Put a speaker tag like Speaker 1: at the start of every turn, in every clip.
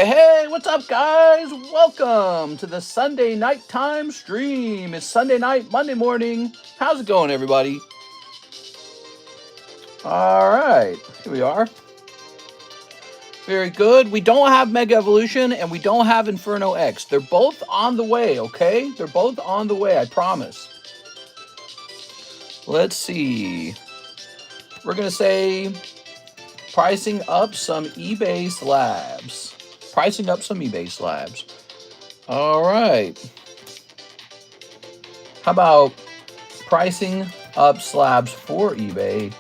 Speaker 1: Hey, what's up, guys? Welcome to the Sunday nighttime stream. It's Sunday night, Monday morning. How's it going, everybody? All right, here we are. Very good. We don't have Mega Evolution and we don't have Inferno X. They're both on the way, okay? They're both on the way, I promise. Let's see. We're going to say pricing up some eBay slabs. Pricing up some eBay slabs. All right. How about pricing up slabs for eBay?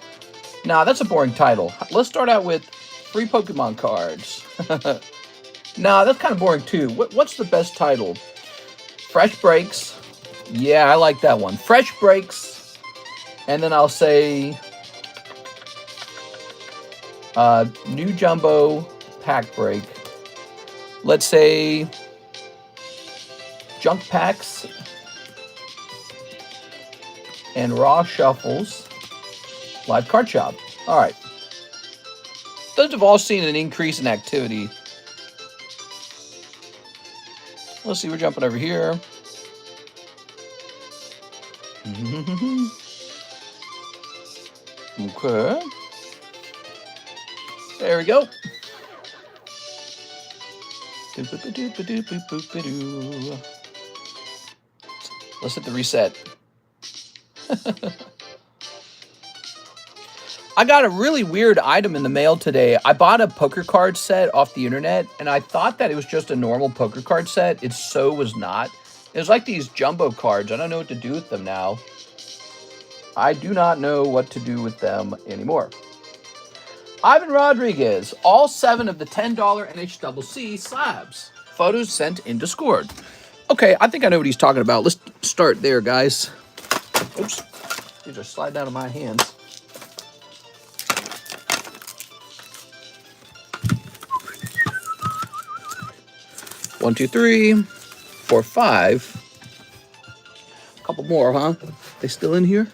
Speaker 1: Nah, that's a boring title. Let's start out with free Pokemon cards. Nah, that's kind of boring too. What's the best title? Fresh Breaks. Yeah, I like that one. Fresh Breaks. And then I'll say new Jumbo Pack Break. Let's say Junk Packs and Raw Shuffles. Live Card Shop. All right. Those have all seen an increase in activity. Let's see, we're jumping over here. Okay. There we go. Let's hit the reset. I got a really weird item in the mail today. I bought a poker card set off the internet, and I thought that it was just a normal poker card set. It so was not. It was like these jumbo cards. I don't know what to do with them now. I do not know what to do with them anymore. Ivan Rodriguez, all 7 of the $10 NHCC slabs. Photos sent in Discord. Okay, I think I know what he's talking about. Let's start there, guys. Oops. These are sliding out of my hands. One, two, three, 4, 5. A couple more, huh? They still in here?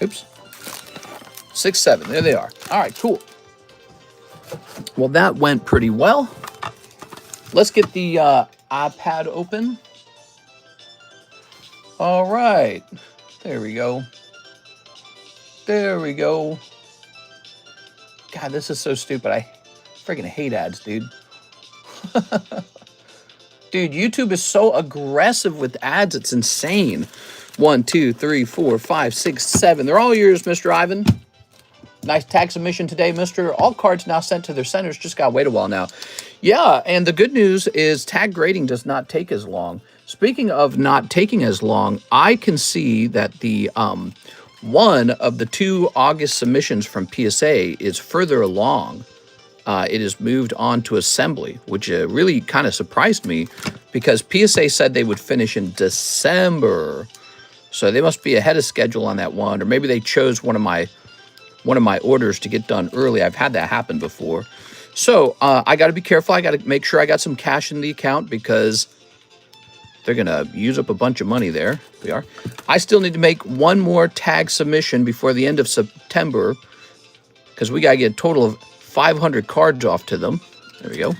Speaker 1: Oops. 6, 7. There they are. All right, cool. Well, that went pretty well. Let's get the iPad open. All right. There we go. There we go. God, this is so stupid. I freaking hate ads, dude. Dude, YouTube is so aggressive with ads. It's insane. 1, 2, 3, 4, 5, 6, 7. They're all yours, Mr. Ivan. Nice tag submission today, Mr. All cards now sent to their centers. Just got to wait a while now. Yeah, and the good news is tag grading does not take as long. Speaking of not taking as long, I can see that the one of the 2 August submissions from PSA is further along. It is moved on to assembly, which really kind of surprised me because PSA said they would finish in December. So they must be ahead of schedule on that one, or maybe they chose one of my orders to get done early. I've had that happen before. So I got to be careful. I got to make sure I got some cash in the account because they're going to use up a bunch of money there. We are. I still need to make one more tag submission before the end of September because we got to get a total of 500 cards off to them. There we go.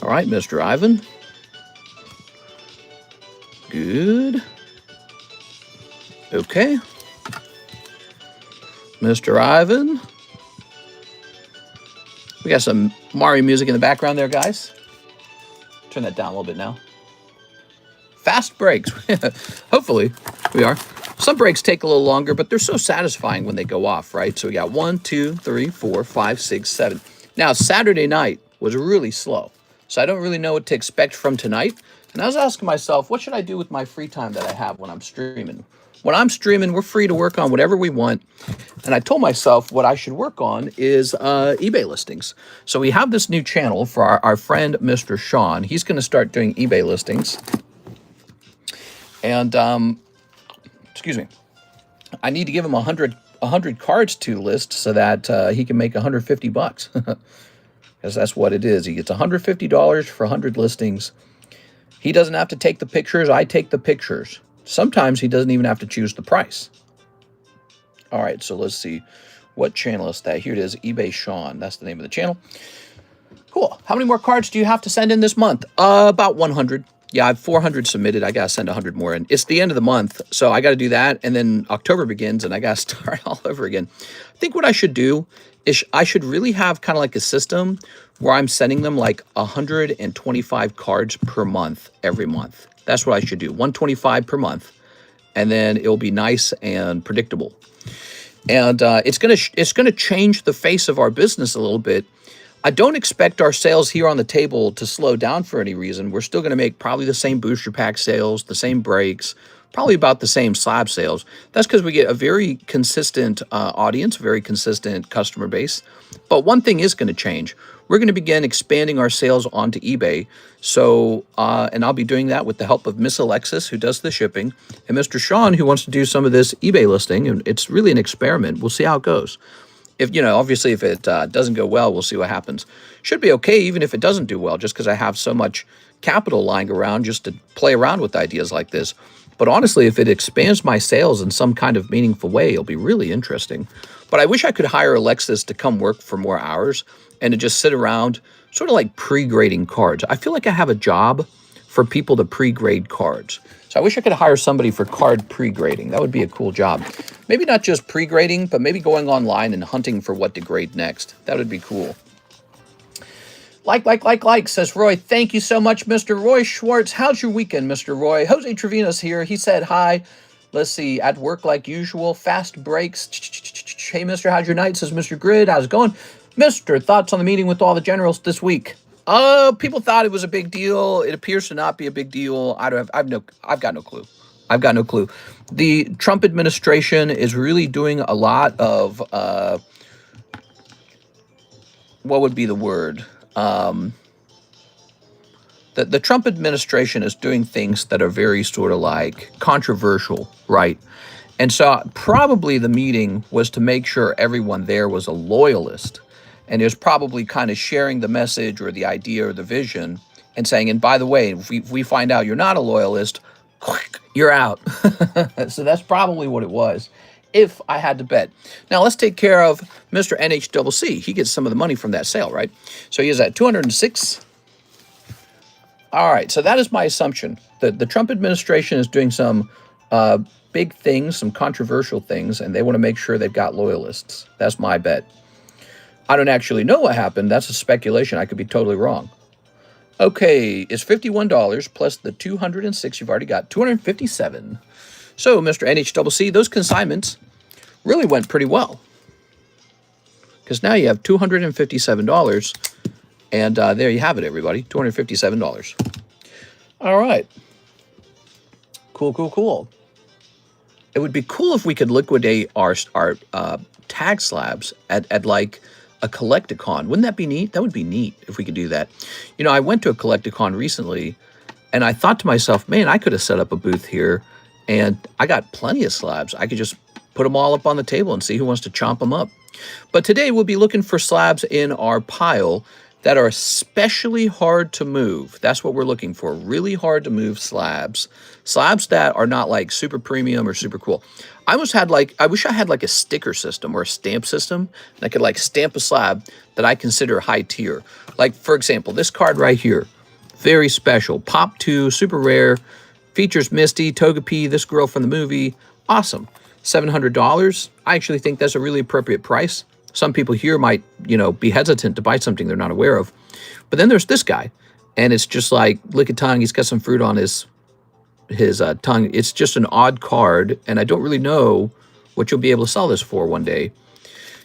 Speaker 1: All right, Mr. Ivan. Good. Okay. Mr. Ivan. We got some Mario music in the background there, guys. Turn that down a little bit now. Fast breaks. Hopefully, we are. Some breaks take a little longer, but they're so satisfying when they go off, right? So we got 1, 2, 3, 4, 5, 6, 7. Now, Saturday night was really slow. So I don't really know what to expect from tonight. And I was asking myself, what should I do with my free time that I have when I'm streaming? When I'm streaming, we're free to work on whatever we want. And I told myself what I should work on is eBay listings. So we have this new channel for our friend, Mr. Sean. He's going to start doing eBay listings. And, excuse me, I need to give him 100 cards to list so that he can make 150 bucks. Because that's what it is. He gets $150 for 100 listings. He doesn't have to take the pictures. I take the pictures. Sometimes he doesn't even have to choose the price. All right, so let's see. What channel is that? Here it is, eBay Sean. That's the name of the channel. Cool. How many more cards do you have to send in this month? About 100. Yeah, I have 400 submitted. I got to send 100 more in. It's the end of the month, so I got to do that. And then October begins, and I got to start all over again. I think what I should do is I should really have kind of like a system where I'm sending them like 125 cards per month every month. That's what I should do, 125 per month. And then it'll be nice and predictable. And it's gonna change the face of our business a little bit. I don't expect our sales here on the table to slow down for any reason. We're still going to make probably the same booster pack sales, the same breaks, probably about the same slab sales. That's because we get a very consistent audience, very consistent customer base. But one thing is going to change. We're going to begin expanding our sales onto eBay. So, and I'll be doing that with the help of Miss Alexis, who does the shipping, and Mr. Sean, who wants to do some of this eBay listing. And it's really an experiment. We'll see how it goes. If, you know, obviously if it doesn't go well, we'll see what happens. Should be okay even if it doesn't do well, just because I have so much capital lying around just to play around with ideas like this. But honestly, if it expands my sales in some kind of meaningful way, it'll be really interesting. But I wish I could hire Alexis to come work for more hours and to just sit around sort of like pre-grading cards. I feel like I have a job for people to pre-grade cards. So I wish I could hire somebody for card pre-grading. That would be a cool job. Maybe not just pre-grading, but maybe going online and hunting for what to grade next. That would be cool. Like, says Roy. Thank you so much, Mr. Roy Schwartz. How's your weekend, Mr. Roy? Jose Trevina's here. He said hi. Let's see. At work like usual. Fast breaks. Hey, Mr. How's your night? Says Mr. Grid. How's it going? Mr. Thoughts on the meeting with all the generals this week? People thought it was a big deal. It appears to not be a big deal. I've got no clue. I've got no clue. The Trump administration is really doing a lot of, what would be the word? The Trump administration is doing things that are very sort of like controversial, right? And so probably the meeting was to make sure everyone there was a loyalist. And is probably kind of sharing the message or the idea or the vision and saying, and by the way, if we find out you're not a loyalist, you're out. So that's probably what it was, if I had to bet. Now let's take care of Mr. NHCC. He gets some of the money from that sale, right? So he is at 206. All right, so that is my assumption. The Trump administration is doing some big things, some controversial things, and they want to make sure they've got loyalists. That's my bet. I don't actually know what happened. That's a speculation. I could be totally wrong. Okay, it's $51 plus the 206 you've already got, 257. So, Mr. NHCC, those consignments really went pretty well. Because now you have $257. And there you have it, everybody, $257. All right. Cool. It would be cool if we could liquidate our tag slabs at like a Collecticon. Wouldn't that be neat? That would be neat if we could do that. You know, I went to a Collecticon recently, and I thought to myself, man, I could have set up a booth here, and I got plenty of slabs. I could just put them all up on the table and see who wants to chomp them up. But today we'll be looking for slabs in our pile that are especially hard to move. That's what we're looking for, really hard to move slabs. Slabs that are not like super premium or super cool. I wish I had like a sticker system or a stamp system that I could like stamp a slab that I consider high tier. Like, for example, this card right here, very special. Pop 2, super rare, features Misty, Togepi, this girl from the movie. Awesome. $700. I actually think that's a really appropriate price. Some people here might, you know, be hesitant to buy something they're not aware of. But then there's this guy, and it's just like, lick a tongue, he's got some fruit on his tongue. It's just an odd card, and I don't really know what you'll be able to sell this for one day.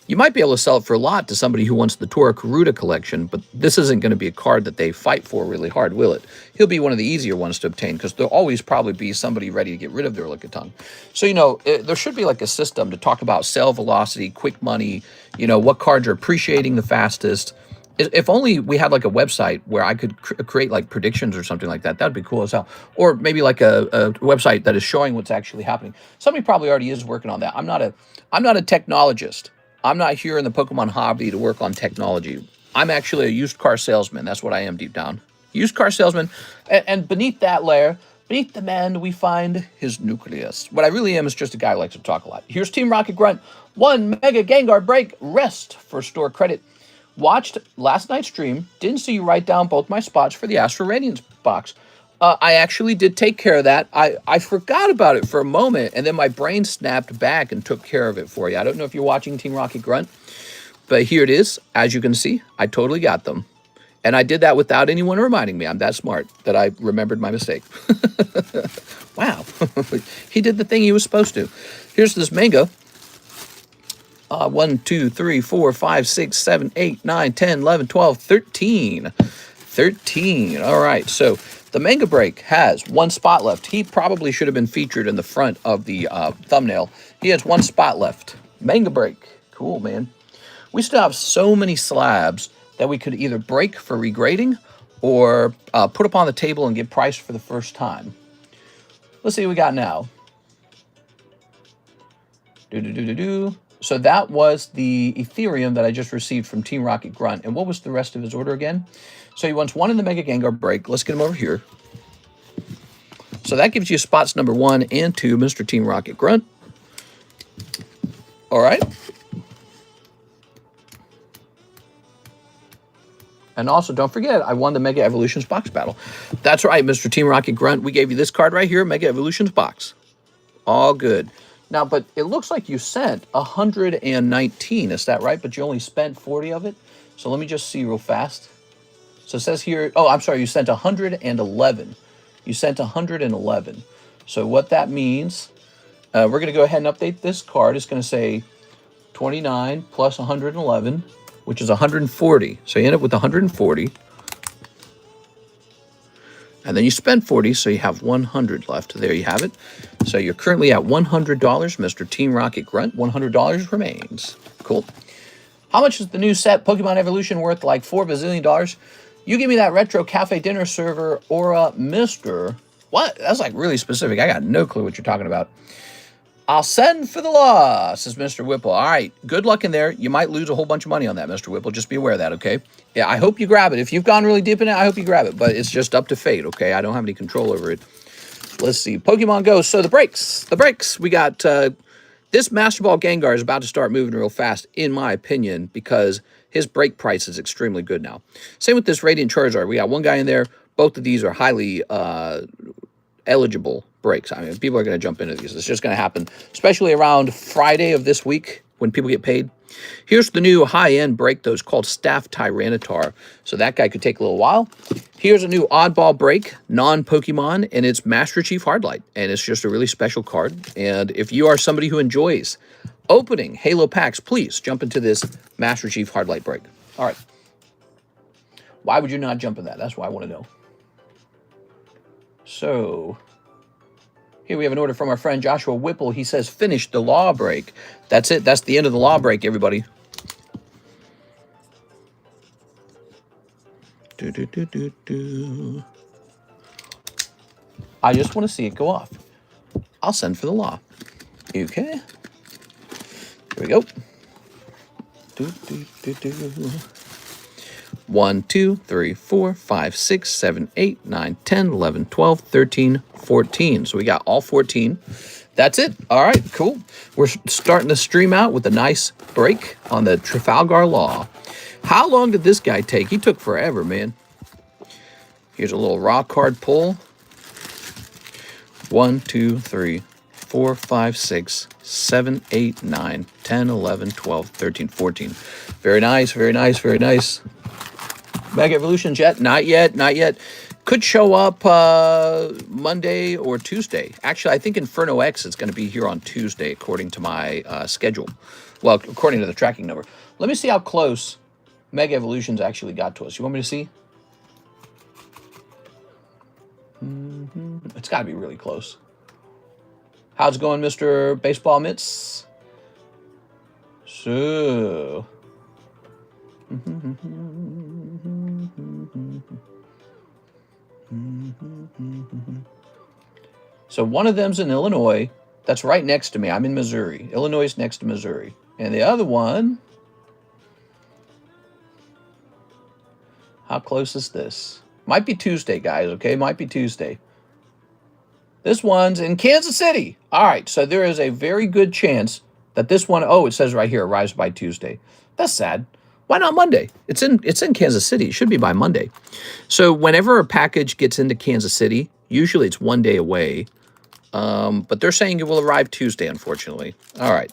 Speaker 1: You might be able to sell it for a lot to somebody who wants the Tora Karuta collection, but this isn't going to be a card that they fight for really hard, will it? He'll be one of the easier ones to obtain because there'll always probably be somebody ready to get rid of their Lickitung. So, you know, there should be like a system to talk about sale velocity, quick money, you know, what cards are appreciating the fastest. If only we had like a website where I could create like predictions or something like that, that'd be cool as hell. Or maybe like a website that is showing what's actually happening. Somebody probably already is working on that. I'm not a technologist. I'm not here in the Pokemon hobby to work on technology. I'm actually a used car salesman. That's what I am deep down. Used car salesman. And beneath that layer, beneath the man, we find his nucleus. What I really am is just a guy who likes to talk a lot. Here's Team Rocket Grunt. 1 Mega Gengar break. Rest for store credit. Watched last night's stream. Didn't see you write down both my spots for the ASTRAL Radiance box. I actually did take care of that. I forgot about it for a moment, and then my brain snapped back and took care of it for you. I don't know if you're watching Team Rocket Grunt, but here it is. As you can see, I totally got them. And I did that without anyone reminding me. I'm that smart that I remembered my mistake. Wow. He did the thing he was supposed to. Here's this manga. 1, 2, 3, 4, 5, 6, 7, 8, 9, 10, 11, 12, 13. 13. All right. So the manga break has one spot left. He probably should have been featured in the front of the thumbnail. He has one spot left. Manga break. Cool, man. We still have so many slabs that we could either break for regrading or put up on the table and get priced for the first time. Let's see what we got now. So that was the Ethereum that I just received from Team Rocket Grunt. And what was the rest of his order again? So he wants one in the Mega Gengar break. Let's get him over here. So that gives you spots number 1 and 2, Mr. Team Rocket Grunt. All right. And also, don't forget, I won the Mega Evolutions box battle. That's right, Mr. Team Rocket Grunt. We gave you this card right here, Mega Evolutions box. All good. Now, but it looks like you sent 119. Is that right? But you only spent 40 of it? So let me just see real fast. So it says here, oh, I'm sorry, you sent 111. You sent 111. So what that means, we're going to go ahead and update this card. It's going to say 29 plus 111, which is 140. So you end up with 140. And then you spend 40, so you have 100 left. There you have it. So you're currently at $100, Mr. Team Rocket Grunt. $100 remains. Cool. How much is the new set Pokemon Evolution worth? Like $4 bazillion? You give me that retro cafe dinner server aura, Mr. What? That's like really specific. I got no clue what you're talking about. I'll send for the law, says Mr. Whipple. All right, good luck in there. You might lose a whole bunch of money on that, Mr. Whipple. Just be aware of that, okay? Yeah, I hope you grab it. If you've gone really deep in it, I hope you grab it. But it's just up to fate, okay? I don't have any control over it. Let's see. Pokemon Go. So the breaks. The breaks. We got this Master Ball Gengar is about to start moving real fast, in my opinion, because his break price is extremely good now. Same with this Radiant Charizard. We got one guy in there. Both of these are highly eligible breaks. I mean, people are going to jump into these. It's just going to happen, especially around Friday of this week when people get paid. Here's the new high-end break, though. It's called Staff Tyranitar. So that guy could take a little while. Here's a new oddball break, non-Pokemon, and it's Master Chief Hardlight. And it's just a really special card. And if you are somebody who enjoys opening Halo packs, please jump into this Master Chief Hardlight break. All right. Why would you not jump in that? That's what I want to know. So here we have an order from our friend Joshua Whipple. He says, finish the law break. That's it. That's the end of the law break, everybody. I just want to see it go off. I'll send for the law. Okay. Here we go. 1, 2, 3, 4, 5, 6, 7, 8, 9, 10, 11, 12, 13, 14. So we got all 14. That's it. All right, cool. We're starting to stream out with a nice break on the Trafalgar Law. How long did this guy take? He took forever, man. Here's a little raw card pull. 1, 2, 3, 4, 5, 6, 7, 8, 9, 10, 11, 12, 13, 14. Very nice, very nice, very nice. Mega Evolution Jet? Not yet, not yet. Could show up Monday or Tuesday. Actually, I think Inferno X is going to be here on Tuesday, according to my schedule. Well, according to the tracking number. Let me see how close Mega Evolutions actually got to us. You want me to see? It's got to be really close. How's it going, Mr. Baseball Mitts? So... So one of them's in Illinois. That's right next to me. I'm in Missouri. Illinois is next to Missouri. And the other one... How close is this? Might be Tuesday, guys, okay? Might be Tuesday. This one's in Kansas City. All right, so there is a very good chance that this one... Oh, it says right here, arrives by Tuesday. That's sad. Why not Monday? It's in Kansas City. It should be by Monday. So whenever a package gets into Kansas City, usually it's 1 day away. But they're saying it will arrive Tuesday, unfortunately. All right.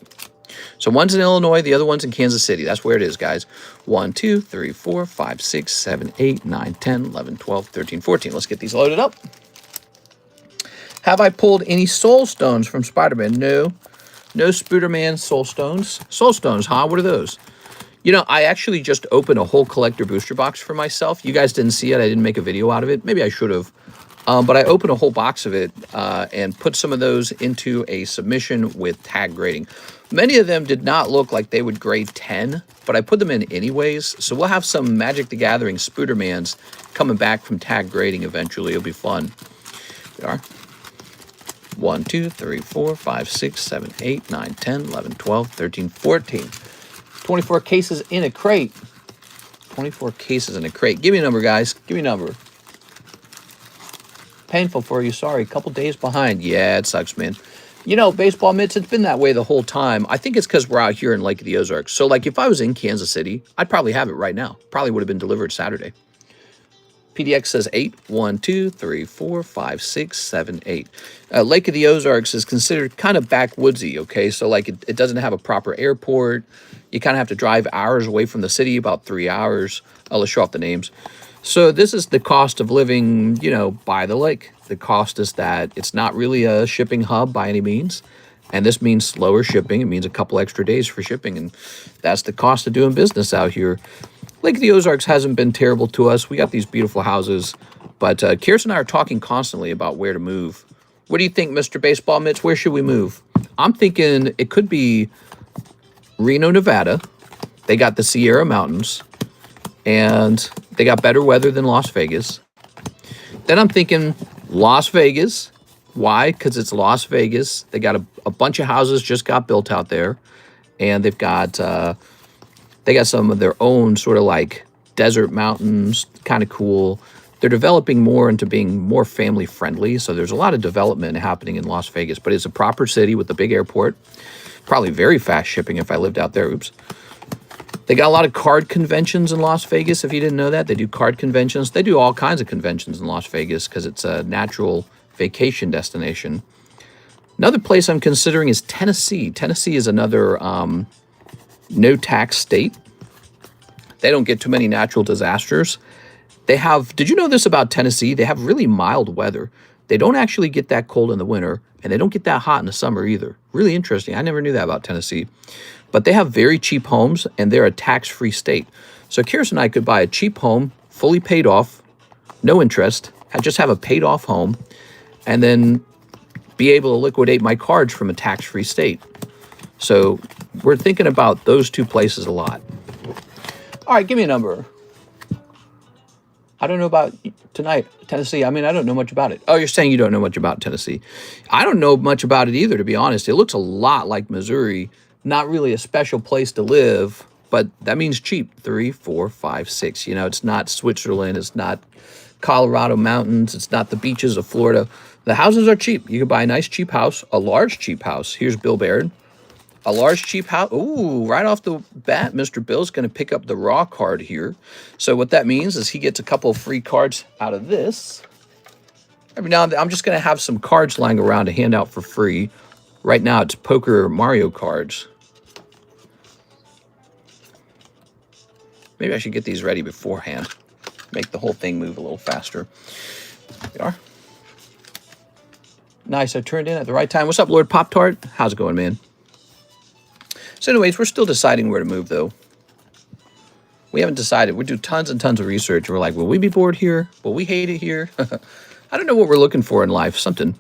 Speaker 1: So one's in Illinois, the other one's in Kansas City. That's where it is, guys. 1, 2, 3, 4, 5, 6, 7, 8, 9, 10, 11, 12, 13, 14. Let's get these loaded up. Have I pulled any soul stones from Spider-Man? No. No Spooderman soul stones. Soul stones, huh? What are those? You know, I actually just opened a whole collector booster box for myself. You guys didn't see it. I didn't make a video out of it. Maybe I should have. But I opened a whole box of it and put some of those into a submission with tag grading. Many of them did not look like they would grade 10, but I put them in anyways. So we'll have some Magic the Gathering Spoodermans coming back from tag grading eventually. It'll be fun. There we are. 1, 2, 3, 4, 5, 6, 7, 8, 9, 10, 11, 12, 13, 14. 24 cases in a crate. 24 cases in a crate. Give me a number, guys. Give me a number. Painful for you. Sorry. Couple days behind. Yeah, it sucks, man. You know, baseball mitts, it's been that way the whole time. I think it's because we're out here in Lake of the Ozarks. So, like, if I was in Kansas City, I'd probably have it right now. Probably would have been delivered Saturday. PDX says 8. 1, 2, 3, 4, 5, 6, 7, 8. Lake of the Ozarks is considered kind of backwoodsy, okay? So, like, it doesn't have a proper airport. You kind of have to drive hours away from the city, about 3 hours. Let's show off the names. So this is the cost of living, you know, by the lake. The cost is that it's not really a shipping hub by any means. And this means slower shipping. It means a couple extra days for shipping. And that's the cost of doing business out here. Lake of the Ozarks hasn't been terrible to us. We got these beautiful houses. But Kirsten and I are talking constantly about where to move. What do you think, Mr. Baseball Mitts? Where should we move? I'm thinking it could be Reno, Nevada. They got the Sierra Mountains. And they got better weather than Las Vegas. Then I'm thinking Las Vegas. Why? Because it's Las Vegas. They got a bunch of houses just got built out there. And they've got some of their own sort of like desert mountains, kind of cool. They're developing more into being more family friendly. So there's a lot of development happening in Las Vegas. But it's a proper city with a big airport. Probably very fast shipping if I lived out there. Oops. They got a lot of card conventions in Las Vegas, if you didn't know that. They do card conventions. They do all kinds of conventions in Las Vegas because it's a natural vacation destination. Another place I'm considering is Tennessee. Tennessee is another no-tax state. They don't get too many natural disasters. They have, did you know this about Tennessee? They have really mild weather. They don't actually get that cold in the winter, and they don't get that hot in the summer either. Really interesting. I never knew that about Tennessee. But they have very cheap homes, and they're a tax-free state. So Kirsten and I could buy a cheap home, fully paid off, no interest, just have a paid-off home, and then be able to liquidate my cards from a tax-free state. So we're thinking about those two places a lot. All right, give me a number. I don't know about tonight, Tennessee. I mean, I don't know much about it. Oh, you're saying you don't know much about Tennessee. I don't know much about it either, to be honest. It looks a lot like Missouri. Not really a special place to live, but that means cheap. 3, 4, 5, 6. You know, it's not Switzerland. It's not Colorado mountains. It's not the beaches of Florida. The houses are cheap. You can buy a nice cheap house, a large cheap house. Here's Bill Baird. A large cheap house. Ooh, right off the bat, Mr. Bill's going to pick up the raw card here. So what that means is he gets a couple of free cards out of this. Every now and then, I'm just going to have some cards lying around to hand out for free. Right now, it's Poker Mario cards. Maybe I should get these ready beforehand. Make the whole thing move a little faster. There we are. Nice, I turned in at the right time. What's up, Lord Pop-Tart? How's it going, man? So anyways, we're still deciding where to move, though. We haven't decided. We do tons and tons of research. We're like, will we be bored here? Will we hate it here? I don't know what we're looking for in life. Something.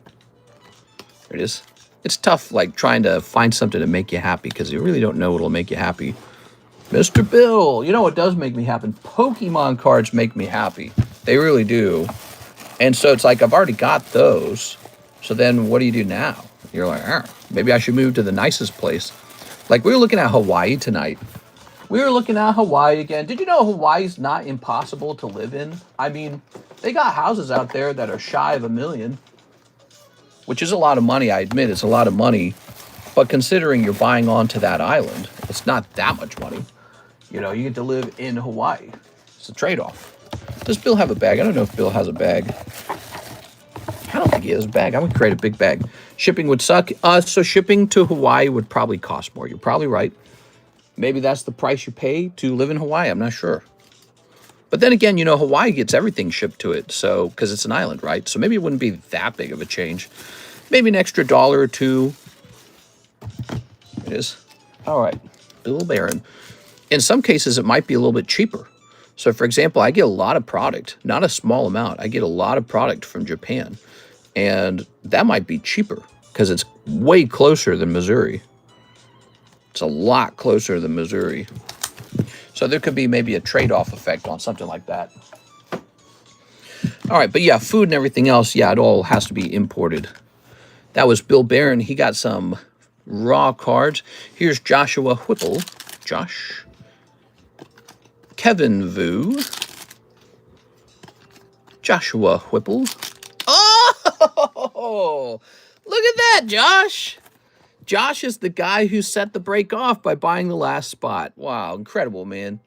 Speaker 1: There it is. It's tough, like, trying to find something to make you happy because you really don't know what'll make you happy. Mr. Bill, you know what does make me happy? Pokemon cards make me happy. They really do. And so it's like, I've already got those. So then what do you do now? You're like, maybe I should move to the nicest place. Like, we were looking at Hawaii tonight. We were looking at Hawaii again. Did you know Hawaii's not impossible to live in? I mean, they got houses out there that are shy of $1 million, which is a lot of money. I admit it's a lot of money. But considering you're buying onto that island, it's not that much money. You know, you get to live in Hawaii. It's a trade-off. Does Bill have a bag? I don't know if Bill has a bag. I don't think he has a bag. I would create a big bag. Shipping would suck. So shipping to Hawaii would probably cost more. You're probably right. Maybe that's the price you pay to live in Hawaii. I'm not sure. But then again, you know, Hawaii gets everything shipped to it. So, because it's an island, right? So maybe it wouldn't be that big of a change. Maybe an extra $1 or $2. It is. All right. Bill Barron. In some cases, it might be a little bit cheaper. So, for example, I get a lot of product, not a small amount. I get a lot of product from Japan. And that might be cheaper because it's way closer than Missouri. It's a lot closer than Missouri. So there could be maybe a trade-off effect on something like that. All right, but yeah, food and everything else, yeah, it all has to be imported. That was Bill Barron. He got some raw cards. Here's Joshua Whipple. Josh. Kevin Vu. Joshua Whipple. Oh, look at that, Josh. Josh is the guy who set the break off by buying the last spot. Wow, incredible, man.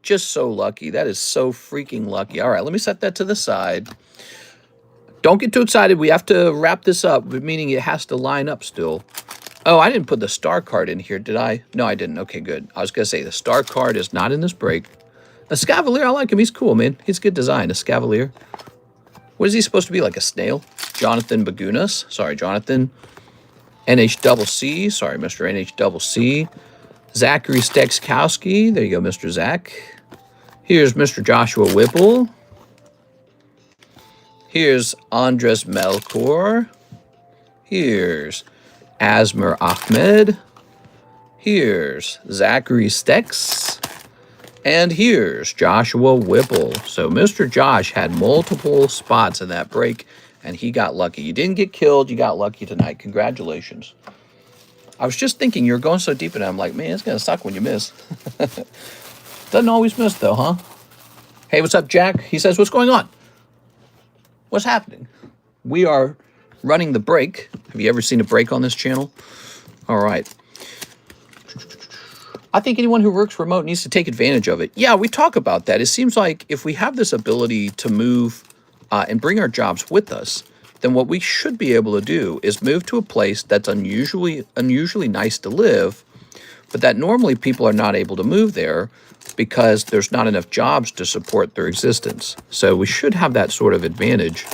Speaker 1: Just so lucky. That is so freaking lucky. All right, let me set that to the side. Don't get too excited. We have to wrap this up, meaning it has to line up still. Oh, I didn't put the star card in here, did I? No, I didn't. Okay, good. I was going to say the star card is not in this break. A Scavalier, I like him. He's cool, man. He's good design. A Scavalier. What is he supposed to be, like a snail? Jonathan Bagunas. Sorry, Jonathan. NHCC. Sorry, Mr. NHCC. Zachary Stekskowski. There you go, Mr. Zach. Here's Mr. Joshua Whipple. Here's Andres Melkor. Here's Asmer Ahmed. Here's Zachary Stex. And here's Joshua Whipple. So Mr. Josh had multiple spots in that break, and he got lucky. You didn't get killed. You got lucky tonight. Congratulations. I was just thinking, you're going so deep in it. I'm like, man, it's going to suck when you miss. Doesn't always miss, though, huh? Hey, what's up, Jack? He says, what's going on? What's happening? We are running the break. Have you ever seen a break on this channel? All right. I think anyone who works remote needs to take advantage of it. Yeah, we talk about that. It seems like if we have this ability to move and bring our jobs with us, then what we should be able to do is move to a place that's unusually nice to live, but that normally people are not able to move there because there's not enough jobs to support their existence. So we should have that sort of advantage.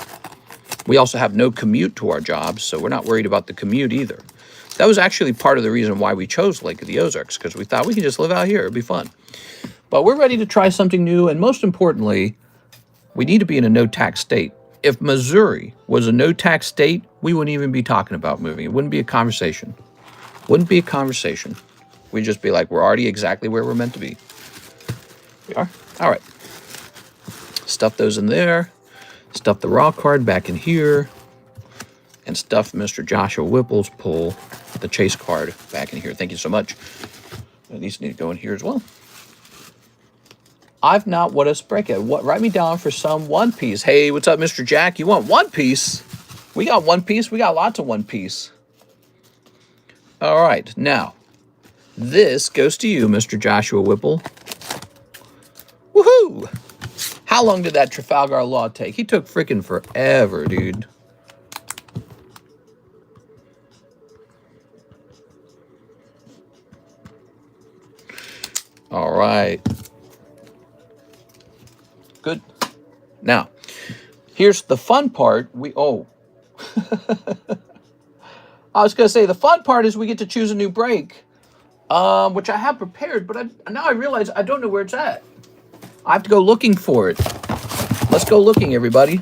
Speaker 1: We also have no commute to our jobs, so we're not worried about the commute either. That was actually part of the reason why we chose Lake of the Ozarks, because we thought we can just live out here. It'd be fun. But we're ready to try something new, and most importantly, we need to be in a no-tax state. If Missouri was a no-tax state, we wouldn't even be talking about moving. It wouldn't be a conversation. Wouldn't be a conversation. We'd just be like, we're already exactly where we're meant to be. We are? All right. Stuff those in there. Stuff the raw card back in here. And stuff Mr. Joshua Whipple's pull, the chase card, back in here. Thank you so much. And these need to go in here as well. I've not what us break it. What? Write me down for some One Piece. Hey, what's up, Mr. Jack? You want One Piece? We got One Piece. We got lots of One Piece. All right, now this goes to you, Mr. Joshua Whipple. Woohoo! How long did that Trafalgar Law take? He took freaking forever, dude. All right. Good. Now, here's the fun part. I was going to say the fun part is we get to choose a new break, which I have prepared, but now I realize I don't know where it's at. I have to go looking for it. Let's go looking, everybody.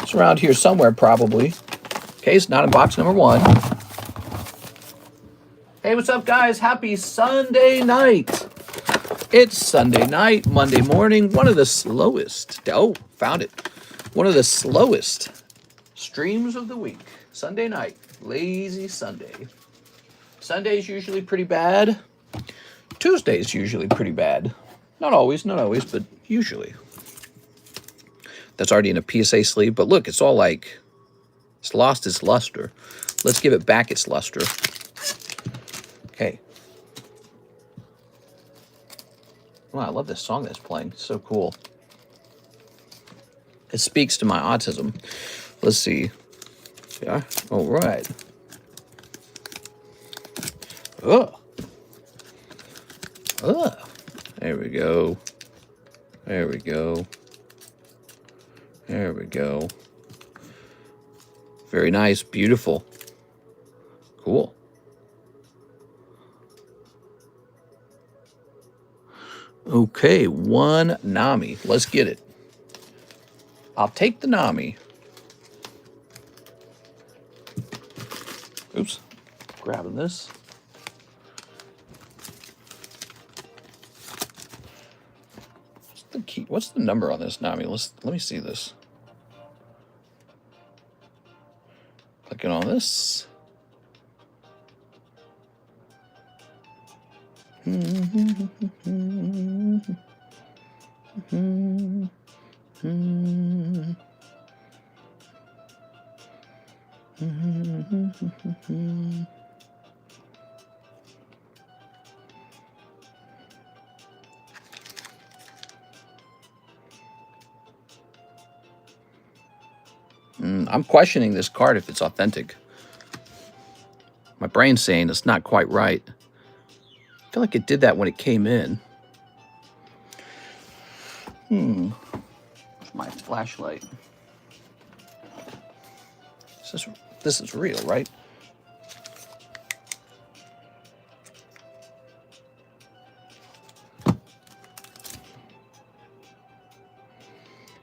Speaker 1: It's around here somewhere, probably. Okay, it's not in box number 1. Hey, what's up, guys? Happy Sunday night. It's Sunday night, Monday morning. One of the slowest. Oh, found it. One of the slowest streams of the week. Sunday night. Lazy Sunday. Sunday's usually pretty bad. Tuesday's usually pretty bad. Not always, but usually. That's already in a PSA sleeve. But look, it's all like, it's lost its luster. Let's give it back its luster. Okay. Wow, I love this song that's playing. It's so cool. It speaks to my autism. Let's see. Yeah. All right. Oh. Oh. There we go. There we go. There we go. Very nice. Beautiful. Cool. Okay, one Nami. Let's get it. I'll take the Nami. Oops. Grabbing this. What's the key? What's the number on this Nami? Let me see this. Clicking on this. I'm questioning this card if it's authentic. My brain's saying it's not quite right. I feel like it did that when it came in. Where's my flashlight? This is real, right?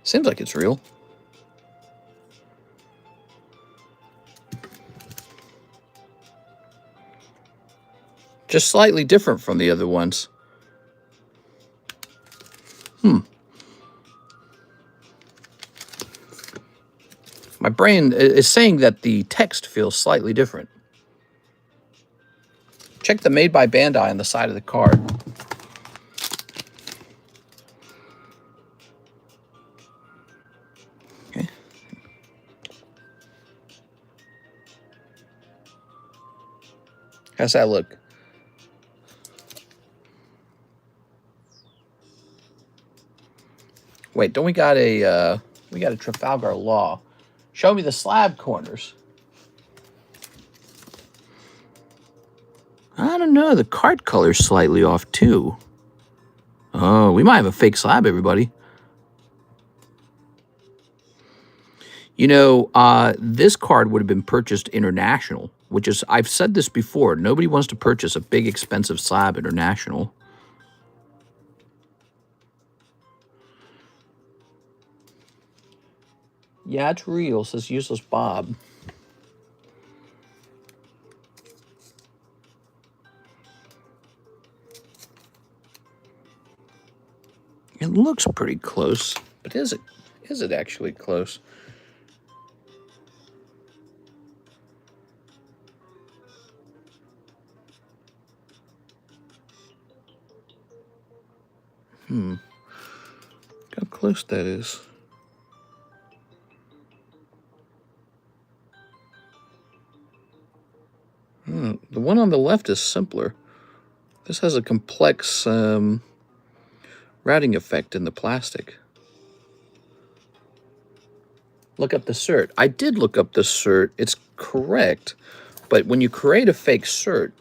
Speaker 1: Seems like it's real. Just slightly different from the other ones. My brain is saying that the text feels slightly different. Check the Made by Bandai on the side of the card. Okay. How's that look? Wait, don't we got a Trafalgar Law? Show me the slab corners. I don't know. The card color's slightly off too. Oh, we might have a fake slab, everybody. You know, this card would have been purchased international, which is, I've said this before, nobody wants to purchase a big, expensive slab international. Yeah, it's real, says Useless Bob. It looks pretty close, but is it actually close? Look how close that is. The one on the left is simpler. This has a complex routing effect in the plastic. Look up the cert. I did look up the cert. It's correct. But when you create a fake cert,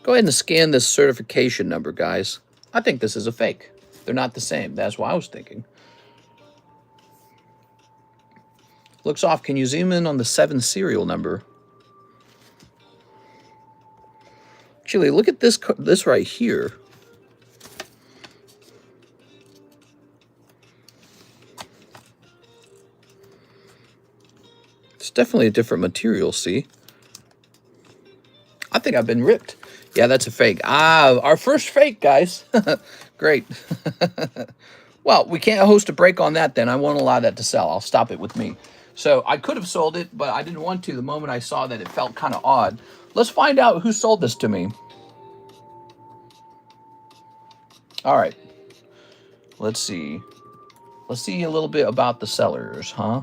Speaker 1: go ahead and scan this certification number, guys. I think this is a fake. They're not the same. That's what I was thinking. Looks off. Can you zoom in on the 7 serial number? Actually, look at this right here. It's definitely a different material, see? I think I've been ripped. Yeah, that's a fake. Ah, our first fake, guys. Great. Well, we can't host a break on that then. I won't allow that to sell. I'll stop it with me. So I could have sold it, but I didn't want to the moment I saw that it felt kind of odd. Let's find out who sold this to me. All right. Let's see. Let's see a little bit about the sellers, huh?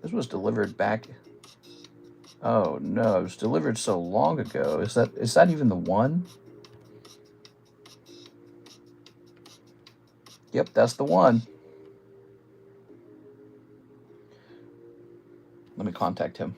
Speaker 1: This was delivered back. Oh no, it was delivered so long ago. Is that even the one? Yep, that's the one. Let me contact him.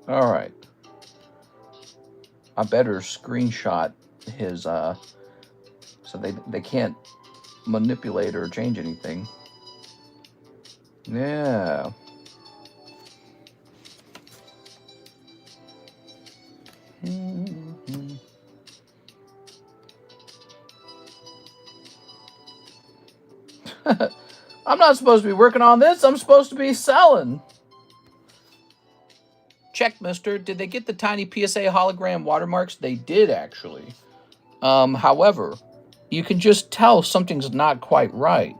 Speaker 1: All right. I better screenshot his so they can't manipulate or change anything. Yeah. I'm not supposed to be working on this. I'm supposed to be selling. Check, mister. Did they get the tiny PSA hologram watermarks? They did, actually. However, you can just tell something's not quite right.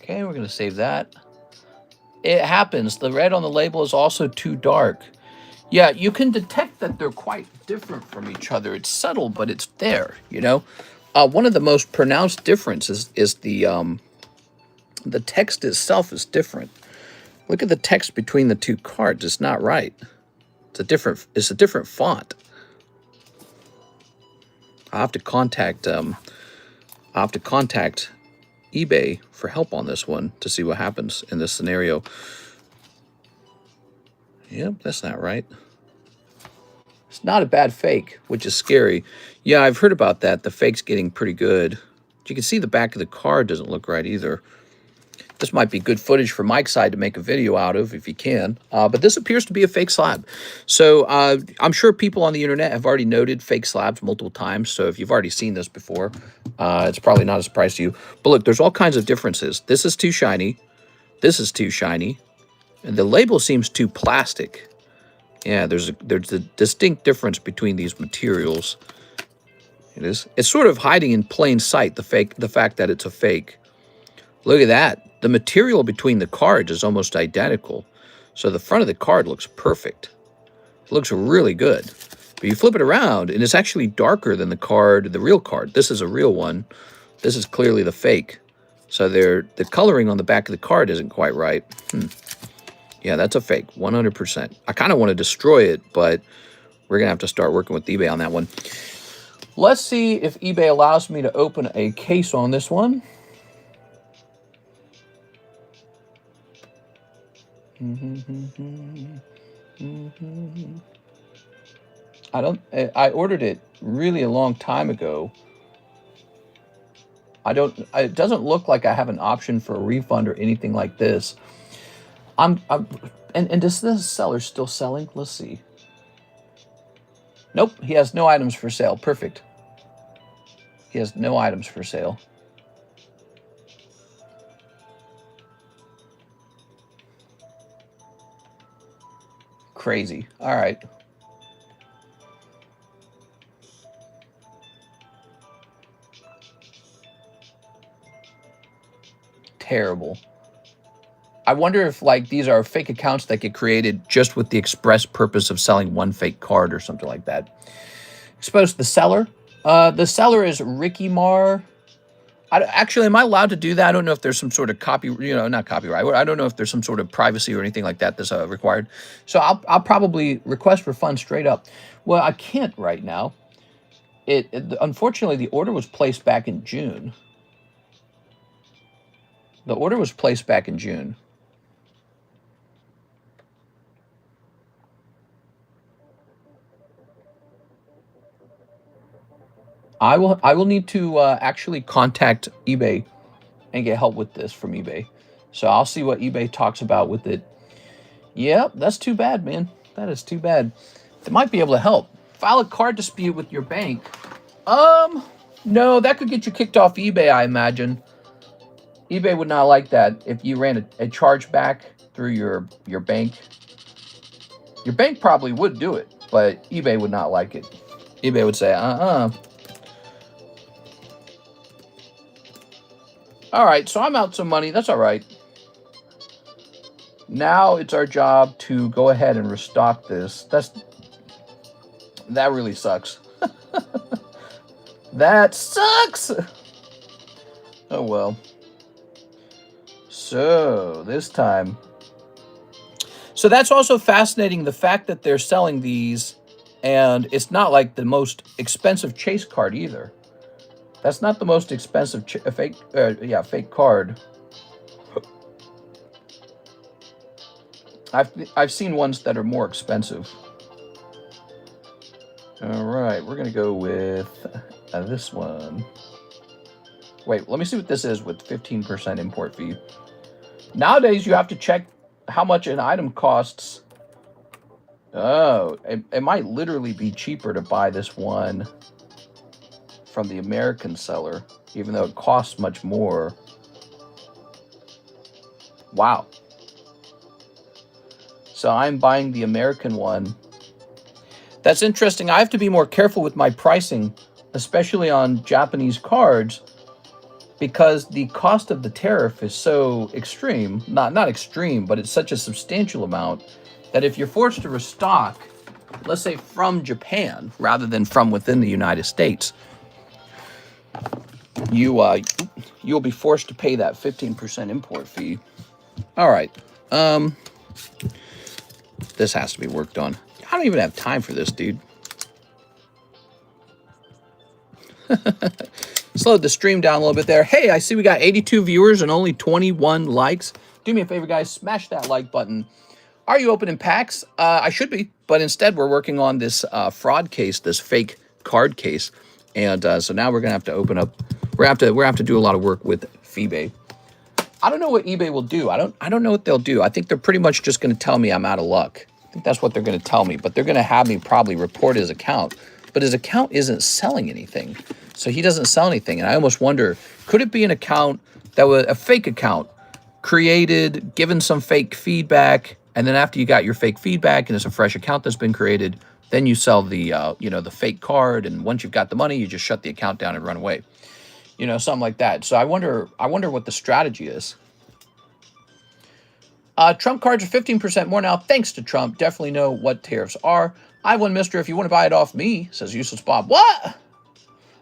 Speaker 1: Okay, we're going to save that. It happens. The red on the label is also too dark. Yeah, you can detect that they're quite different from each other. It's subtle, but it's there, you know? One of the most pronounced differences is the text itself is different. Look at the text between the two cards. It's not right. It's a different font. I'll have to contact eBay for help on this one to see what happens in this scenario. Yep, that's not right. It's not a bad fake, which is scary. Yeah, I've heard about that. The fake's getting pretty good. But you can see the back of the card doesn't look right either. This might be good footage for Mike's side to make a video out of if you can. But this appears to be a fake slab. So I'm sure people on the internet have already noted fake slabs multiple times. So if you've already seen this before, it's probably not a surprise to you. But look, there's all kinds of differences. This is too shiny. This is too shiny. And the label seems too plastic. Yeah, there's a distinct difference between these materials. It's sort of hiding in plain sight, the fact that it's a fake. Look at that. The material between the cards is almost identical. So the front of the card looks perfect. It looks really good. But you flip it around, and it's actually darker than the real card. This is a real one. This is clearly the fake. So the coloring on the back of the card isn't quite right. Yeah, that's a fake, 100%. I kind of want to destroy it, but we're going to have to start working with eBay on that one. Let's see if eBay allows me to open a case on this one. I ordered it really a long time ago. It doesn't look like I have an option for a refund or anything like this. And is this seller still selling? Let's see. Nope, he has no items for sale. Perfect. He has no items for sale. Crazy. All right. Terrible. I wonder if, like, these are fake accounts that get created just with the express purpose of selling one fake card or something like that. Expose the seller. The seller is Ricky Marr. Actually, am I allowed to do that? I don't know if there's some sort of not copyright. I don't know if there's some sort of privacy or anything like that that's required. So I'll probably request refund straight up. Well, I can't right now. Unfortunately, the order was placed back in June. The order was placed back in June. I will need to actually contact eBay and get help with this from eBay. So I'll see what eBay talks about with it. Yep, that's too bad, man. That is too bad. They might be able to help. File a card dispute with your bank. No, that could get you kicked off eBay, I imagine. eBay would not like that if you ran a chargeback through your bank. Your bank probably would do it, but eBay would not like it. eBay would say, All right, so I'm out some money. That's all right. Now it's our job to go ahead and restock this. That really sucks. That sucks. Oh well. So this time. So that's also fascinating, the fact that they're selling these, and it's not like the most expensive chase card either. That's not the most expensive fake card. I've seen ones that are more expensive. All right, we're gonna go with this one. Wait, let me see what this is with 15% import fee. Nowadays, you have to check how much an item costs. Oh, it might literally be cheaper to buy this one from the American seller, even though it costs much more. Wow. So I'm buying the American one. That's interesting. I have to be more careful with my pricing, especially on Japanese cards, because the cost of the tariff is so extreme. Not extreme, but it's such a substantial amount that if you're forced to restock, let's say from Japan rather than from within the United States, you'll be forced to pay that 15% import fee. All right. This has to be worked on. I don't even have time for this, dude. Slow the stream down a little bit there. Hey, I see we got 82 viewers and only 21 likes. Do me a favor, guys. Smash that like button. Are you opening packs? I should be, but instead we're working on this fraud case, this fake card case, and so now we're gonna have to open up. We're gonna have to do a lot of work with eBay. I don't know what eBay will do. I don't know what they'll do. I think they're pretty much just gonna tell me I'm out of luck. I think that's what they're gonna tell me, but they're gonna have me probably report his account. But his account isn't selling anything, so he doesn't sell anything. And I almost wonder, could it be an account that was a fake account, created, given some fake feedback, and then after you got your fake feedback and it's a fresh account that's been created, then you sell the the fake card, and once you've got the money, you just shut the account down and run away, something like that. So I wonder what the strategy is. Trump cards are 15% more now, thanks to Trump. Definitely know what tariffs are. I won, mister, if you want to buy it off me, says Useless Bob. What?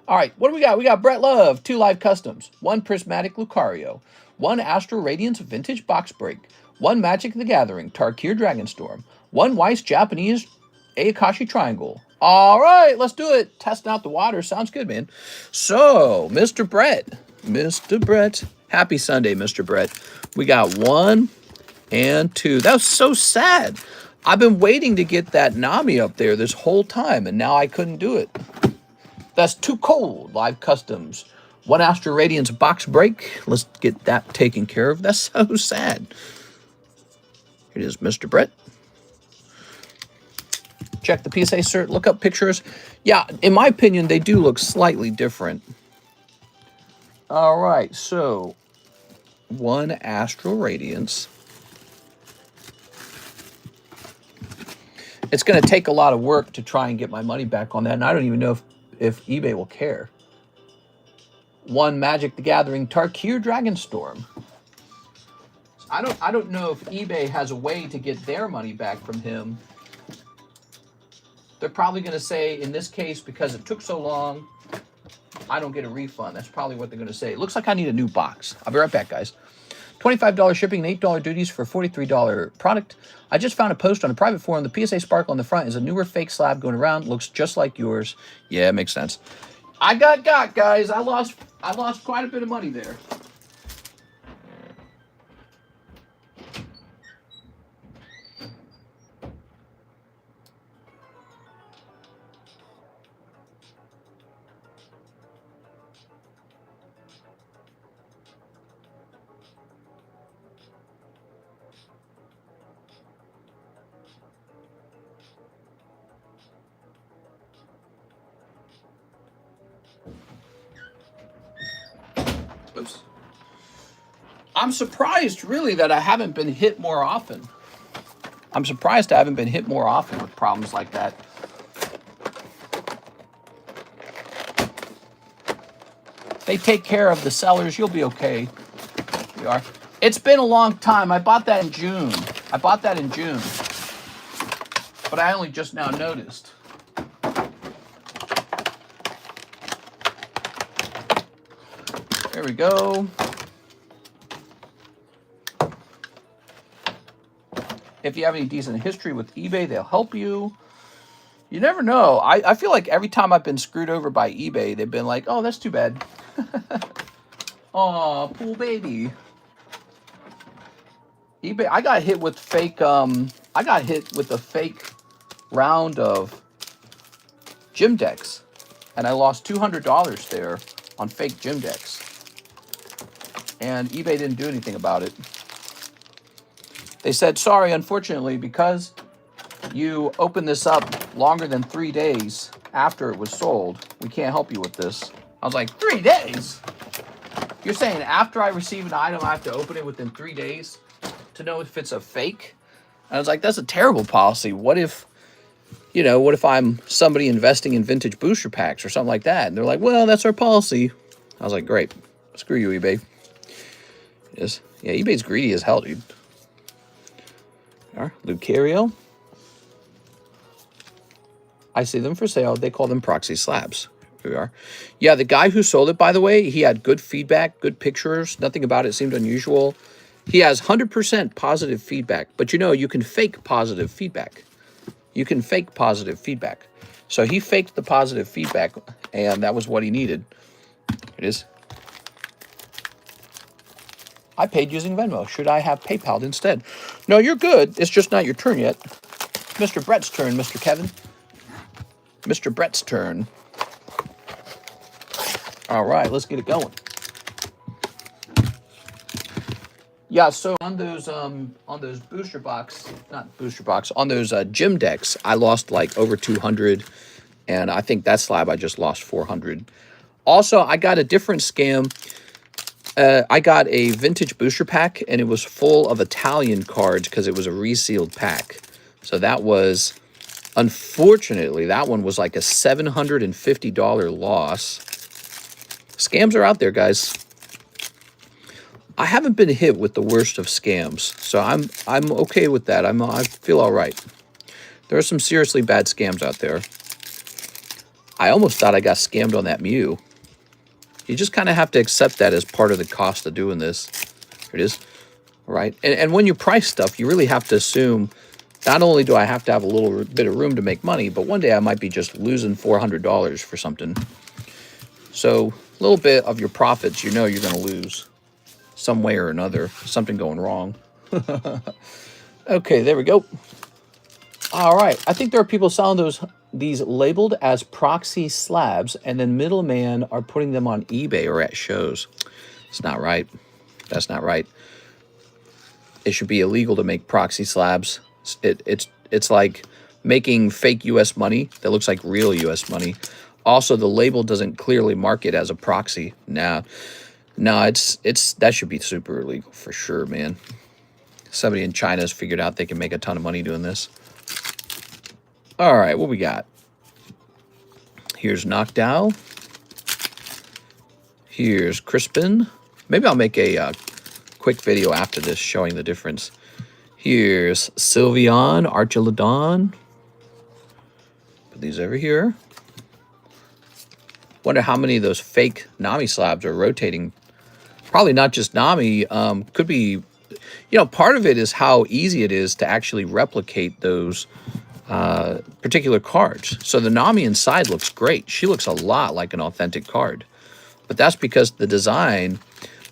Speaker 1: All right, what do we got? We got Brett Love, 2 live customs, 1 Prismatic Lucario, 1 Astral Radiance Vintage Box Break, 1 Magic the Gathering Tarkir Dragonstorm, 1 Weiss Japanese Akashi Triangle. All right, let's do it. Testing out the water. Sounds good, man. So, Mr. Brett. Happy Sunday, Mr. Brett. We got 1 and 2. That was so sad. I've been waiting to get that Nami up there this whole time, and now I couldn't do it. That's too cold. Live customs. 1 Astral Radiance box break. Let's get that taken care of. That's so sad. Here it is, Mr. Brett. Check the PSA cert. Look up pictures. Yeah, in my opinion, they do look slightly different. All right, so 1 Astral Radiance. It's going to take a lot of work to try and get my money back on that, and I don't even know if eBay will care. 1 Magic the Gathering Tarkir Dragonstorm. I don't know if eBay has a way to get their money back from him. They're probably going to say, in this case, because it took so long, I don't get a refund. That's probably what they're going to say. It looks like I need a new box. I'll be right back, guys. $25 shipping and $8 duties for $43 product. I just found a post on a private forum. The PSA Sparkle on the front is a newer fake slab going around. Looks just like yours. Yeah, it makes sense. I got guys. I lost quite a bit of money there. Oops. I'm surprised, really, that I haven't been hit more often. I'm surprised I haven't been hit more often with problems like that. They take care of the sellers. You'll be okay. We are. It's been a long time. I bought that in June. I bought that in June, but I only just now noticed. There we go. If you have any decent history with eBay, they'll help you. You never know. I feel like every time I've been screwed over by eBay, they've been like, oh, that's too bad. Oh, poor baby. eBay, I got hit with fake, I got hit with a fake round of gym decks. And I lost $200 there on fake gym decks. And eBay didn't do anything about it. They said, sorry, unfortunately, because you opened this up longer than 3 days after it was sold, we can't help you with this. I was like, 3 days? You're saying after I receive an item, I have to open it within 3 days to know if it's a fake? And I was like, that's a terrible policy. What if, you know, what if I'm somebody investing in vintage booster packs or something like that? And they're like, well, that's our policy. I was like, great. Screw you, eBay. Yes. Yeah, eBay's greedy as hell, dude. Lucario. I see them for sale. They call them proxy slabs. Here we are. Yeah, the guy who sold it, by the way, he had good feedback, good pictures. Nothing about it seemed unusual. He has 100% positive feedback. But, you know, you can fake positive feedback. You can fake positive feedback. So he faked the positive feedback, and that was what he needed. It is. I paid using Venmo. Should I have PayPal instead? No, you're good. It's just not your turn yet. Mr. Brett's turn, Mr. Kevin. Mr. Brett's turn. All right, let's get it going. Yeah, so on those booster box, not booster box, on those gym decks, I lost like over 200, and I think that slab I just lost 400. Also, I got a different scam. I got a vintage booster pack, and it was full of Italian cards because it was a resealed pack. So that was, unfortunately, that one was like a $750 loss. Scams are out there, guys. I haven't been hit with the worst of scams, so I'm okay with that. I feel all right. There are some seriously bad scams out there. I almost thought I got scammed on that Mew. You just kind of have to accept that as part of the cost of doing this. Here it is, right? And when you price stuff, you really have to assume, not only do I have to have a little bit of room to make money, but one day I might be just losing $400 for something. So a little bit of your profits, you know you're going to lose some way or another. Something going wrong. Okay, there we go. All right. I think there are people selling these labeled as proxy slabs, and then middlemen are putting them on eBay or at shows. It's not right. That's not right. It should be illegal to make proxy slabs. It's like making fake U.S. money that looks like real U.S. money. Also, the label doesn't clearly mark it as a proxy. No, that should be super illegal for sure, man. Somebody in China has figured out they can make a ton of money doing this. All right, what we got? Here's Knockdown. Here's Crispin. Maybe I'll make a quick video after this showing the difference. Here's Sylveon, Archilodon. Put these over here. Wonder how many of those fake Nami slabs are rotating. Probably not just Nami. Could be, you know, part of it is how easy it is to actually replicate those particular cards. So the Nami inside looks great. She looks a lot like an authentic card. But that's because the design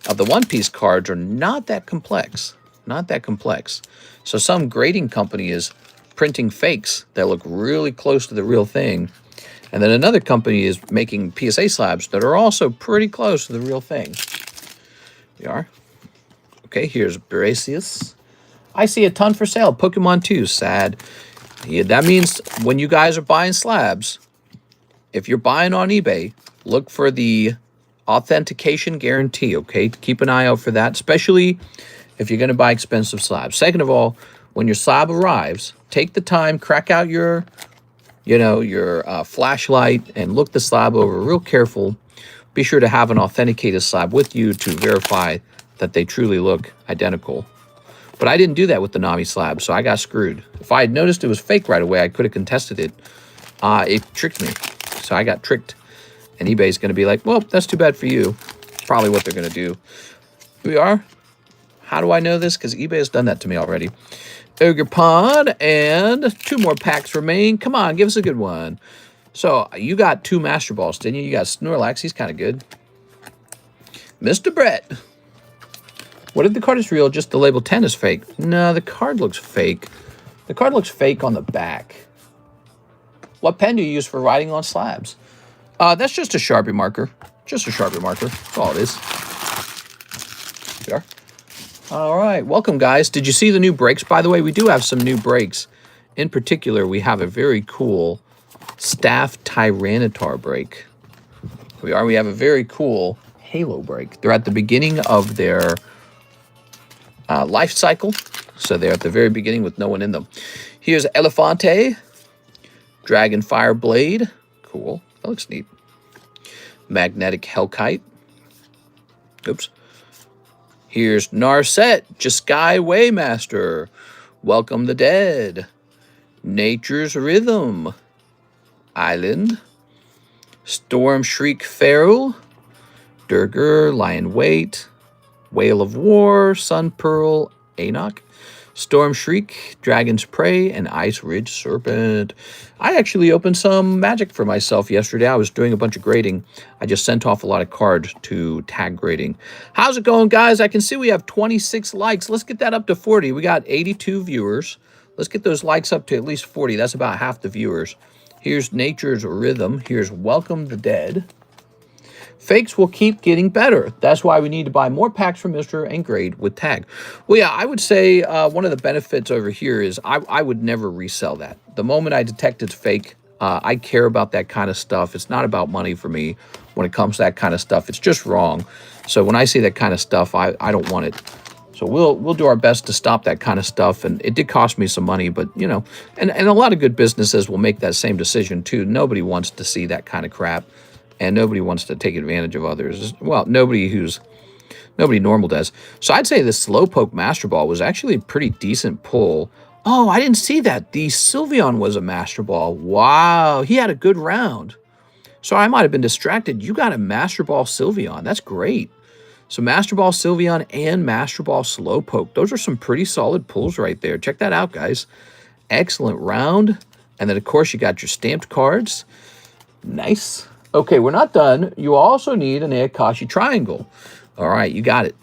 Speaker 1: of the One Piece cards are not that complex. Not that complex. So some grading company is printing fakes that look really close to the real thing. And then another company is making PSA slabs that are also pretty close to the real thing. We are. Okay, here's Bracius. I see a ton for sale. Pokemon 2, sad. Yeah, that means when you guys are buying slabs, if you're buying on eBay, look for the authentication guarantee, okay? Keep an eye out for that, especially if you're going to buy expensive slabs. Second of all, when your slab arrives, take the time, crack out your flashlight and look the slab over real careful. Be sure to have an authenticated slab with you to verify that they truly look identical. But I didn't do that with the Nami slab, so I got screwed. If I had noticed it was fake right away, I could have contested it. It tricked me. So I got tricked. And eBay's going to be like, well, that's too bad for you. It's probably what they're going to do. Here we are. How do I know this? Because eBay has done that to me already. Ogre Pod, and 2 more packs remain. Come on, give us a good one. So, you got 2 Master Balls, didn't you? You got Snorlax. He's kind of good. Mr. Brett. What if the card is real, just the label 10 is fake? No, the card looks fake. The card looks fake on the back. What pen do you use for writing on slabs? That's just a Sharpie marker. Just a Sharpie marker. That's all it is. There. All right. Welcome, guys. Did you see the new breaks, by the way? We do have some new breaks. In particular, we have a very cool Staff Tyranitar break. Here we are. We have a very cool Halo break. They're at the beginning of their life cycle. So they're at the very beginning with no one in them. Here's Elefante. Dragon Fire Blade. Cool. That looks neat. Magnetic Hellkite. Oops. Here's Narset. Jeskai Waymaster. Welcome the Dead. Nature's Rhythm. Island. Storm Shriek Feral. Durger. Lion Wait. Whale of War. Sun Pearl. Anok. Storm Shriek, Dragon's Prey, and Ice Ridge Serpent. I actually opened some magic for myself yesterday. I was doing a bunch of grading. I just sent off a lot of cards to tag grading. How's it going, guys? I can see we have 26 likes. Let's get that up to 40. We got 82 viewers. Let's get those likes up to at least 40. That's about half the viewers. Here's Nature's Rhythm. Here's Welcome the Dead. Fakes will keep getting better. That's why we need to buy more packs from Mr. and grade with tag. Well, yeah, I would say one of the benefits over here is I would never resell that. The moment I detect it's fake, I care about that kind of stuff. It's not about money for me when it comes to that kind of stuff. It's just wrong. So when I see that kind of stuff, I don't want it. So we'll do our best to stop that kind of stuff. And it did cost me some money, but, you know, and a lot of good businesses will make that same decision too. Nobody wants to see that kind of crap. And nobody wants to take advantage of others. Well, nobody normal does. So I'd say the Slowpoke Master Ball was actually a pretty decent pull. Oh, I didn't see that. The Sylveon was a Master Ball. Wow, he had a good round. So I might have been distracted. You got a Master Ball Sylveon. That's great. So Master Ball Sylveon and Master Ball Slowpoke. Those are some pretty solid pulls right there. Check that out, guys. Excellent round. And then, of course, you got your stamped cards. Nice. Okay, we're not done. You also need an Ayakashi Triangle. All right, you got it.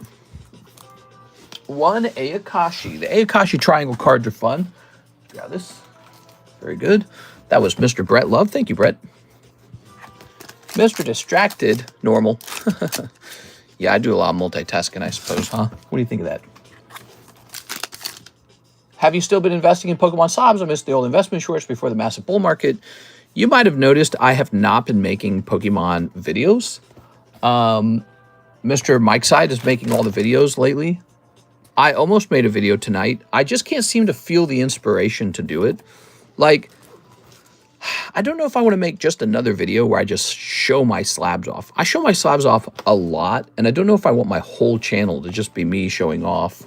Speaker 1: 1 Ayakashi. The Ayakashi Triangle cards are fun. Got this. Very good. That was Mr. Brett Love. Thank you, Brett. Mr. Distracted. Normal. Yeah, I do a lot of multitasking, I suppose, huh? What do you think of that? Have you still been investing in Pokemon Slabs? I missed the old investment shorts before the massive bull market. You might have noticed I have not been making Pokemon videos. Mr. Mike Side is making all the videos lately. I almost made a video tonight. I just can't seem to feel the inspiration to do it. Like, I don't know if I want to make just another video where I just show my slabs off. I show my slabs off a lot, and I don't know if I want my whole channel to just be me showing off.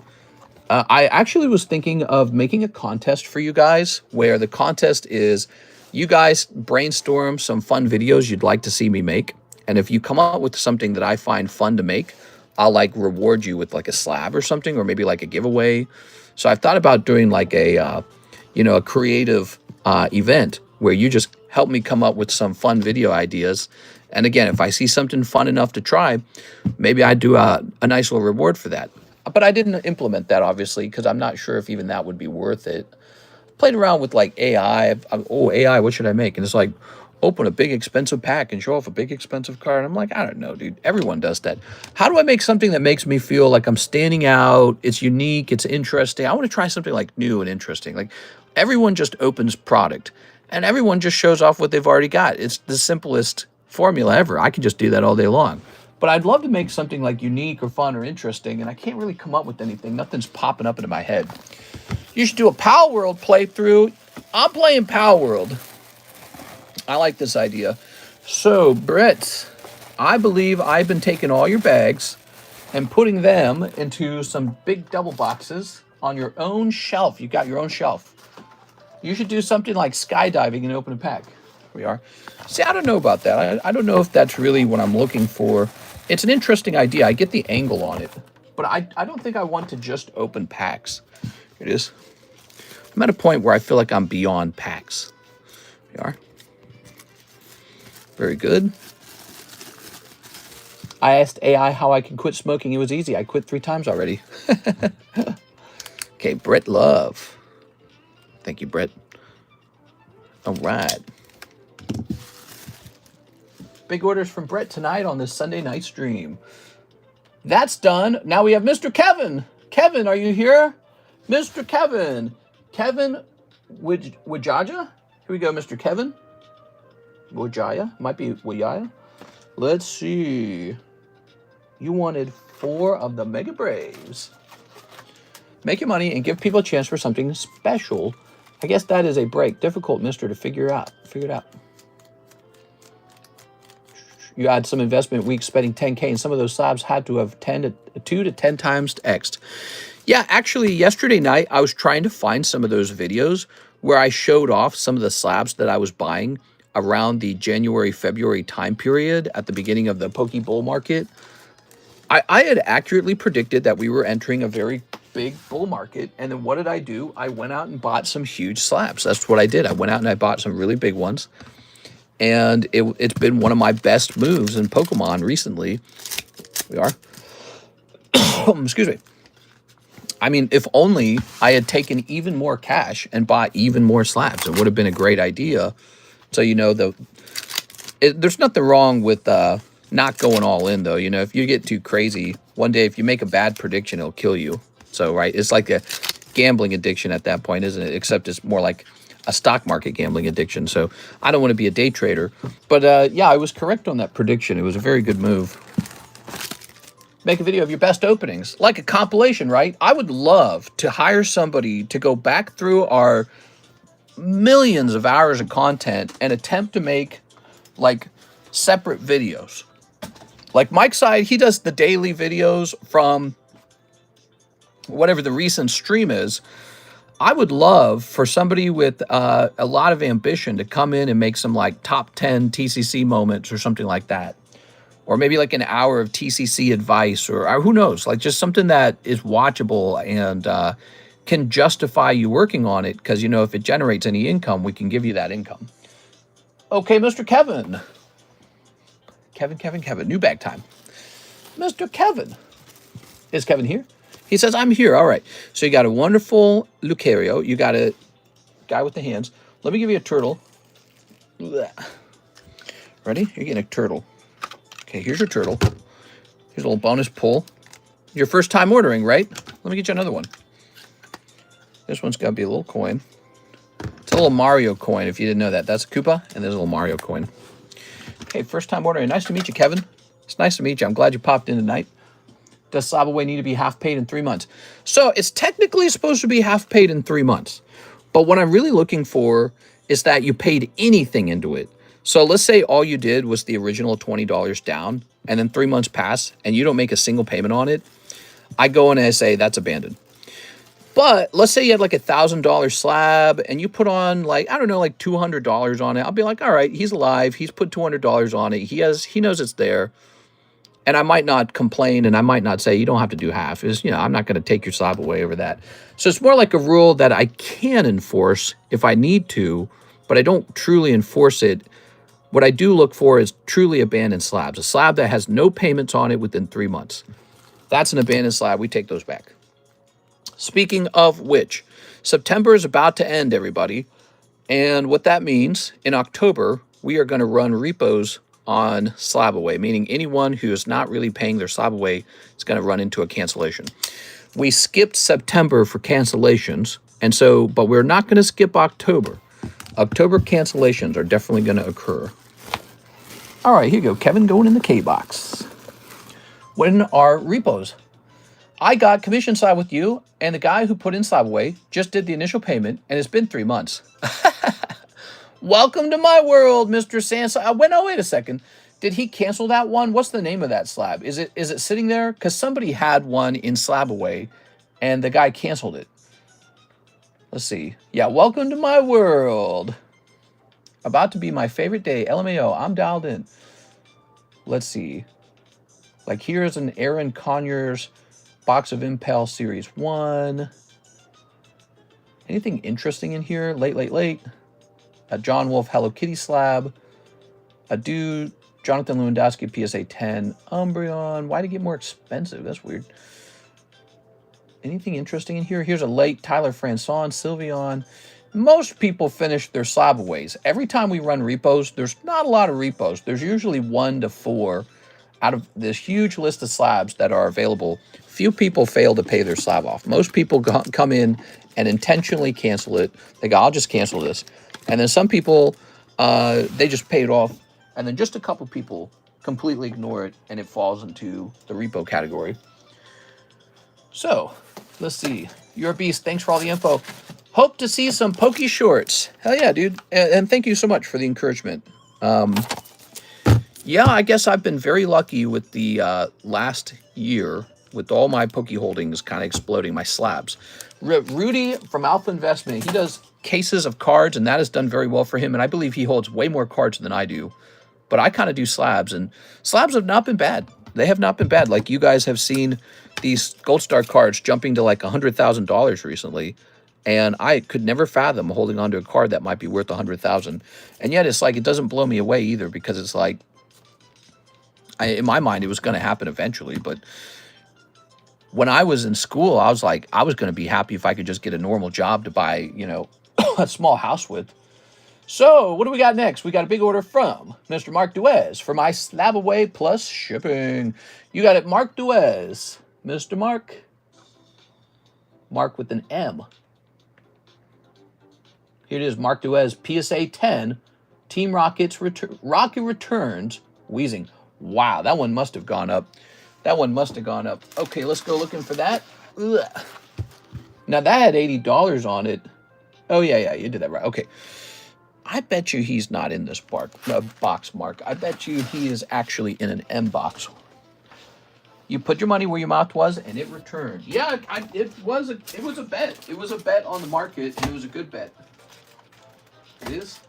Speaker 1: I actually was thinking of making a contest for you guys, where the contest is you guys brainstorm some fun videos you'd like to see me make. And if you come up with something that I find fun to make, I'll like reward you with like a slab or something, or maybe like a giveaway. So I've thought about doing like a, you know, a creative event where you just help me come up with some fun video ideas. And again, if I see something fun enough to try, maybe I'd do a nice little reward for that. But I didn't implement that, obviously, because I'm not sure if even that would be worth it. Played around with like AI. Oh, AI, what should I make? And it's like, open a big expensive pack and show off a big expensive card. I'm like, I don't know, dude. Everyone does that. How do I make something that makes me feel like I'm standing out? It's unique. It's interesting. I want to try something like new and interesting. Like everyone just opens product and everyone just shows off what they've already got. It's the simplest formula ever. I can just do that all day long. But I'd love to make something like unique or fun or interesting, and I can't really come up with anything. Nothing's popping up into my head. You should do a Pal World playthrough. I'm playing Pal World. I like this idea. So, Brett, I believe I've been taking all your bags and putting them into some big double boxes. on your own shelf. You got your own shelf. You should do something like skydiving and open a pack. Here we are. See, I don't know about that. I don't know if that's really what I'm looking for. It's an interesting idea. I get the angle on it, but I don't think I want to just open packs. Here it is. I'm at a point where I feel like I'm beyond packs. Here we are. Very good. I asked AI how I can quit smoking. It was easy. I quit 3 times already. Okay, Brett Love. Thank you, Brett. All right. Big orders from Brett tonight on this Sunday night stream. That's done. Now we have Mr. Kevin. Kevin, are you here? Mr. Kevin. Kevin Wajaja? Here we go, Mr. Kevin. Wajaya. Might be Wajaya. Let's see. You wanted 4 of the Mega Braves. Make your money and give people a chance for something special. I guess that is a break. Difficult, mister, to figure out. Figure it out. You had some investment weeks spending 10K, and some of those slabs had to have 2 to 10 times X'd. Yeah, actually, yesterday night, I was trying to find some of those videos where I showed off some of the slabs that I was buying around the January, February time period at the beginning of the Poke Bull market. I had accurately predicted that we were entering a very big bull market. And then what did I do? I went out and bought some huge slabs. That's what I did. I went out and I bought some really big ones. And it's been one of my best moves in Pokemon recently. We are. Excuse me. I mean, if only I had taken even more cash and bought even more slabs, it would have been a great idea. So, you know, there's nothing wrong with not going all in, though. You know, if you get too crazy, one day if you make a bad prediction, it'll kill you. So, right, it's like a gambling addiction at that point, isn't it? Except it's more like a stock market gambling addiction. So I don't want to be a day trader. But yeah, I was correct on that prediction. It was a very good move. Make a video of your best openings, like a compilation, right? I would love to hire somebody to go back through our millions of hours of content and attempt to make like separate videos. Like Mike's side, he does the daily videos from whatever the recent stream is. I would love for somebody with a lot of ambition to come in and make some like top 10 TCC moments or something like that. Or maybe like an hour of TCC advice or who knows, like just something that is watchable and can justify you working on it. Because, you know, if it generates any income, we can give you that income. Okay, Mr. Kevin. Kevin. New bag time. Mr. Kevin. Is Kevin here? He says, I'm here. All right. So you got a wonderful Lucario. You got a guy with the hands. Let me give you a turtle. Ready? You're getting a turtle. Okay, here's your turtle. Here's a little bonus pull. Your first time ordering, right? Let me get you another one. This one's got to be a little coin. It's a little Mario coin, if you didn't know that. That's a Koopa, and there's a little Mario coin. Okay, first time ordering. Nice to meet you, Kevin. It's nice to meet you. I'm glad you popped in tonight. Does slab away need to be half paid in 3 months? So it's technically supposed to be half paid in 3 months. But what I'm really looking for is that you paid anything into it. So let's say all you did was the original $20 down, and then 3 months pass, and you don't make a single payment on it. I go in and I say, that's abandoned. But let's say you had like $1,000 slab, and you put on like, I don't know, like $200 on it. I'll be like, all right, he's alive. He's put $200 on it. He knows it's there. And I might not complain, and I might not say, you don't have to do half. Is, you know, I'm not going to take your slab away over that. So it's more like a rule that I can enforce if I need to, but I don't truly enforce it. What I do look for is truly abandoned slabs. A slab that has no payments on it within 3 months. That's an abandoned slab. We take those back. Speaking of which, September is about to end, everybody. And what that means, in October, we are going to run repos on slab away, meaning anyone who is not really paying their slab away is going to run into a cancellation. We skipped September for cancellations, and so, but we're not going to skip October. October cancellations are definitely going to occur. All right, here you go, Kevin, going in the K-box. When are repos? I got commission side with you, and the guy who put in slab away just did the initial payment, and it's been 3 months. Welcome to my world, Mr. Sansa. Wait a second. Did he cancel that one? What's the name of that slab? Is it sitting there? Because somebody had one in slab away, and the guy canceled it. Let's see. Yeah, welcome to my world. About to be my favorite day. LMAO, I'm dialed in. Let's see. Like, here's an Aaron Conyers box of Impel Series 1. Anything interesting in here? Late. A John Wolfe Hello Kitty slab. A dude, Jonathan Lewandowski PSA 10. Umbreon. Why'd it get more expensive? That's weird. Anything interesting in here? Here's a late Tyler Franson, Sylveon. Most people finish their slab aways. Every time we run repos, there's not a lot of repos. There's usually 1 to 4 out of this huge list of slabs that are available. Few people fail to pay their slab off. Most people come in and intentionally cancel it. They go, I'll just cancel this. And then some people, they just pay it off. And then just a couple people completely ignore it, and it falls into the repo category. So, let's see. You're a beast. Thanks for all the info. Hope to see some Pokey shorts. Hell yeah, dude. And thank you so much for the encouragement. Yeah, I guess I've been very lucky with the last year with all my Pokey holdings kind of exploding, my slabs. Rudy from Alpha Investment, he does cases of cards, and that has done very well for him. And I believe he holds way more cards than I do. But I kind of do slabs, and slabs have not been bad. They have not been bad. Like, you guys have seen these Gold Star cards jumping to like $100,000 recently. And I could never fathom holding onto a card that might be worth $100,000. And yet it's like, it doesn't blow me away either, because it's like, in my mind, it was going to happen eventually. But when I was in school, I was like, I was going to be happy if I could just get a normal job to buy, you know, a small house with. So what do we got next? We got a big order from Mr. Mark Duez for my slab away plus shipping. You got it, Mark Duez. Mr. Mark. Mark with an M. Here it is, Mark Duez, PSA 10, Team Rocket's Rocket Returns, Wheezing. Wow, that one must have gone up. That one must have gone up. Okay, let's go looking for that. Ugh. Now, that had $80 on it. Oh, yeah, you did that right. Okay. I bet you he's not in this box, Mark. I bet you he is actually in an M box. You put your money where your mouth was, and it returned. Yeah, it was a bet. It was a bet on the market, and it was a good bet. It is.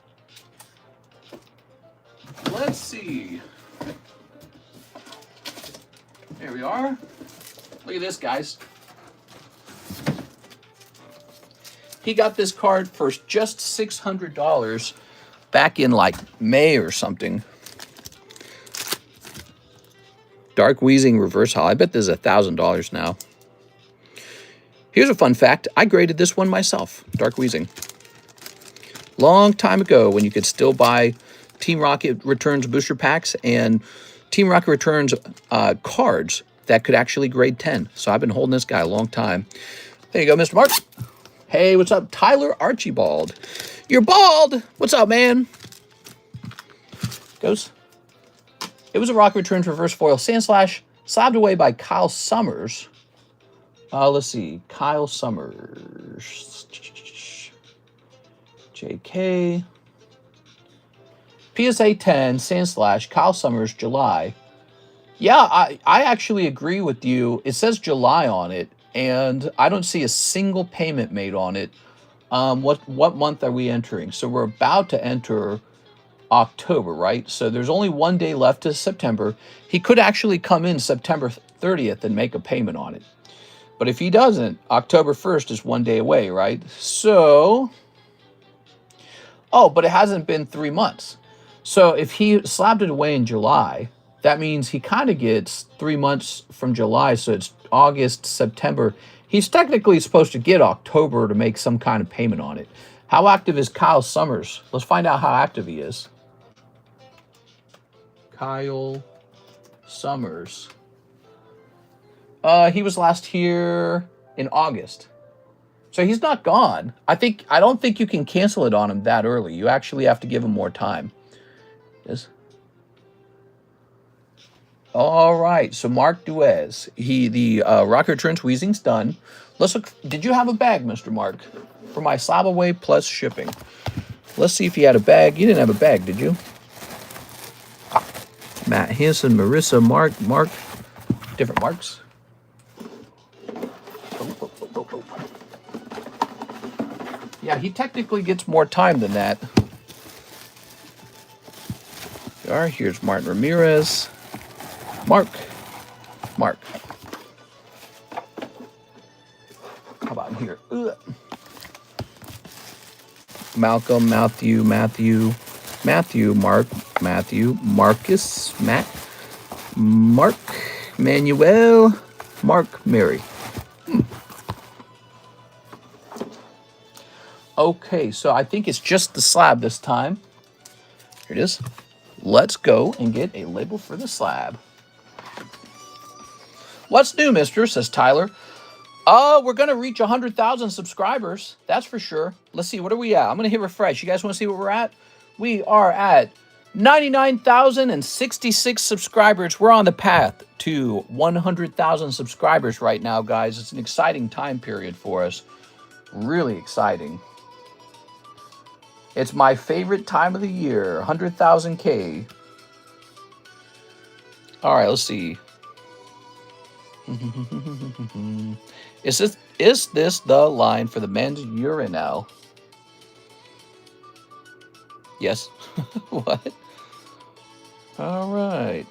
Speaker 1: Let's see. There we are. Look at this, guys. He got this card for just $600 back in like May or something. Dark Wheezing Reverse Holo. I bet this is $1,000 now. Here's a fun fact. I graded this one myself. Dark Wheezing. Long time ago, when you could still buy Team Rocket Returns booster packs and Team Rocket Returns cards that could actually grade 10. So I've been holding this guy a long time. There you go, Mr. Mark. Hey, what's up? Tyler Archibald. You're bald. What's up, man? Goes. It was a Rocket Returns Reverse Foil Sandslash, slabbed away by Kyle Summers. Let's see. Kyle Summers. JK. PSA 10, Sandslash, Kyle Summers, July. Yeah, I actually agree with you. It says July on it, and I don't see a single payment made on it. What month are we entering? So we're about to enter October, right? So there's only 1 day left to September. He could actually come in September 30th and make a payment on it. But if he doesn't, October 1st is 1 day away, right? So, oh, but it hasn't been 3 months. So if he slapped it away in July, that means he kind of gets 3 months from July. So it's August, September. He's technically supposed to get October to make some kind of payment on it. How active is Kyle Summers? Let's find out how active he is. Kyle Summers. He was last here in August. So he's not gone. I don't think you can cancel it on him that early. You actually have to give him more time. Yes. All right. So Mark Duez. The Rocket Returns Wheezing's done. Let's look. Did you have a bag, Mr. Mark, for my slab away plus shipping? Let's see if you had a bag. You didn't have a bag, did you? Matt Hansen, Marissa, Mark, different Marks. Yeah, he technically gets more time than that. All right, here's Martin Ramirez. Mark. How about here? Ugh. Malcolm, Matthew, Mark, Marcus, Matt, Mark, Manuel, Mark, Mary. Okay, so I think it's just the slab this time. Here it is. Let's go and get a label for the slab. What's new, mister? Says Tyler. We're going to reach 100,000 subscribers. That's for sure. Let's see. What are we at? I'm going to hit refresh. You guys want to see what we're at? We are at 99,066 subscribers. We're on the path to 100,000 subscribers right now, guys. It's an exciting time period for us. Really exciting. It's my favorite time of the year. 100,000K. All right, let's see. Is this the line for the men's urinal? Yes. What? All right.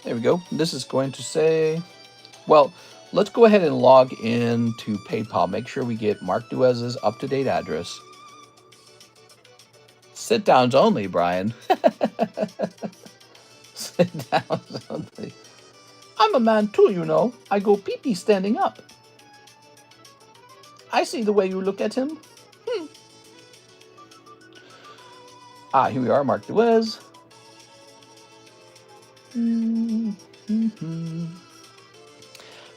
Speaker 1: There we go. This is going to say, well, let's go ahead and log into PayPal. Make sure we get Mark Duez's up-to-date address. Sit-downs only, Brian. Sit-downs only. I'm a man too, you know. I go pee-pee standing up. I see the way you look at him. Ah, here we are, Mark Duez.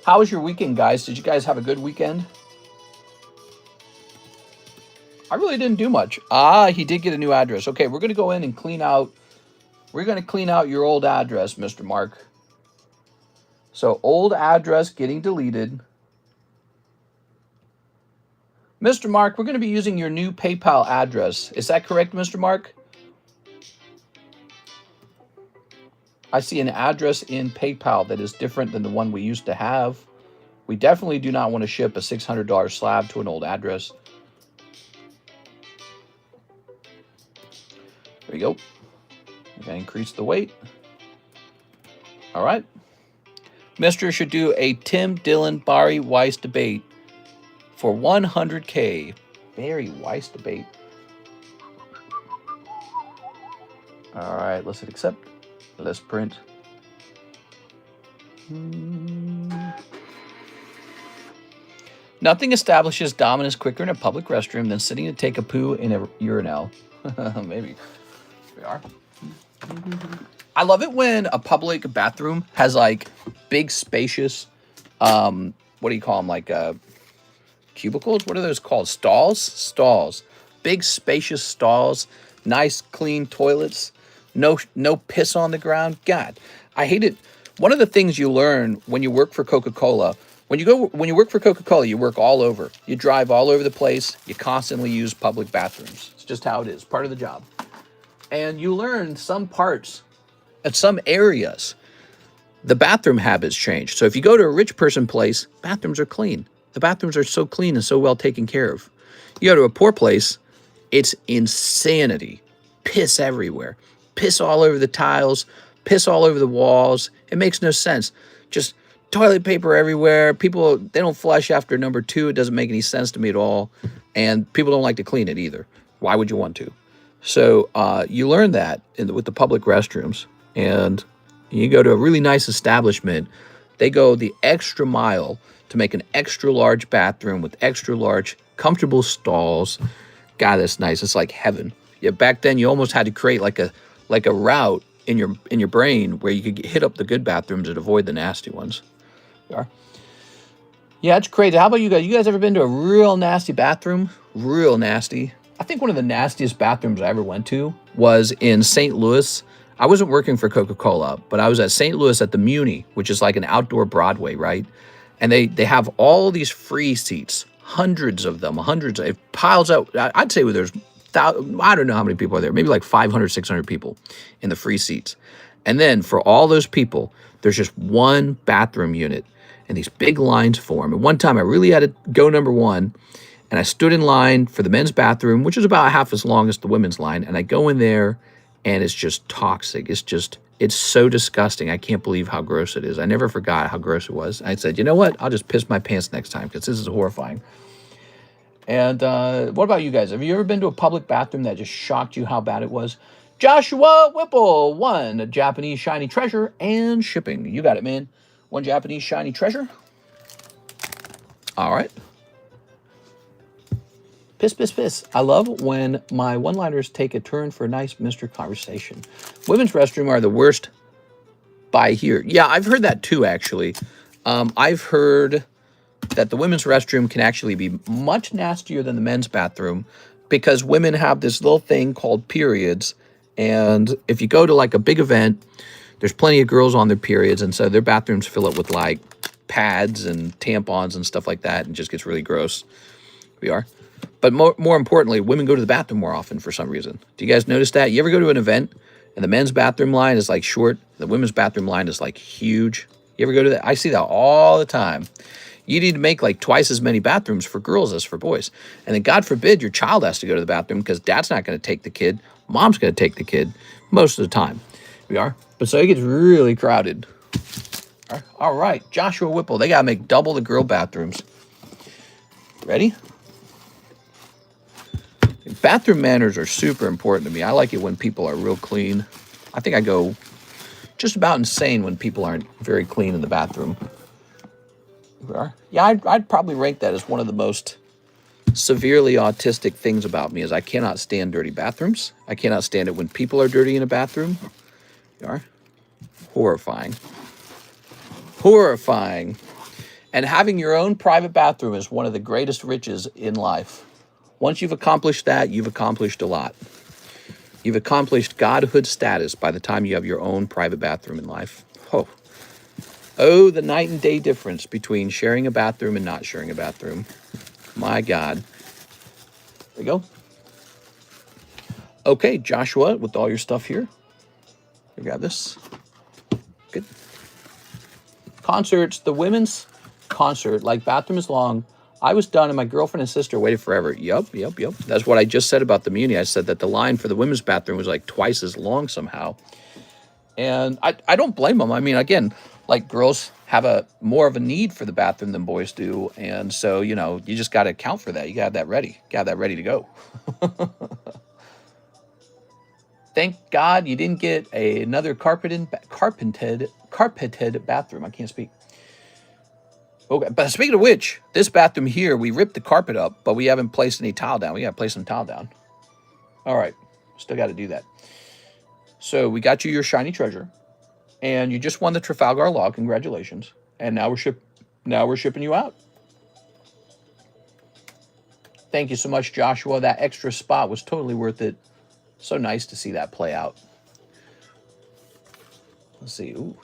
Speaker 1: How was your weekend, guys? Did you guys have a good weekend? I really didn't do much. Ah, he did get a new address. Okay, we're going to go in and clean out. We're going to clean out your old address, Mr. Mark. So, old address getting deleted. Mr. Mark, we're going to be using your new PayPal address. Is that correct, Mr. Mark? I see an address in PayPal that is different than the one we used to have. We definitely do not want to ship a $600 slab to an old address. There we go. We're going to increase the weight. All right. Mister should do a Tim Dillon Barry Weiss debate for 100K. Barry Weiss debate. All right, let's hit accept. Let's print. Nothing establishes dominance quicker in a public restroom than sitting to take a poo in a urinal. Maybe. We are. I love it when a public bathroom has like big spacious, what do you call them? Like cubicles? What are those called? Stalls? Stalls. Big spacious stalls. Nice clean toilets. No piss on the ground. God, I hate it. One of the things you learn when you work for Coca-Cola, when you work for Coca-Cola, you work all over. You drive all over the place. You constantly use public bathrooms. It's just how it is. Part of the job. And you learn some parts, at some areas, the bathroom habits change. So if you go to a rich person place, bathrooms are clean. The bathrooms are so clean and so well taken care of. You go to a poor place, it's insanity. Piss everywhere. Piss all over the tiles, piss all over the walls. It makes no sense. Just toilet paper everywhere. People, they don't flush after number 2. It doesn't make any sense to me at all. And people don't like to clean it either. Why would you want to? So you learn that with the public restrooms. And you go to a really nice establishment. They go the extra mile to make an extra large bathroom with extra large, comfortable stalls. God, that's nice. It's like heaven. Yeah, back then you almost had to create like a route in your brain where you could hit up the good bathrooms and avoid the nasty ones. Yeah, it's crazy. How about you guys? You guys ever been to a real nasty bathroom? Real nasty. I think one of the nastiest bathrooms I ever went to was in St. Louis. I wasn't working for Coca-Cola, but I was at St. Louis at the Muni, which is like an outdoor Broadway, right? And they have all these free seats, hundreds of them, it piles out. I'd say there's I don't know how many people are there, maybe like 500, 600 people in the free seats. And then for all those people, there's just one bathroom unit, and these big lines form. And one time I really had to go number one, and I stood in line for the men's bathroom, which is about half as long as the women's line. And I go in there, and it's just toxic. It's so disgusting. I can't believe how gross it is. I never forgot how gross it was. I said, you know what? I'll just piss my pants next time because this is horrifying. And what about you guys? Have you ever been to a public bathroom that just shocked you how bad it was? Joshua Whipple, one Japanese shiny treasure and shipping. You got it, man. One Japanese shiny treasure. All right. Piss, piss, piss. I love when my one-liners take a turn for a nice Mr. Conversation. Women's restroom are the worst by here. Yeah, I've heard that too, actually. I've heard that the women's restroom can actually be much nastier than the men's bathroom because women have this little thing called periods. And if you go to like a big event, there's plenty of girls on their periods. And so their bathrooms fill up with like pads and tampons and stuff like that. And just gets really gross. Here we are. But more importantly, women go to the bathroom more often for some reason. Do you guys notice that? You ever go to an event and the men's bathroom line is like short, the women's bathroom line is like huge? You ever go to that? I see that all the time. You need to make like twice as many bathrooms for girls as for boys. And then God forbid your child has to go to the bathroom because dad's not going to take the kid. Mom's going to take the kid most of the time. We are. But so it gets really crowded. All right. Joshua Whipple. They got to make double the girl bathrooms. Ready? Bathroom manners are super important to me. I like it when people are real clean. I think I go just about insane when people aren't very clean in the bathroom. Yeah, I'd probably rank that as one of the most severely autistic things about me is I cannot stand dirty bathrooms. I cannot stand it when people are dirty in a bathroom. You are horrifying. Horrifying. And having your own private bathroom is one of the greatest riches in life. Once you've accomplished that, you've accomplished a lot. You've accomplished godhood status by the time you have your own private bathroom in life. Oh, the night and day difference between sharing a bathroom and not sharing a bathroom. My God. There you go. Okay, Joshua, with all your stuff here. You got this. Good. Concerts. The women's concert, like bathroom is long. I was done and my girlfriend and sister waited forever. Yep. That's what I just said about the Muni. I said that the line for the women's bathroom was like twice as long somehow. And I don't blame them. I mean, again, like girls have more of a need for the bathroom than boys do. And so, you know, you just got to account for that. You got to have that ready. Got that ready to go. Thank God you didn't get another carpeted bathroom. I can't speak. Okay, but speaking of which, this bathroom here, we ripped the carpet up, but we haven't placed any tile down. We got to place some tile down. All right, still got to do that. So we got you your shiny treasure, and you just won the Trafalgar Law. Congratulations! And now we're shipping you out. Thank you so much, Joshua. That extra spot was totally worth it. So nice to see that play out. Let's see. Ooh.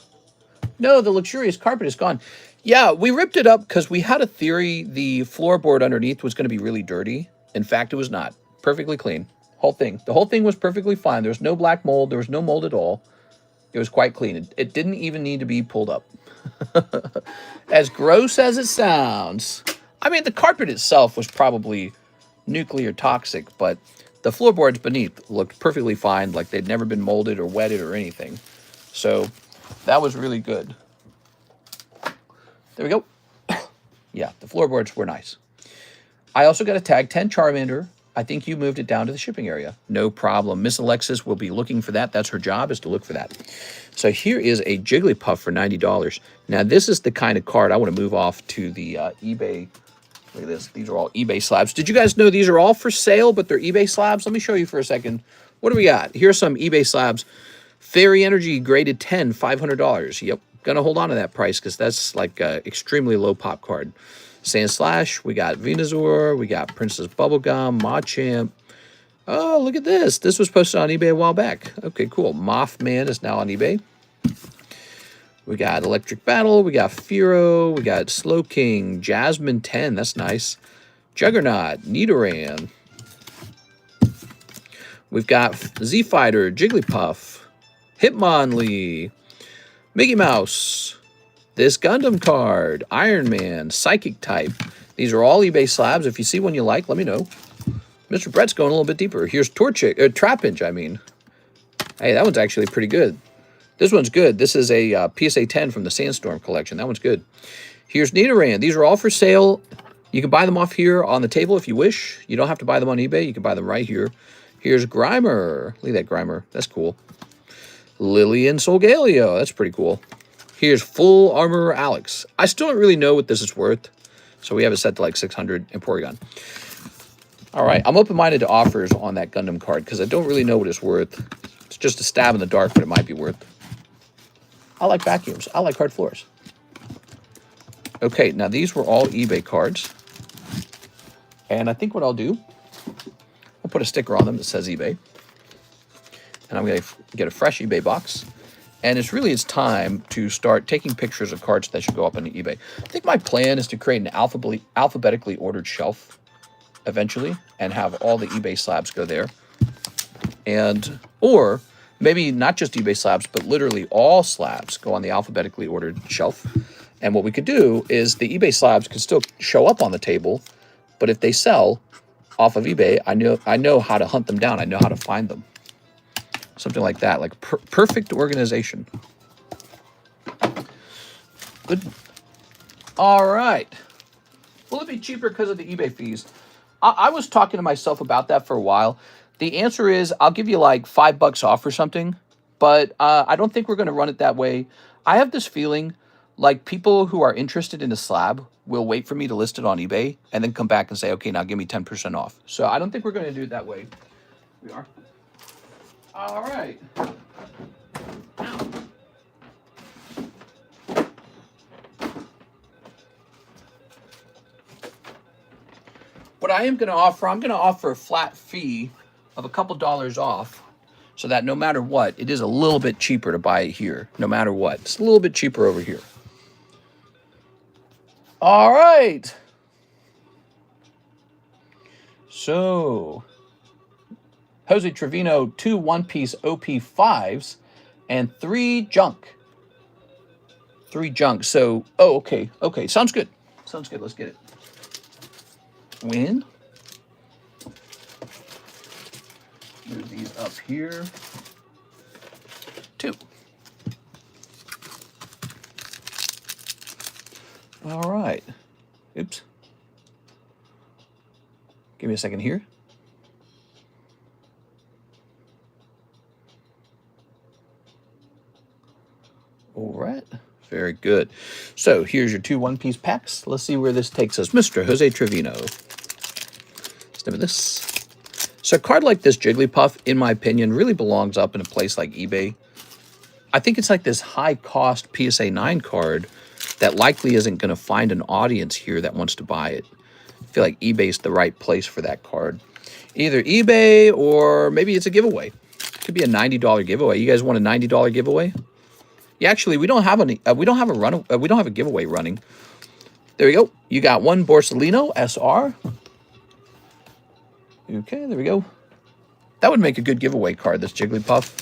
Speaker 1: No, the luxurious carpet is gone. Yeah, we ripped it up because we had a theory the floorboard underneath was going to be really dirty. In fact, it was not. Perfectly clean. Whole thing. The whole thing was perfectly fine. There was no black mold. There was no mold at all. It was quite clean. It didn't even need to be pulled up. As gross as it sounds. I mean, the carpet itself was probably nuclear toxic, but the floorboards beneath looked perfectly fine, like they'd never been molded or wetted or anything. So that was really good. There we go. Yeah, the floorboards were nice. I also got a tag 10 Charmander. I think you moved it down to the shipping area. No problem. Miss Alexis will be looking for that. That's her job, is to look for that. So here is a Jigglypuff for $90. Now, this is the kind of card I want to move off to the eBay. Look at this. These are all eBay slabs. Did you guys know these are all for sale, but they're eBay slabs? Let me show you for a second. What do we got? Here's some eBay slabs. Fairy Energy graded 10, $500. Yep. Gonna hold on to that price because that's like an extremely low pop card. Sand Slash, we got Venusaur, we got Princess Bubblegum, Machamp. Oh, look at this. This was posted on eBay a while back. Okay, cool. Mothman is now on eBay. We got Electric Battle, we got Fearow, we got Slowking, Jasmine 10, that's nice. Juggernaut, Nidoran. We've got Z Fighter, Jigglypuff, Hitmonlee, Mickey Mouse, this Gundam card, Iron Man, Psychic type. These are all eBay slabs. If you see one you like, let me know. Mr. Brett's going a little bit deeper. Here's Trapinch, I mean. Hey, that one's actually pretty good. This one's good. This is a PSA 10 from the Sandstorm collection. That one's good. Here's Nidoran. These are all for sale. You can buy them off here on the table if you wish. You don't have to buy them on eBay. You can buy them right here. Here's Grimer. Look at that Grimer. That's cool. Lillian Solgaleo. That's pretty cool. Here's Full Armor Alex. I still don't really know what this is worth. So we have it set to like 600 in Porygon. All right. I'm open-minded to offers on that Gundam card because I don't really know what it's worth. It's just a stab in the dark, but it might be worth. I like vacuums. I like hard floors. Okay. Now, these were all eBay cards. And I think what I'll do, I'll put a sticker on them that says eBay. And I'm going to get a fresh eBay box. And it's time to start taking pictures of cards that should go up on eBay. I think my plan is to create an alphabetically ordered shelf eventually and have all the eBay slabs go there. Or maybe not just eBay slabs, but literally all slabs go on the alphabetically ordered shelf. And what we could do is the eBay slabs could still show up on the table, but if they sell off of eBay, I know how to hunt them down. I know how to find them. Something like that, like perfect organization. Good. All right. Will it be cheaper because of the eBay fees? I was talking to myself about that for a while. The answer is I'll give you like $5 off or something, but I don't think we're going to run it that way. I have this feeling like people who are interested in a slab will wait for me to list it on eBay and then come back and say, okay, now give me 10% off. So I don't think we're going to do it that way. We are. All right. Now, what I am going to offer, I'm going to offer a flat fee of a couple dollars off so that no matter what, it is a little bit cheaper to buy it here, no matter what. It's a little bit cheaper over here. All right. So, Jose Trevino, 2 one-piece OP5s and 3 junk. 3 junk. So, oh, okay. Okay, sounds good. Sounds good. Let's get it. Win. Move these up here. 2. All right. Oops. Give me a second here. All right. Very good. So here's your 2 one-piece packs. Let's see where this takes us. Mr. Jose Trevino. Let's name this. So a card like this Jigglypuff, in my opinion, really belongs up in a place like eBay. I think it's like this high-cost PSA 9 card that likely isn't going to find an audience here that wants to buy it. I feel like eBay's the right place for that card. Either eBay or maybe it's a giveaway. It could be a $90 giveaway. You guys want a $90 giveaway? Yeah, actually, we don't have any. We don't have a giveaway running. There we go. You got 1 Borsalino SR. Okay, there we go. That would make a good giveaway card. This Jigglypuff.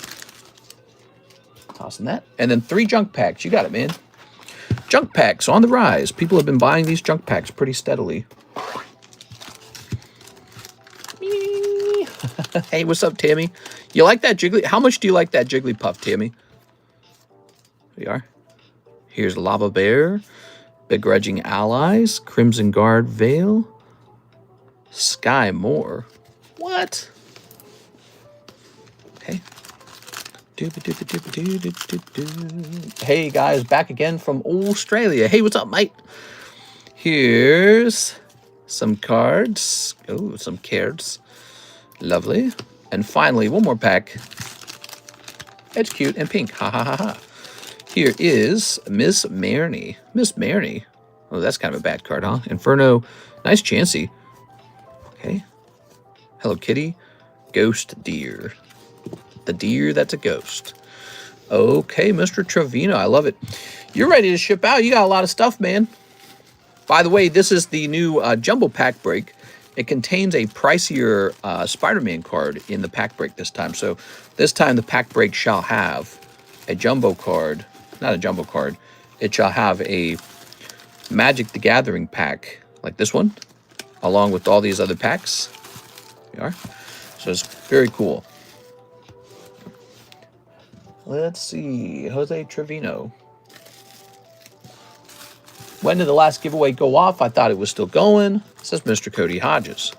Speaker 1: Tossing that, and then 3 junk packs. You got it, man. Junk packs on the rise. People have been buying these junk packs pretty steadily. Hey, what's up, Tammy? You like that Jiggly? How much do you like that Jigglypuff, Tammy? Here we are. Here's Lava Bear, Begrudging Allies, Crimson Guard Veil, Sky Moore. What? Okay. Hey guys, back again from Australia. Hey, what's up, mate? Here's some cards. Oh, some cards. Lovely. And finally, one more pack. It's cute and pink. Ha ha ha ha. Here is Miss Marnie. Miss Marnie. Oh, that's kind of a bad card, huh? Inferno. Nice Chansey. Okay. Hello Kitty. Ghost Deer. The deer that's a ghost. Okay, Mr. Trevino. I love it. You're ready to ship out. You got a lot of stuff, man. By the way, this is the new Jumbo Pack break. it contains a pricier Spider-Man card in the pack break this time. So this time the pack break shall have a jumbo card, not a jumbo card. It shall have a Magic the Gathering pack like this one, along with all these other packs. Here we are. So it's very cool. Let's see, Jose Trevino. When did the last giveaway go off? I thought it was still going. It says Mr. Cody Hodges.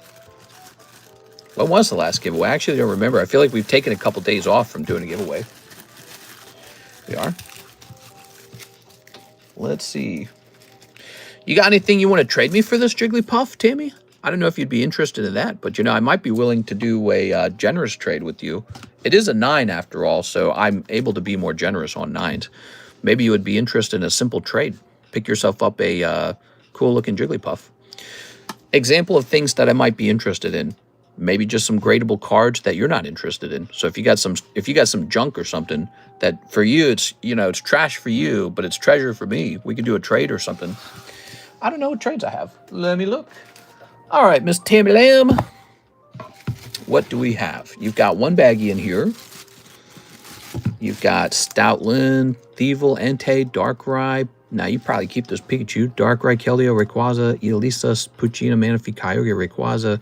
Speaker 1: When was the last giveaway? I actually don't remember. I feel like we've taken a couple days off from doing a giveaway. We are. Let's see. You got anything you want to trade me for this Jigglypuff, Tammy? I don't know if you'd be interested in that, but, you know, I might be willing to do a generous trade with you. It is a 9 after all, so I'm able to be more generous on 9s. Maybe you would be interested in a simple trade. Pick yourself up a cool-looking Jigglypuff. Example of things that I might be interested in. Maybe just some gradable cards that you're not interested in. So if you got some junk or something that for you it's, you know, it's trash for you, but it's treasure for me, we could do a trade or something. I don't know what trades I have. Let me look. All right, Miss Tammy Lamb. What do we have? You've got one baggie in here. You've got Stoutland, Thievul, Entei, Darkrai. Now, you probably keep this Pikachu. Darkrai, Keldeo, Rayquaza, Elisa, Puccina, Manaphy, Kyogre, Rayquaza.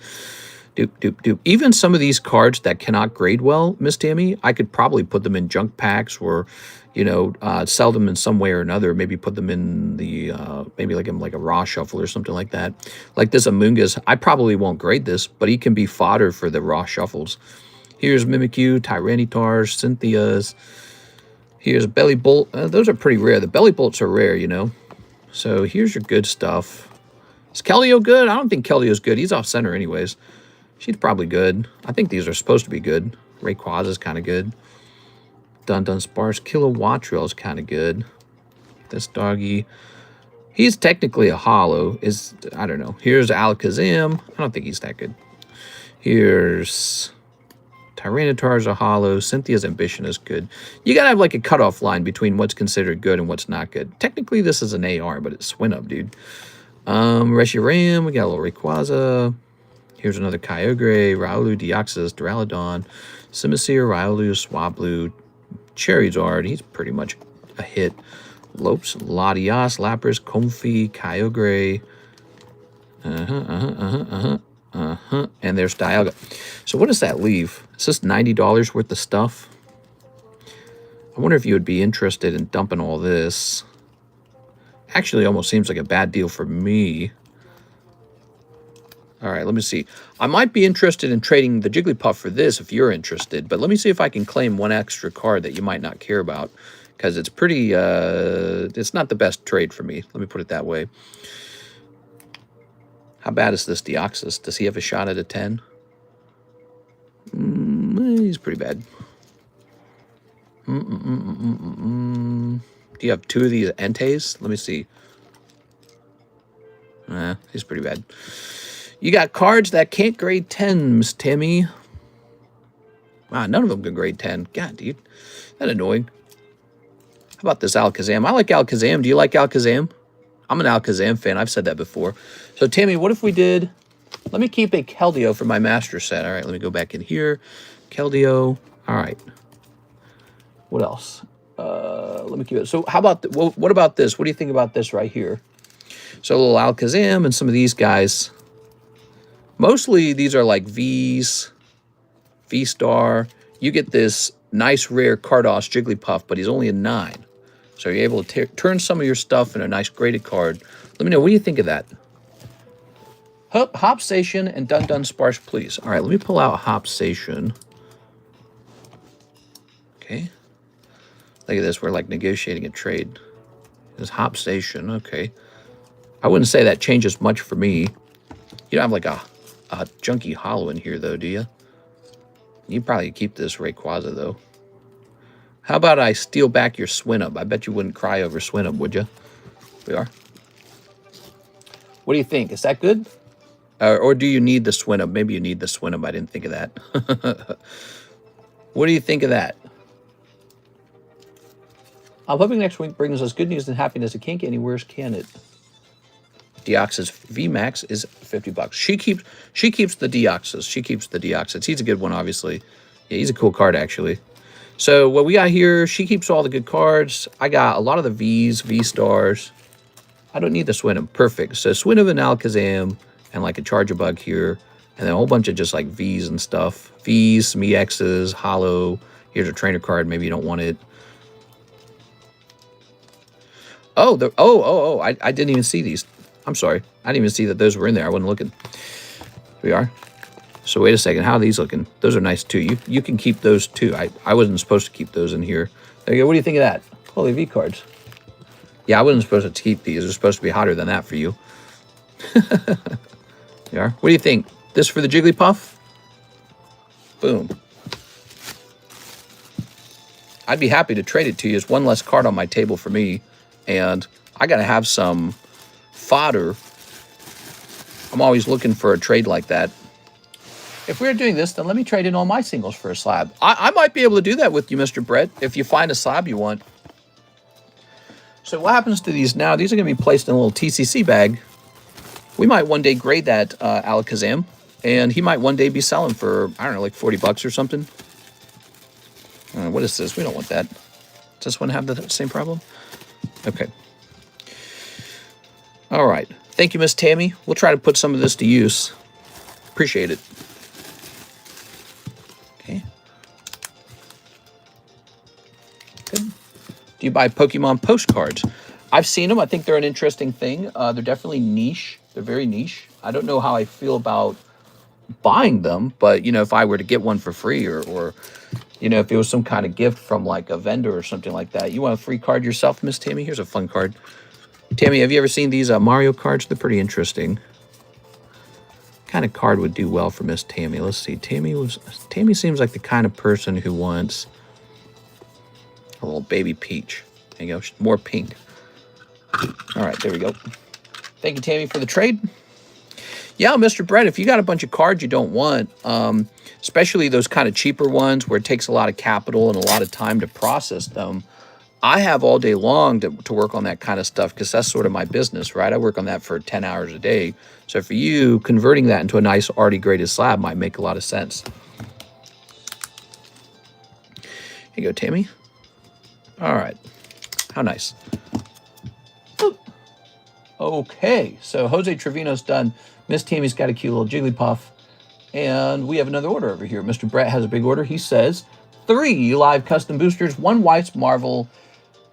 Speaker 1: Doop. Even some of these cards that cannot grade well, Miss Tammy, I could probably put them in junk packs or, you know, sell them in some way or another. Maybe put them in the, maybe like a Raw Shuffle or something like that. Like this Amoonguss, I probably won't grade this, but he can be fodder for the Raw Shuffles. Here's Mimikyu, Tyranitar, Cynthia's. Here's Belly Bolt. Those are pretty rare. The Belly Bolts are rare, you know. So here's your good stuff. Is Keldeo good? I don't think Keldeo's good. He's off center anyways. She's probably good. I think these are supposed to be good. Rayquaza's kind of good. Dunsparce. Kilowattrell's kind of good. This doggy. He's technically a holo. I don't know. Here's Alakazam. I don't think he's that good. Here's Tyranitar's a holo. Cynthia's Ambition is good. You gotta have like a cutoff line between what's considered good and what's not good. Technically, this is an AR, but it's Swinub, dude. Reshiram. We got a little Rayquaza. Here's another Kyogre, Riolu, Deoxys, Duraludon, Simisear, Riolu, Swablu, Charizard. He's pretty much a hit. Lopes, Latias, Lapras, Comfey, Kyogre. And there's Dialga. So what does that leave? Is this $90 worth of stuff? I wonder if you would be interested in dumping all this. Actually, almost seems like a bad deal for me. All right, let me see. I might be interested in trading the Jigglypuff for this if you're interested, but let me see if I can claim one extra card that you might not care about, because it's pretty, it's not the best trade for me. Let me put it that way. How bad is this Deoxys? Does he have a shot at a 10? He's pretty bad. Do you have 2 of these Enteis? Let me see. He's pretty bad. You got cards that can't grade 10, Miss Timmy. Wow, none of them can grade 10. God, dude. That's annoying. How about this Alakazam? I like Alakazam. Do you like Alakazam? I'm an Alakazam fan. I've said that before. So, Tammy, what if we did... Let me keep a Keldeo for my master set. All right, let me go back in here. Keldeo. All right. What else? Let me keep it. So, how about... what about this? What do you think about this right here? So, a little Alakazam and some of these guys... Mostly, these are like V's, V-Star. You get this nice, rare Carddass Jigglypuff, but he's only a 9. So you're able to turn some of your stuff in a nice graded card. Let me know, what do you think of that? Hop Station and Dunsparce, please. All right, let me pull out Hop Station. Okay. Look at this, we're like negotiating a trade. This Hop Station, okay. I wouldn't say that changes much for me. You don't have like a junky holo in here, though, do you? You probably keep this Rayquaza, though. How about I steal back your Swinub? I bet you wouldn't cry over Swinub, would you? We are. What do you think? Is that good? Or do you need the Swinub? Maybe you need the Swinub. I didn't think of that. What do you think of that? I'm hoping next week brings us good news and happiness. It can't get any worse, can it? Deoxys VMAX is $50. She keeps the Deoxys. She keeps the Deoxys. He's a good one, obviously. Yeah, he's a cool card, actually. So what we got here, she keeps all the good cards. I got a lot of the V's, V-stars. I don't need the Swinham. Perfect. So Swinham and Alakazam and like a Charger Bug here. And then a whole bunch of just like V's and stuff. V's, some EXs, Hollow. Here's a trainer card. Maybe you don't want it. Oh, I didn't even see these. I'm sorry. I didn't even see that those were in there. I wasn't looking. Here we are. So wait a second. How are these looking? Those are nice too. You can keep those too. I wasn't supposed to keep those in here. There you go. What do you think of that? Holy V cards. Yeah, I wasn't supposed to keep these. They're supposed to be hotter than that for you. You are. What do you think? This for the Jigglypuff? Boom. I'd be happy to trade it to you. It's one less card on my table for me. And I got to have some fodder. I'm always looking for a trade like that. If we're doing this, then let me trade in all my singles for a slab. I might be able to do that with you, Mr. Brett, if you find a slab you want. So what happens to these now? These are going to be placed in a little TCC bag. We might one day grade that Alakazam, and he might one day be selling for, I don't know, like $40 or something. What is this? We don't want that. Does this one have the same problem? Okay. All right. Thank you, Miss Tammy. We'll try to put some of this to use. Appreciate it. Okay. Good. Do you buy Pokemon postcards? I've seen them. I think they're an interesting thing. They're definitely niche. They're very niche. I don't know how I feel about buying them, but, you know, if I were to get one for free or you know, if it was some kind of gift from like a vendor or something like that. You want a free card yourself, Miss Tammy? Here's a fun card. Tammy, have you ever seen these Mario cards? They're pretty interesting. What kind of card would do well for Miss Tammy? Let's see. Tammy seems like the kind of person who wants a little baby peach. There you go. More pink. All right, there we go. Thank you, Tammy, for the trade. Yeah, Mr. Brett, if you got a bunch of cards you don't want, especially those kind of cheaper ones where it takes a lot of capital and a lot of time to process them, I have all day long to work on that kind of stuff because that's sort of my business, right? I work on that for 10 hours a day. So for you, converting that into a nice already graded slab might make a lot of sense. Here you go, Tammy. All right. How nice. Okay, so Jose Trevino's done. Miss Tammy's got a cute little Jigglypuff. And we have another order over here. Mr. Brett has a big order. He says 3 live custom boosters, 1 Weiss Marvel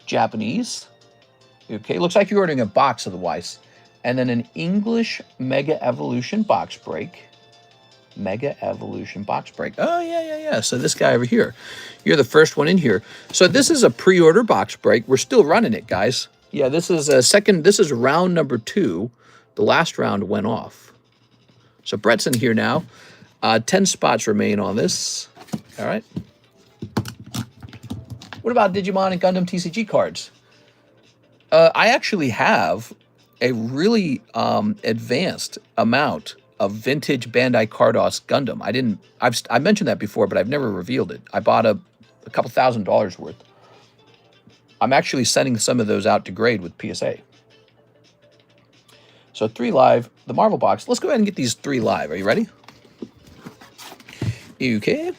Speaker 1: Japanese. Okay, looks like you're ordering a box of the Weiss. And then an English Mega Evolution box break. Mega Evolution box break. Oh, yeah. So this guy over here. You're the first one in here. So this is a pre-order box break. We're still running it, guys. Yeah, this is this is round number 2. The last round went off. So Brett's in here now. 10 spots remain on this. All right. What about Digimon and Gundam TCG cards? I actually have a really advanced amount of vintage Bandai Carddass Gundam. I mentioned that before, but I've never revealed it. I bought a couple $1,000s worth. I'm actually sending some of those out to grade with PSA. So 3 live, the Marvel box. Let's go ahead and get these 3 live. Are you ready? Okay.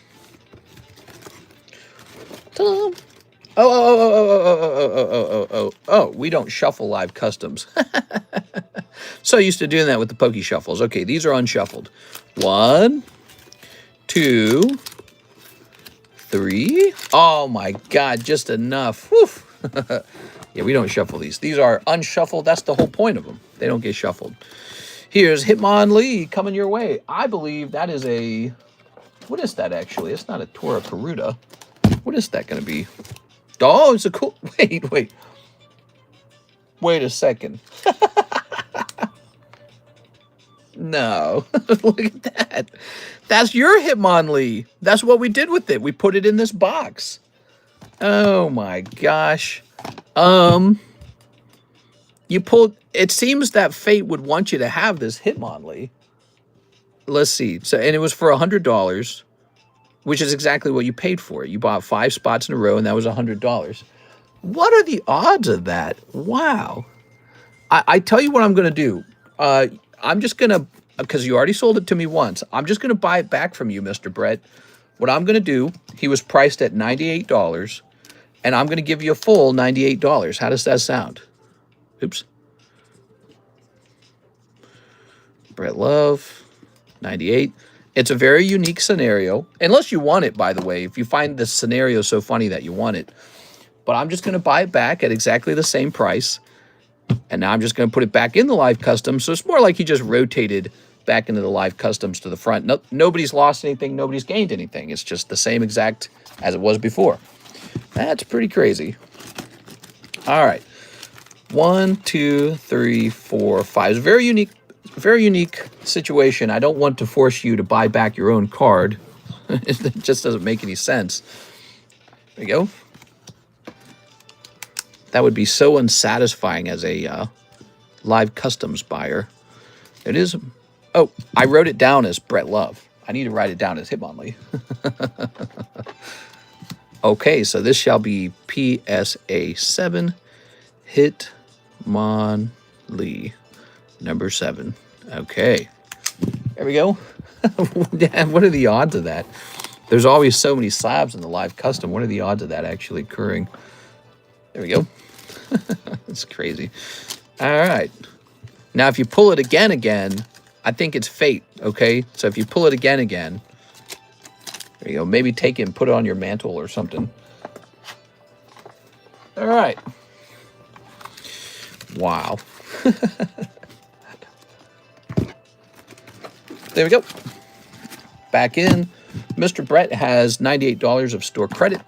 Speaker 1: Oh, we don't shuffle live customs. So used to doing that with the Poke Shuffles. Okay, these are unshuffled. 1, 2, 3. Oh my God, just enough. Whew. Yeah, we don't shuffle these. These are unshuffled. That's the whole point of them. They don't get shuffled. Here's Hitmonlee coming your way. I believe that is a... What is that, actually? It's not a Tora Karuta. What is that going to be? Oh, it's a cool... Wait. Wait a second. No. Look at that. That's your Hitmonlee. That's what we did with it. We put it in this box. Oh my gosh. You pulled... It seems that fate would want you to have this Hitmonlee. Let's see. So, and it was for $100, which is exactly what you paid for it. You bought 5 spots in a row, and that was $100. What are the odds of that? Wow. I tell you what I'm going to do. I'm just going to, because you already sold it to me once, I'm just going to buy it back from you, Mr. Brett. What I'm going to do, he was priced at $98, and I'm going to give you a full $98. How does that sound? Oops. Brett Love, 98. It's a very unique scenario, unless you want it, by the way. If you find the scenario so funny that you want it. But I'm just going to buy it back at exactly the same price. And now I'm just going to put it back in the live custom. So it's more like he just rotated back into the live customs to the front. No, nobody's lost anything. Nobody's gained anything. It's just the same exact as it was before. That's pretty crazy. All right. 1, 2, 3, 4, 5. It's a very unique situation. I don't want to force you to buy back your own card. It just doesn't make any sense. There you go. That would be so unsatisfying as a live customs buyer. It is. Oh, I wrote it down as Brett Love. I need to write it down as Hitmonlee. Okay, so this shall be PSA 7 Hitmonlee number 7. Okay, there we go. What are the odds of that? There's always so many slabs in the live custom. What are the odds of that actually occurring? There we go. It's crazy. All right. Now, if you pull it again, I think it's fate, okay? So if you pull it again, there you go. Maybe take it and put it on your mantle or something. All right. Wow. There we go. Back in. Mr. Brett has $98 of store credit.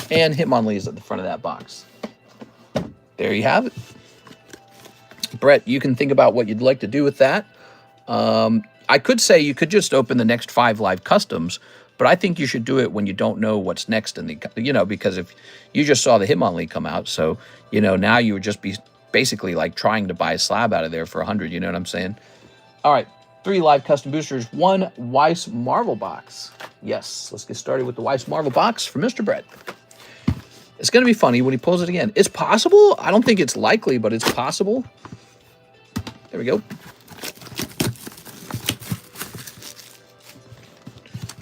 Speaker 1: And Hitmonlee is at the front of that box. There you have it. Brett, you can think about what you'd like to do with that. I could say you could just open the next 5 live customs, but I think you should do it when you don't know what's next in the, because if you just saw the Hitmonlee come out, so, now you would just be basically like trying to buy a slab out of there for 100, you know what I'm saying? All right, 3 live custom boosters, 1 Weiss Marvel box. Yes, let's get started with the Weiss Marvel box for Mr. Brett. It's going to be funny when he pulls it again. It's possible. I don't think it's likely, but it's possible. There we go.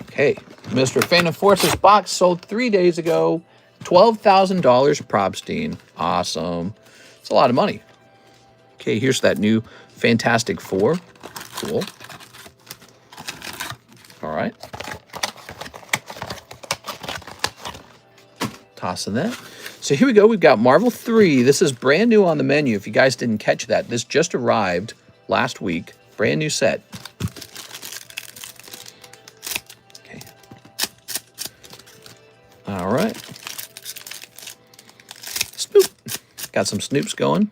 Speaker 1: Okay, Mr. Phantom Forces box sold 3 days ago. $12,000 Probstein. Awesome. It's a lot of money. Okay, here's that new Fantastic Four. Cool. All right. Tossing that. So here we go. We've got Marvel 3. This is brand new on the menu. If you guys didn't catch that, this just arrived last week. Brand new set. Okay. All right. Snoop. Got some Snoops going.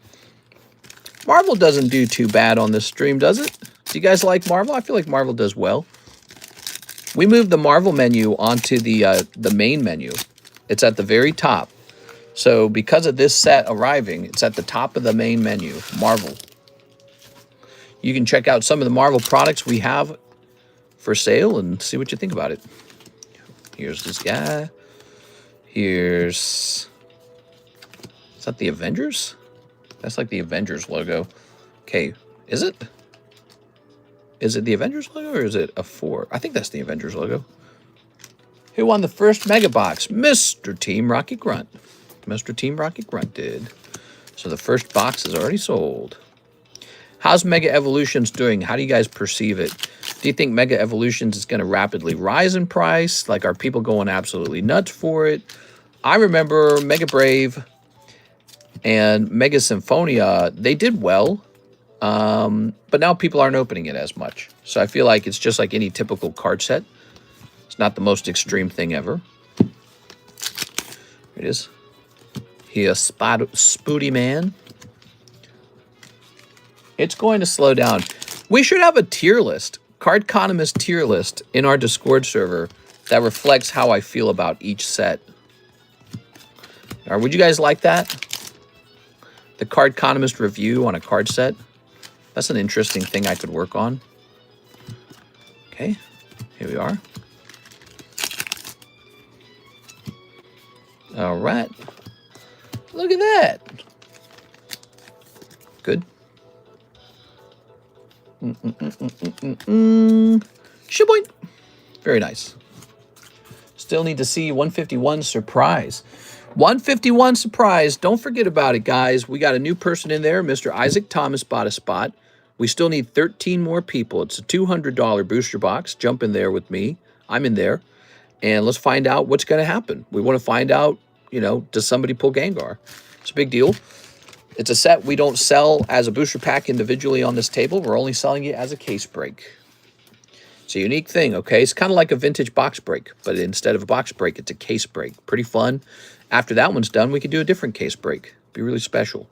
Speaker 1: Marvel doesn't do too bad on this stream, does it? Do you guys like Marvel? I feel like Marvel does well. We moved the Marvel menu onto the main menu. It's at the very top. So because of this set arriving, it's at the top of the main menu, Marvel. You can check out some of the Marvel products we have for sale and see what you think about it. Here's this guy. Is that the Avengers? That's like the Avengers logo. Okay, is it? Is it the Avengers logo or is it a 4? I think that's the Avengers logo. Who won the first mega box? Mr. Team Rocket Grunt. Mr. Team Rocket Grunt did. So the first box is already sold. How's Mega Evolutions doing? How do you guys perceive it? Do you think Mega Evolutions is going to rapidly rise in price? Like, are people going absolutely nuts for it? I remember Mega Brave and Mega Symphonia, they did well. But now people aren't opening it as much. So I feel like it's just like any typical card set. It's not the most extreme thing ever. Here it is. Here's Spooty Man. It's going to slow down. We should have a tier list, Cardconomist tier list in our Discord server that reflects how I feel about each set. Or would you guys like that? The Cardconomist review on a card set. That's an interesting thing I could work on. Okay, here we are. All right. Look at that. Good. Shaboing. Very nice. Still need to see 151 surprise. 151 surprise. Don't forget about it, guys. We got a new person in there. Mr. Isaac Thomas bought a spot. We still need 13 more people. It's a $200 booster box. Jump in there with me. I'm in there. And let's find out what's going to happen. We want to find out, you know, does somebody pull Gengar? It's a big deal. It's a set we don't sell as a booster pack individually on this table. We're only selling it as a case break. It's a unique thing, okay? It's kind of like a vintage box break, but instead of a box break, it's a case break. Pretty fun. After that one's done, we could do a different case break. Be really special.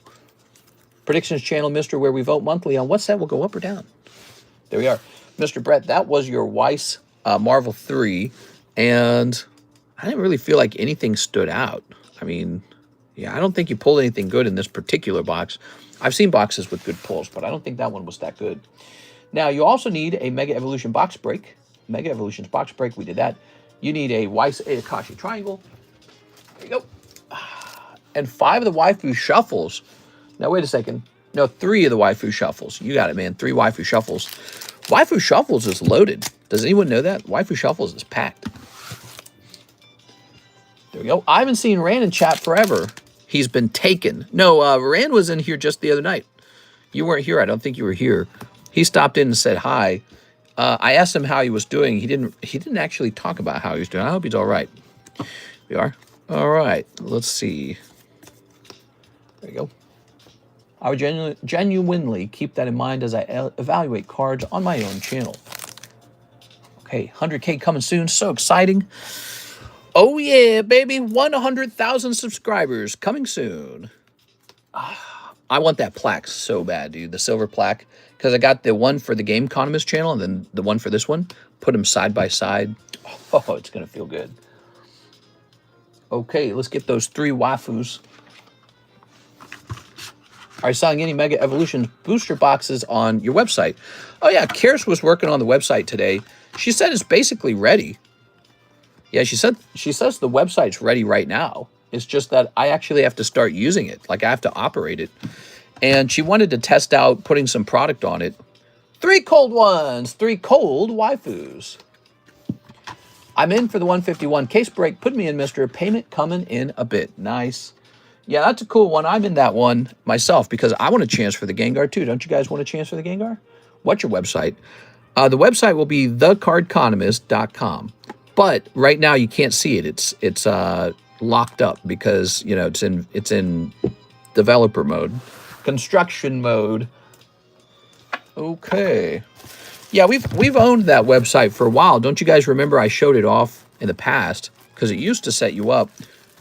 Speaker 1: Predictions channel, Mr., where we vote monthly on what set will go up or down. There we are. Mr. Brett, that was your Weiss Marvel 3, and I didn't really feel like anything stood out. I mean, yeah, I don't think you pulled anything good in this particular box. I've seen boxes with good pulls, but I don't think that one was that good. Now, you also need a Mega Evolution box break. Mega Evolution's box break, we did that. You need a Weiss Akashi Triangle. There you go. And 5 of the Waifu Shuffles. Now, wait a second. No, 3 of the Waifu Shuffles. You got it, man. 3 Waifu Shuffles. Waifu Shuffles is loaded. Does anyone know that? Waifu Shuffles is packed. There we go. I haven't seen Rand in chat forever. He's been taken. No, Rand was in here just the other night. You weren't here. I don't think you were here. He stopped in and said hi. I asked him how he was doing. He didn't actually talk about how he was doing. I hope he's all right. We are. All right. Let's see. There you go. I would genuinely keep that in mind as I evaluate cards on my own channel. Okay, 100K coming soon. So exciting. Oh, yeah, baby. 100,000 subscribers coming soon. I want that plaque so bad, dude. The silver plaque. Because I got the one for the TheCardconomist channel and then the one for this one. Put them side by side. Oh, it's going to feel good. Okay, let's get those 3 waifus. Are you selling any Mega Evolution booster boxes on your website? Oh, yeah, Karis was working on the website today. She said it's basically ready. Yeah, she says the website's ready right now. It's just that I actually have to start using it. Like, I have to operate it. And she wanted to test out putting some product on it. 3 cold ones. 3 cold waifus. I'm in for the 151 case break. Put me in, Mr. Payment coming in a bit. Nice. Yeah, that's a cool one. I'm in that one myself because I want a chance for the Gengar too. Don't you guys want a chance for the Gengar? What's your website? The website will be TheCardconomist.com. But right now you can't see it. It's locked up because, you know, it's in developer mode. Construction mode. Okay. Yeah, we've owned that website for a while. Don't you guys remember I showed it off in the past? Because it used to set you up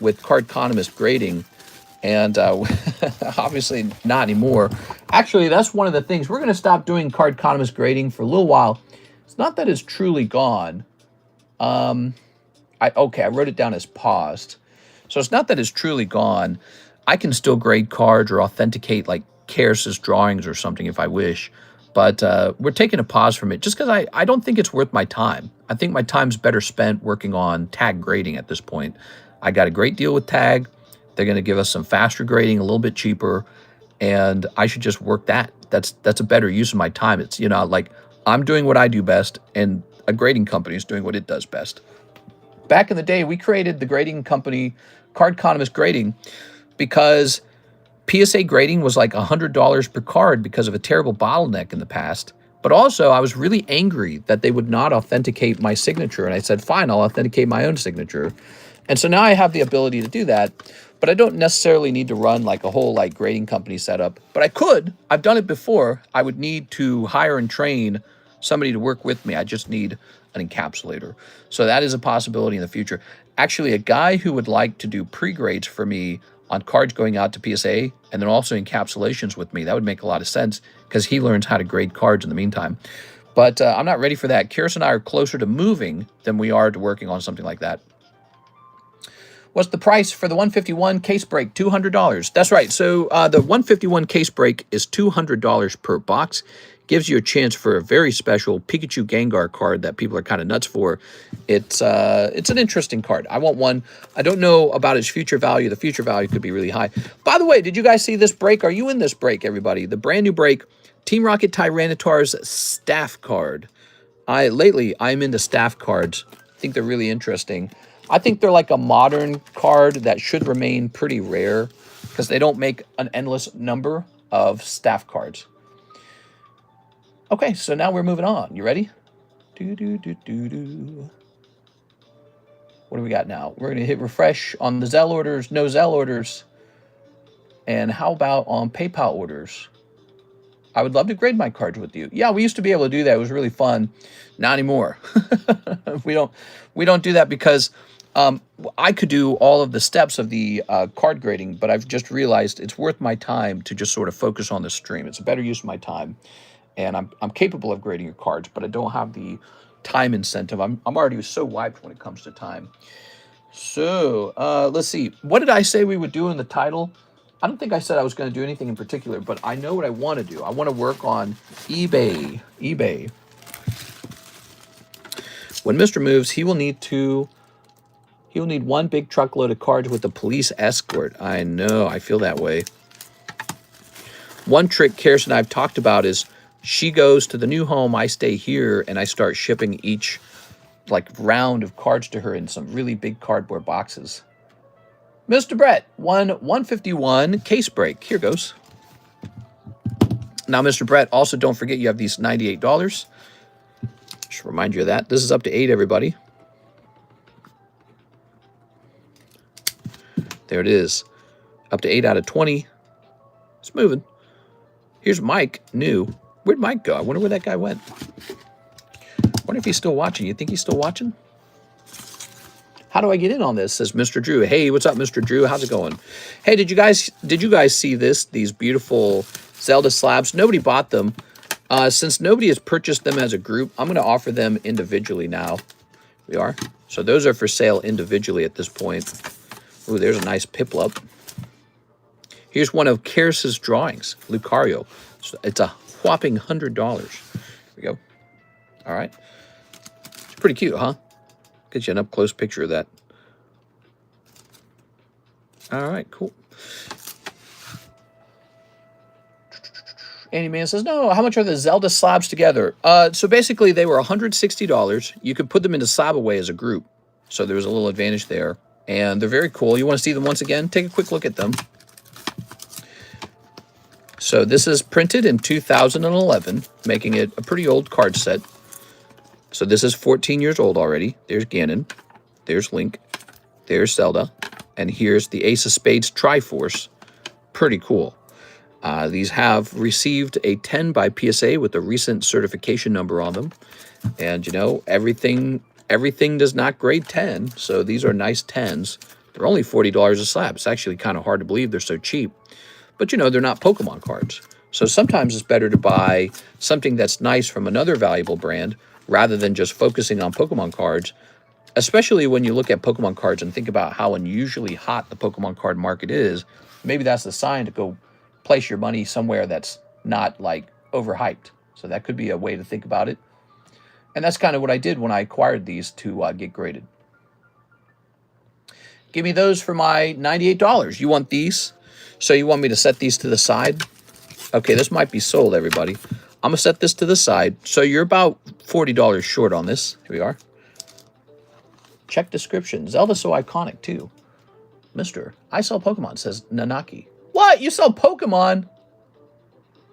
Speaker 1: with Carddass grading. And obviously not anymore. Actually, that's one of the things. We're going to stop doing Carddass grading for a little while. It's not that it's truly gone. I wrote it down as paused. So it's not that it's truly gone. I can still grade cards or authenticate like Karis's drawings or something if I wish. But we're taking a pause from it just because I don't think it's worth my time. I think my time's better spent working on tag grading at this point. I got a great deal with tag. They're going to give us some faster grading, a little bit cheaper, and I should just work that. That's a better use of my time. It's, you know, like I'm doing what I do best, and a grading company is doing what it does best. Back in the day, we created the grading company, Carddass Grading, because PSA grading was like $100 per card because of a terrible bottleneck in the past. But also, I was really angry that they would not authenticate my signature, and I said, fine, I'll authenticate my own signature. And so now I have the ability to do that. But I don't necessarily need to run like a whole like grading company setup. But I could. I've done it before. I would need to hire and train somebody to work with me. I just need an encapsulator. So that is a possibility in the future. Actually, a guy who would like to do pre-grades for me on cards going out to PSA and then also encapsulations with me, that would make a lot of sense because he learns how to grade cards in the meantime. But I'm not ready for that. Karis and I are closer to moving than we are to working on something like that. What's the price for the 151 case break? $200. That's right. So the 151 case break is $200 per box. gives you a chance for a very special Pikachu Gengar card that people are kind of nuts for. It's an interesting card. I want one. I don't know about its future value. The future value could be really high. By the way, did you guys see this break? Are you in this break, everybody? The brand new break, Team Rocket Tyranitar's staff card. Lately, I'm into staff cards. I think they're really interesting. I think they're like a modern card that should remain pretty rare because they don't make an endless number of staff cards. Okay, so now we're moving on. You ready? What do we got now? We're going to hit refresh on the ZELLE orders, no ZELLE orders. And how about on PayPal orders? I would love to grade my cards with you. Yeah, we used to be able to do that. It was really fun. Not anymore. we don't do that because I could do all of the steps of the card grading, but I've just realized it's worth my time to just sort of focus on the stream. It's a better use of my time. And I'm capable of grading your cards, but I don't have the time incentive. I'm already so wiped when it comes to time. So let's see. What did I say we would do in the title? I don't think I said I was going to do anything in particular, but I know what I want to do. I want to work on eBay. When Mr. moves, he will need one big truckload of cards with a police escort. I know. I feel that way. One trick Kirsten and I've talked about is she goes to the new home, I stay here, and I start shipping each like round of cards to her in some really big cardboard boxes. Mr. Brett, 151 case break. Here goes. Now, Mr. Brett, also don't forget you have these $98. Just remind you of that. This is up to 8, everybody. There it is. Up to 8 out of 20. It's moving. Here's Mike, new. Where'd Mike go? I wonder where that guy went. I wonder if he's still watching. You think he's still watching? How do I get in on this? Says Mr. Drew. Hey, what's up, Mr. Drew? How's it going? Hey, did you guys see this? These beautiful Zelda slabs. Nobody bought them. Since nobody has purchased them as a group, I'm going to offer them individually now. We are. So those are for sale individually at this point. Ooh, there's a nice Piplup. Here's one of Karis's drawings, Lucario. It's a whopping $100. Here we go. All right. It's pretty cute, huh? Get you an up-close picture of that. All right, cool. Andy Man says, no, how much are the Zelda slabs together? So basically, they were $160. You could put them into slab away as a group. So there was a little advantage there. And they're very cool. You want to see them once again? Take a quick look at them. So this is printed in 2011, making it a pretty old card set. So this is 14 years old already. There's Ganon. There's Link. There's Zelda. And here's the Ace of Spades Triforce. Pretty cool. These have received a 10 by PSA with a recent certification number on them. And, you know, everything does not grade 10. So these are nice 10s. They're only $40 a slab. It's actually kind of hard to believe they're so cheap. But, you know, they're not Pokemon cards. So sometimes it's better to buy something that's nice from another valuable brand rather than just focusing on Pokemon cards, especially when you look at Pokemon cards and think about how unusually hot the Pokemon card market is. Maybe that's the sign to go place your money somewhere that's not, like, overhyped. So that could be a way to think about it. And that's kind of what I did when I acquired these to get graded. Give me those for my $98. You want these? So you want me to set these to the side? Okay, this might be sold, everybody. I'm going to set this to the side. So you're about $40 short on this. Here we are. Check description. Zelda's so iconic, too. Mister, I sell Pokemon, says Nanaki. What? You sell Pokemon?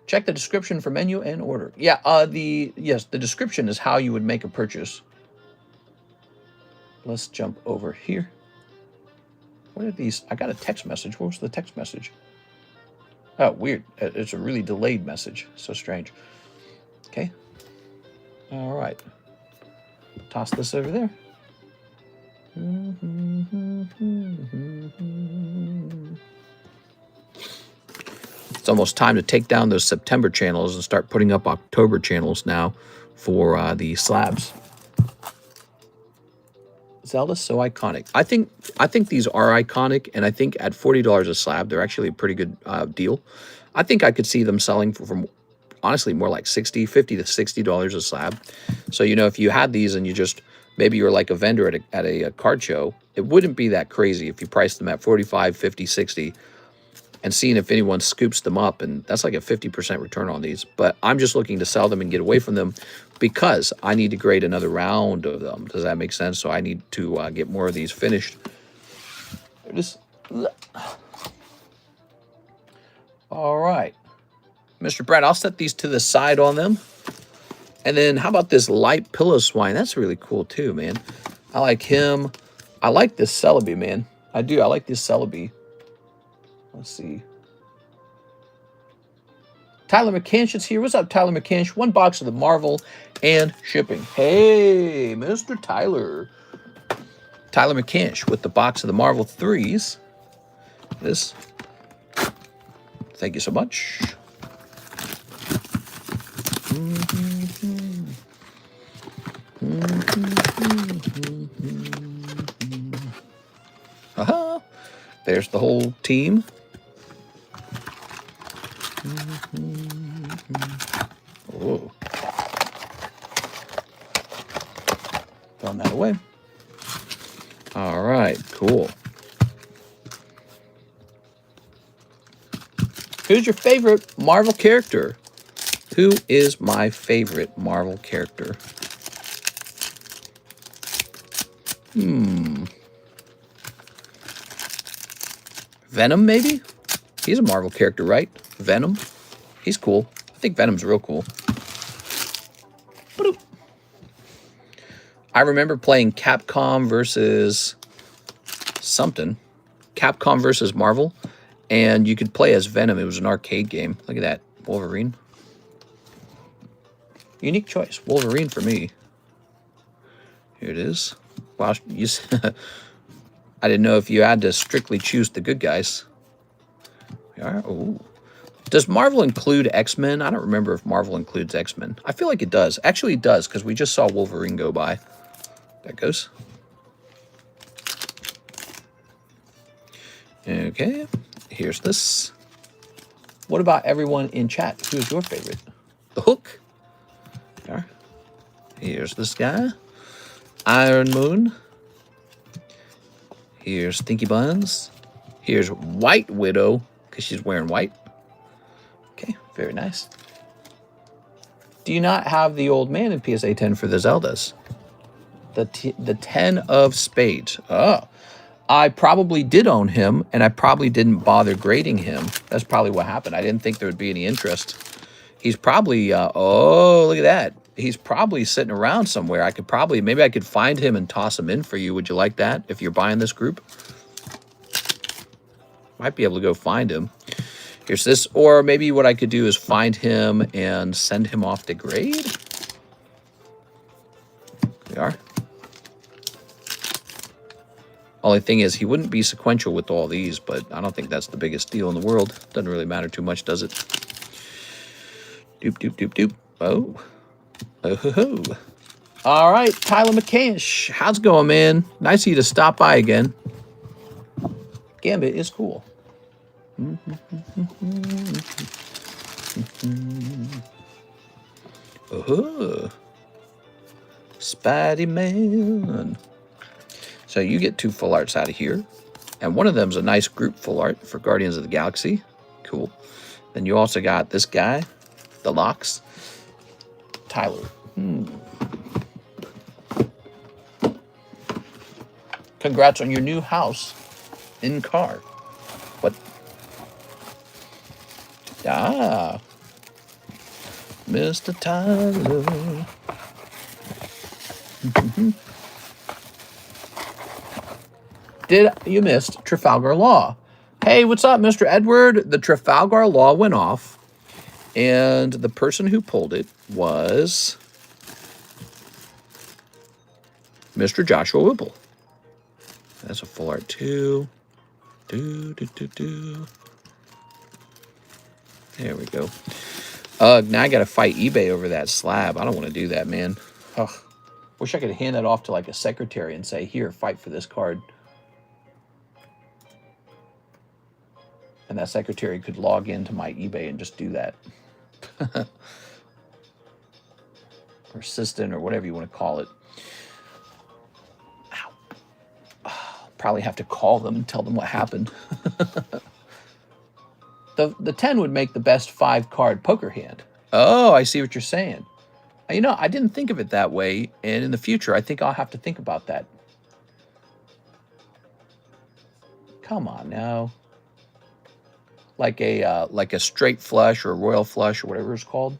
Speaker 1: Check the description for menu and order. Yeah, the description is how you would make a purchase. Let's jump over here. What are these? I got a text message. What was the text message? Oh, weird. It's a really delayed message. So strange. Okay. All right. Toss this over there. It's almost time to take down those September channels and start putting up October channels now for the slabs. Zelda's so iconic. I think these are iconic, and I think at $40 a slab, they're actually a pretty good deal. I think I could see them selling for honestly more like $50 to $60 a slab. So, you know, if you had these and you just, maybe you're like a vendor at a card show, it wouldn't be that crazy if you priced them at 45, 50, 60 and seeing if anyone scoops them up. And that's like a 50% return on these. But I'm just looking to sell them and get away from them because I need to grade another round of them. Does that make sense? So I need to get more of these finished. Just... All right. Mr. Brad, I'll set these to the side on them. And then how about this light pillow swine? That's really cool too, man. I like him. I like this Celebi, man. I do. I like this Celebi. Let's see. Tyler McCansh is here. What's up, Tyler McCansh? 1 box of the Marvel and shipping. Hey, Mr. Tyler. Tyler McCansh with the box of the Marvel 3s. This. Thank you so much. Aha! There's the whole team. Oh. Throwing that away. All right, cool. Who's your favorite Marvel character? Who is my favorite Marvel character? Venom, maybe? He's a Marvel character, right? Venom? He's cool. I think Venom's real cool. I remember playing Capcom versus something. Capcom versus Marvel. And you could play as Venom. It was an arcade game. Look at that. Wolverine. Unique choice. Wolverine for me. Here it is. Wow. I didn't know if you had to strictly choose the good guys. Oh. Does Marvel include X-Men? I don't remember if Marvel includes X-Men. I feel like it does. Actually, it does, because we just saw Wolverine go by. That goes. Okay. Here's this. What about everyone in chat? Who's your favorite? The Hook. There. Here's this guy. Iron Moon. Here's Stinky Buns. Here's White Widow, because she's wearing white. Okay, very nice. Do you not have the old man in PSA 10 for the Zeldas? The 10 of Spades. Oh. I probably did own him, and I probably didn't bother grading him. That's probably what happened. I didn't think there would be any interest. He's probably, oh, look at that. He's probably sitting around somewhere. I could probably, maybe I could find him and toss him in for you. Would you like that if you're buying this group? Might be able to go find him. Here's this. Or maybe what I could do is find him and send him off to grade. There we are. Only thing is, he wouldn't be sequential with all these, but I don't think that's the biggest deal in the world. Doesn't really matter too much, does it? Doop, doop, doop, doop. Oh. Oh, ho, ho. All right, Tyler McCansh. How's it going, man? Nice of you to stop by again. Gambit is cool. Oh. Spidey Man. So you get 2 full arts out of here. And one of them's a nice group full art for Guardians of the Galaxy. Cool. Then you also got this guy, the Locks. Tyler. Congrats on your new house in car. What? Ah. Mr. Tyler. You missed Trafalgar Law. Hey, what's up, Mr. Edward? The Trafalgar Law went off, and the person who pulled it was Mr. Joshua Whipple. That's a full art too. There we go. Now I got to fight eBay over that slab. I don't want to do that, man. Ugh. Wish I could hand that off to like a secretary and say, here, fight for this card. And that secretary could log into my eBay and just do that. or assistant or whatever you want to call it. Ow. Probably have to call them and tell them what happened. The 10 would make the best 5-card poker hand. Oh, I see what you're saying. You know, I didn't think of it that way, and in the future, I think I'll have to think about that. Come on now. Like a straight flush or a royal flush or whatever it's called.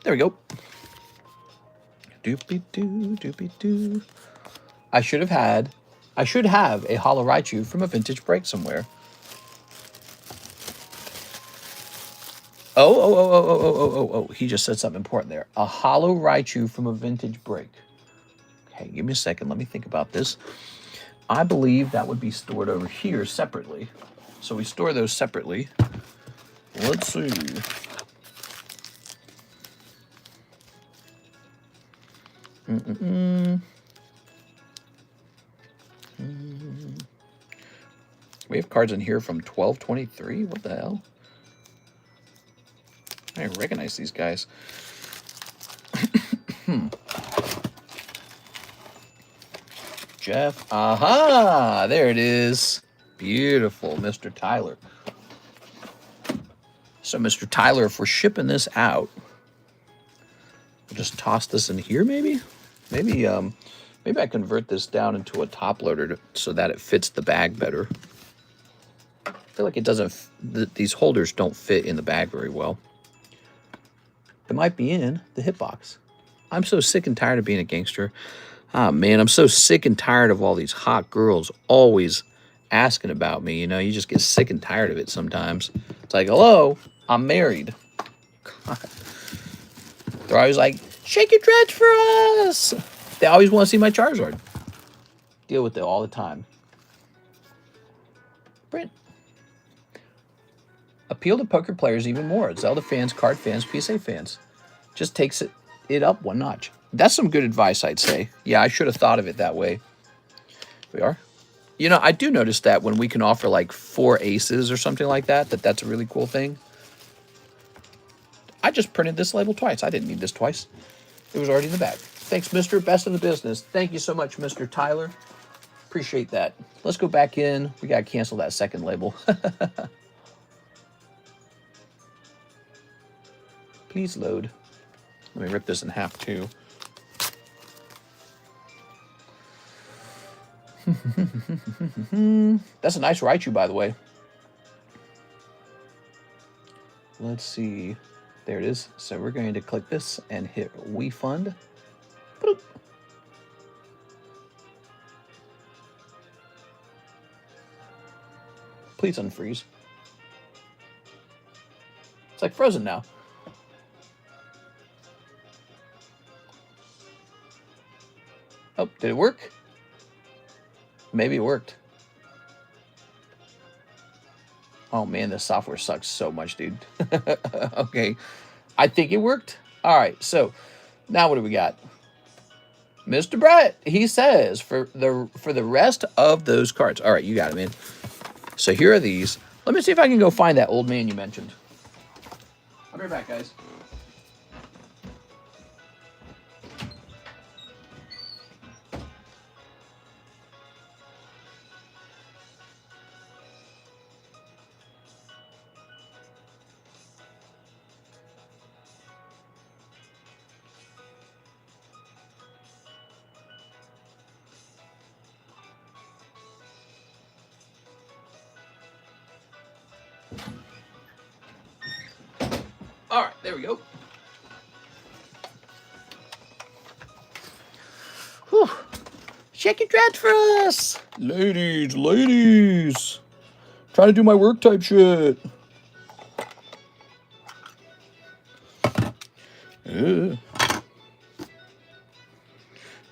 Speaker 1: There we go. Doopy-doo, doopy-doo. I should have a hollow Raichu from a vintage break somewhere. Oh, he just said something important there. A hollow Raichu from a vintage break. Okay, give me a second. Let me think about this. I believe that would be stored over here separately. So we store those separately. Let's see. We have cards in here from 1223. What the hell? I didn't recognize these guys. Jeff. Aha! There it is. Beautiful, Mr. Tyler. So, Mr. Tyler, if we're shipping this out, we'll just toss this in here, maybe? Maybe I convert this down into a top loader so that it fits the bag better. I feel like it doesn't. These holders don't fit in the bag very well. It might be in the hitbox. I'm so sick and tired of being a gangster. Ah, man, I'm so sick and tired of all these hot girls always asking about me. You know, you just get sick and tired of it sometimes. It's like, hello, I'm married. God. They're always like, shake your dreads for us. They always want to see my Charizard. Deal with it all the time. Brent. Appeal to poker players even more. Zelda fans, card fans, PSA fans. Just takes it up one notch. That's some good advice, I'd say. Yeah, I should have thought of it that way. We are. You know, I do notice that when we can offer like 4 aces or something like that, that's a really cool thing. I just printed this label twice. I didn't need this twice. It was already in the bag. Thanks, Mr. Best in the business. Thank you so much, Mr. Tyler. Appreciate that. Let's go back in. We got to cancel that second label. Please load. Let me rip this in half, too. That's a nice Raichu, by the way. Let's see. There it is. So we're going to click this and hit refund. Boop. Please unfreeze. It's like frozen now. Oh, did it work? Maybe it worked. Oh man, this software sucks so much, dude. Okay, I think it worked. All right, so now what do we got? Mr. Brett, he says for the rest of those cards. All right, you got it, man. So here are these. Let me see if I can go find that old man you mentioned. I'll be right back, guys. All right, there we go. Whew. Shake your dreads for us. Ladies. Trying to do my work type shit. Ugh.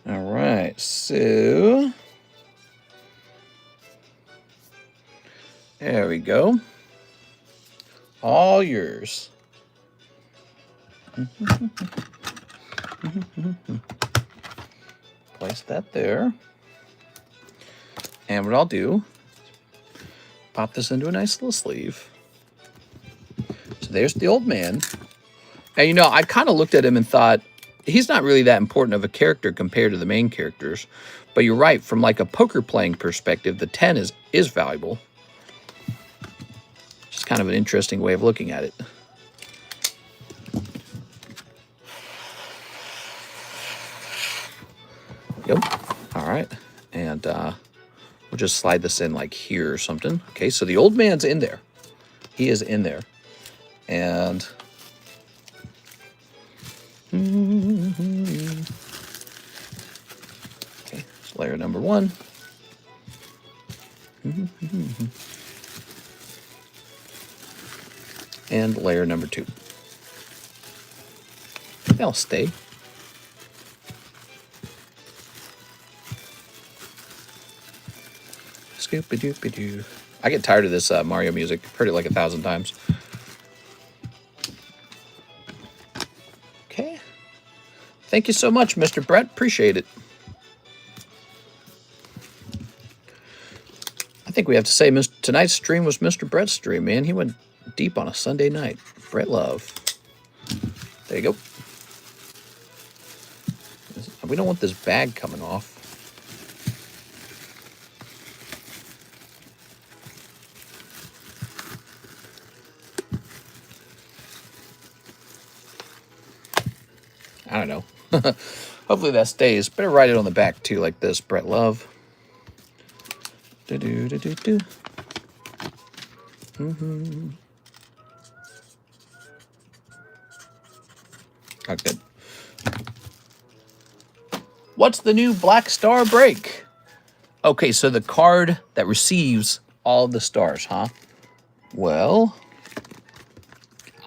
Speaker 1: All right, so there we go. All yours. Place that there. And what I'll do pop this into a nice little sleeve. So there's the old man. And, you know, I kind of looked at him and thought, he's not really that important of a character compared to the main characters. But you're right, from like a poker playing perspective, the 10 is valuable. Just kind of an interesting way of looking at it. Yep. All right. And we'll just slide this in like here or something. Okay, so the old man's in there. He is in there. And okay, so layer number 1. And layer number 2. They'll stay. Scoopy-doopy-doo. I get tired of this Mario music. I've heard it like 1,000 times. Okay. Thank you so much, Mr. Brett. Appreciate it. I think we have to say tonight's stream was Mr. Brett's stream, man. He went deep on a Sunday night. Brett Love. There you go. We don't want this bag coming off. I don't know. Hopefully that stays. Better write it on the back too, like this. Brett Love. Do-do-do-do-do. Oh, good. What's the new Black Star break? Okay, so the card that receives all the stars, huh? Well,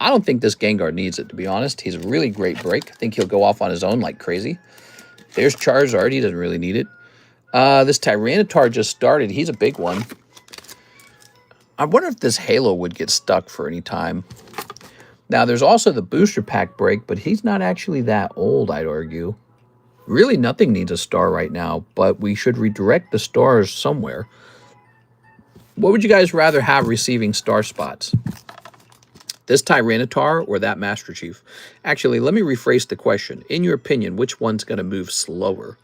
Speaker 1: I don't think this Gengar needs it, to be honest. He's a really great break. I think he'll go off on his own like crazy. There's Charizard. He doesn't really need it. This Tyranitar just started. He's a big one. I wonder if this Halo would get stuck for any time. Now, there's also the Booster Pack break, but he's not actually that old, I'd argue. Really, nothing needs a star right now, but we should redirect the stars somewhere. What would you guys rather have receiving star spots? This Tyranitar or that Master Chief? Actually, let me rephrase the question. In your opinion, which one's going to move slower?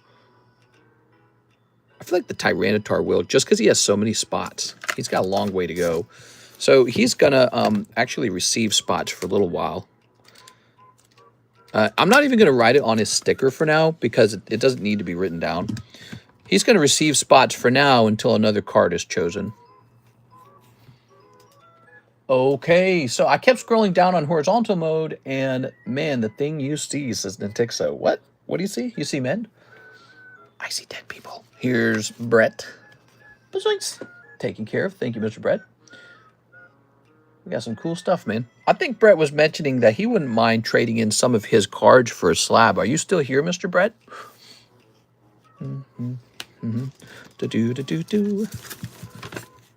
Speaker 1: I feel like the Tyranitar will, just because he has so many spots. He's got a long way to go. So he's going to actually receive spots for a little while. I'm not even going to write it on his sticker for now because it doesn't need to be written down. He's going to receive spots for now until another card is chosen. Okay, so I kept scrolling down on horizontal mode, and man, the thing you see, says Nintixo. What? What do you see? You see men? I see dead people. Here's Brett. Bazoinks. Taken care of. Thank you, Mr. Brett. We got some cool stuff, man. I think Brett was mentioning that he wouldn't mind trading in some of his cards for a slab. Are you still here, Mr. Brett? Do-do-do-do-do.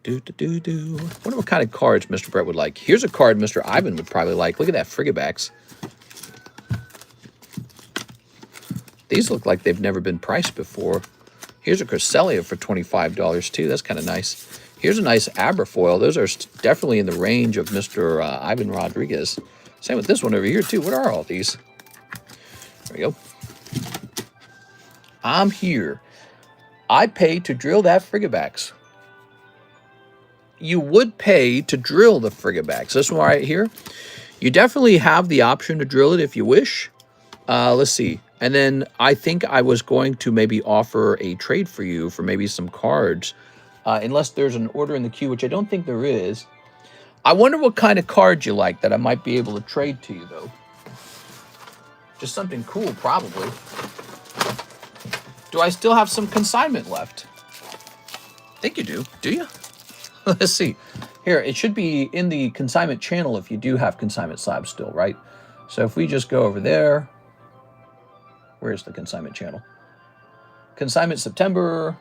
Speaker 1: Do-do-do-do. Wonder what kind of cards Mr. Brett would like. Here's a card Mr. Ivan would probably like. Look at that, Frigibacks. These look like they've never been priced before. Here's a Cresselia for $25 too. That's kind of nice. Here's a nice Abrafoil. Those are definitely in the range of Mr. Ivan Rodriguez. Same with this one over here too. What are all these? There we go. I'm here. I pay to drill that Frigibacks. You would pay to drill the Frigibacks. This one right here. You definitely have the option to drill it if you wish. Let's see. And then I think I was going to maybe offer a trade for you for maybe some cards. Unless there's an order in the queue, which I don't think there is. I wonder what kind of cards you like that I might be able to trade to you, though. Just something cool, probably. Do I still have some consignment left? I think you do. Do you? Let's see. Here, it should be in the consignment channel if you do have consignment slabs still, right? So if we just go over there. Where's the consignment channel? Consignment September.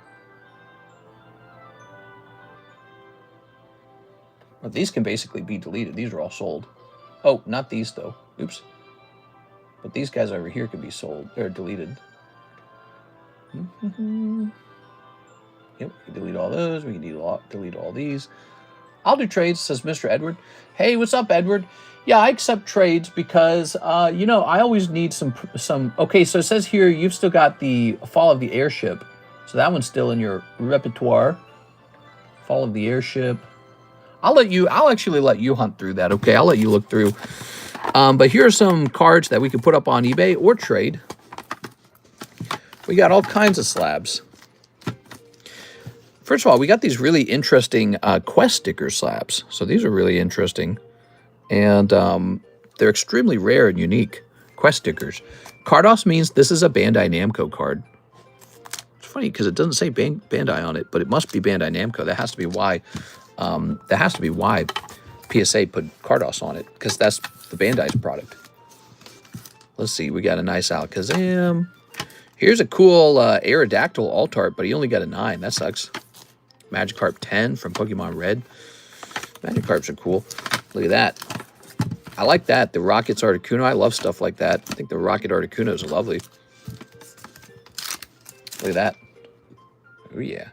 Speaker 1: Well, these can basically be deleted. These are all sold. Oh, not these, though. Oops. But these guys over here can be sold. They're deleted. Yep, we can delete all those. We can delete all these. I'll do trades, says Mr. Edward. Hey, what's up, Edward? Yeah, I accept trades because, you know, I always need some. Okay, so it says here you've still got the Fall of the Airship. So that one's still in your repertoire. Fall of the Airship. I'll actually let you hunt through that, okay? I'll let you look through. But here are some cards that we can put up on eBay or trade. We got all kinds of slabs. First of all, we got these really interesting Quest sticker slabs. So these are really interesting. And they're extremely rare and unique. Quest stickers. Carddass means this is a Bandai Namco card. It's funny because it doesn't say Bandai on it, but it must be Bandai Namco. That has to be why. That has to be why PSA put Carddass on it, because that's the Bandai's product. Let's see. We got a nice Alakazam. Here's a cool Aerodactyl Altart, but he only got a 9. That sucks. Magikarp 10 from Pokemon Red. Magikarps are cool. Look at that. I like that. The Rockets Articuno. I love stuff like that. I think the Rocket Articunos are lovely. Look at that. Oh, yeah.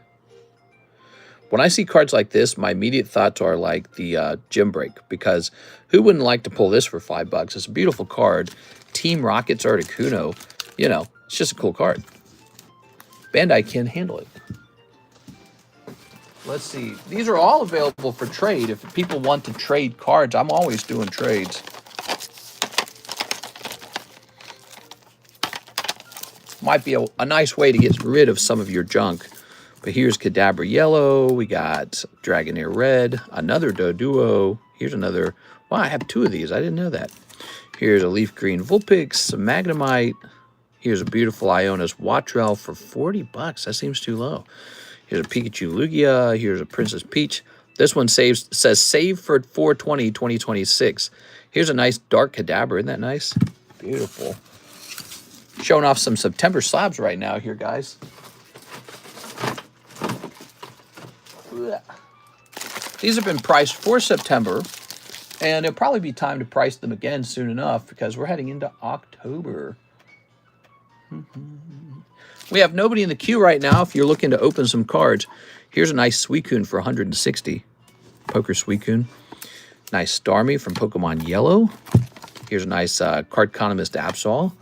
Speaker 1: When I see cards like this, my immediate thoughts are like the Gym Break, because who wouldn't like to pull this for $5? It's a beautiful card. Team Rockets Articuno. You know, it's just a cool card. Bandai can handle it. Let's see. These are all available for trade. If people want to trade cards, I'm always doing trades. Might be a nice way to get rid of some of your junk. But here's Kadabra Yellow. We got Dragonair Red. Another Doduo. Here's another. Wow, I have 2 of these. I didn't know that. Here's a Leaf Green Vulpix. Some Magnemite. Here's a beautiful Iona's Wattrel for $40. That seems too low. Here's a Pikachu Lugia. Here's a Princess Peach. This one says save for 4/20, 2026. Here's a nice Dark Kadabra. Isn't that nice? Beautiful. Showing off some September slabs right now here, guys. These have been priced for September, and it'll probably be time to price them again soon enough because we're heading into October. We have nobody in the queue right now if you're looking to open some cards. Here's a nice Suicune for 160. Poker Suicune. Nice Starmie from Pokemon Yellow. Here's a nice Cardconomist Absol.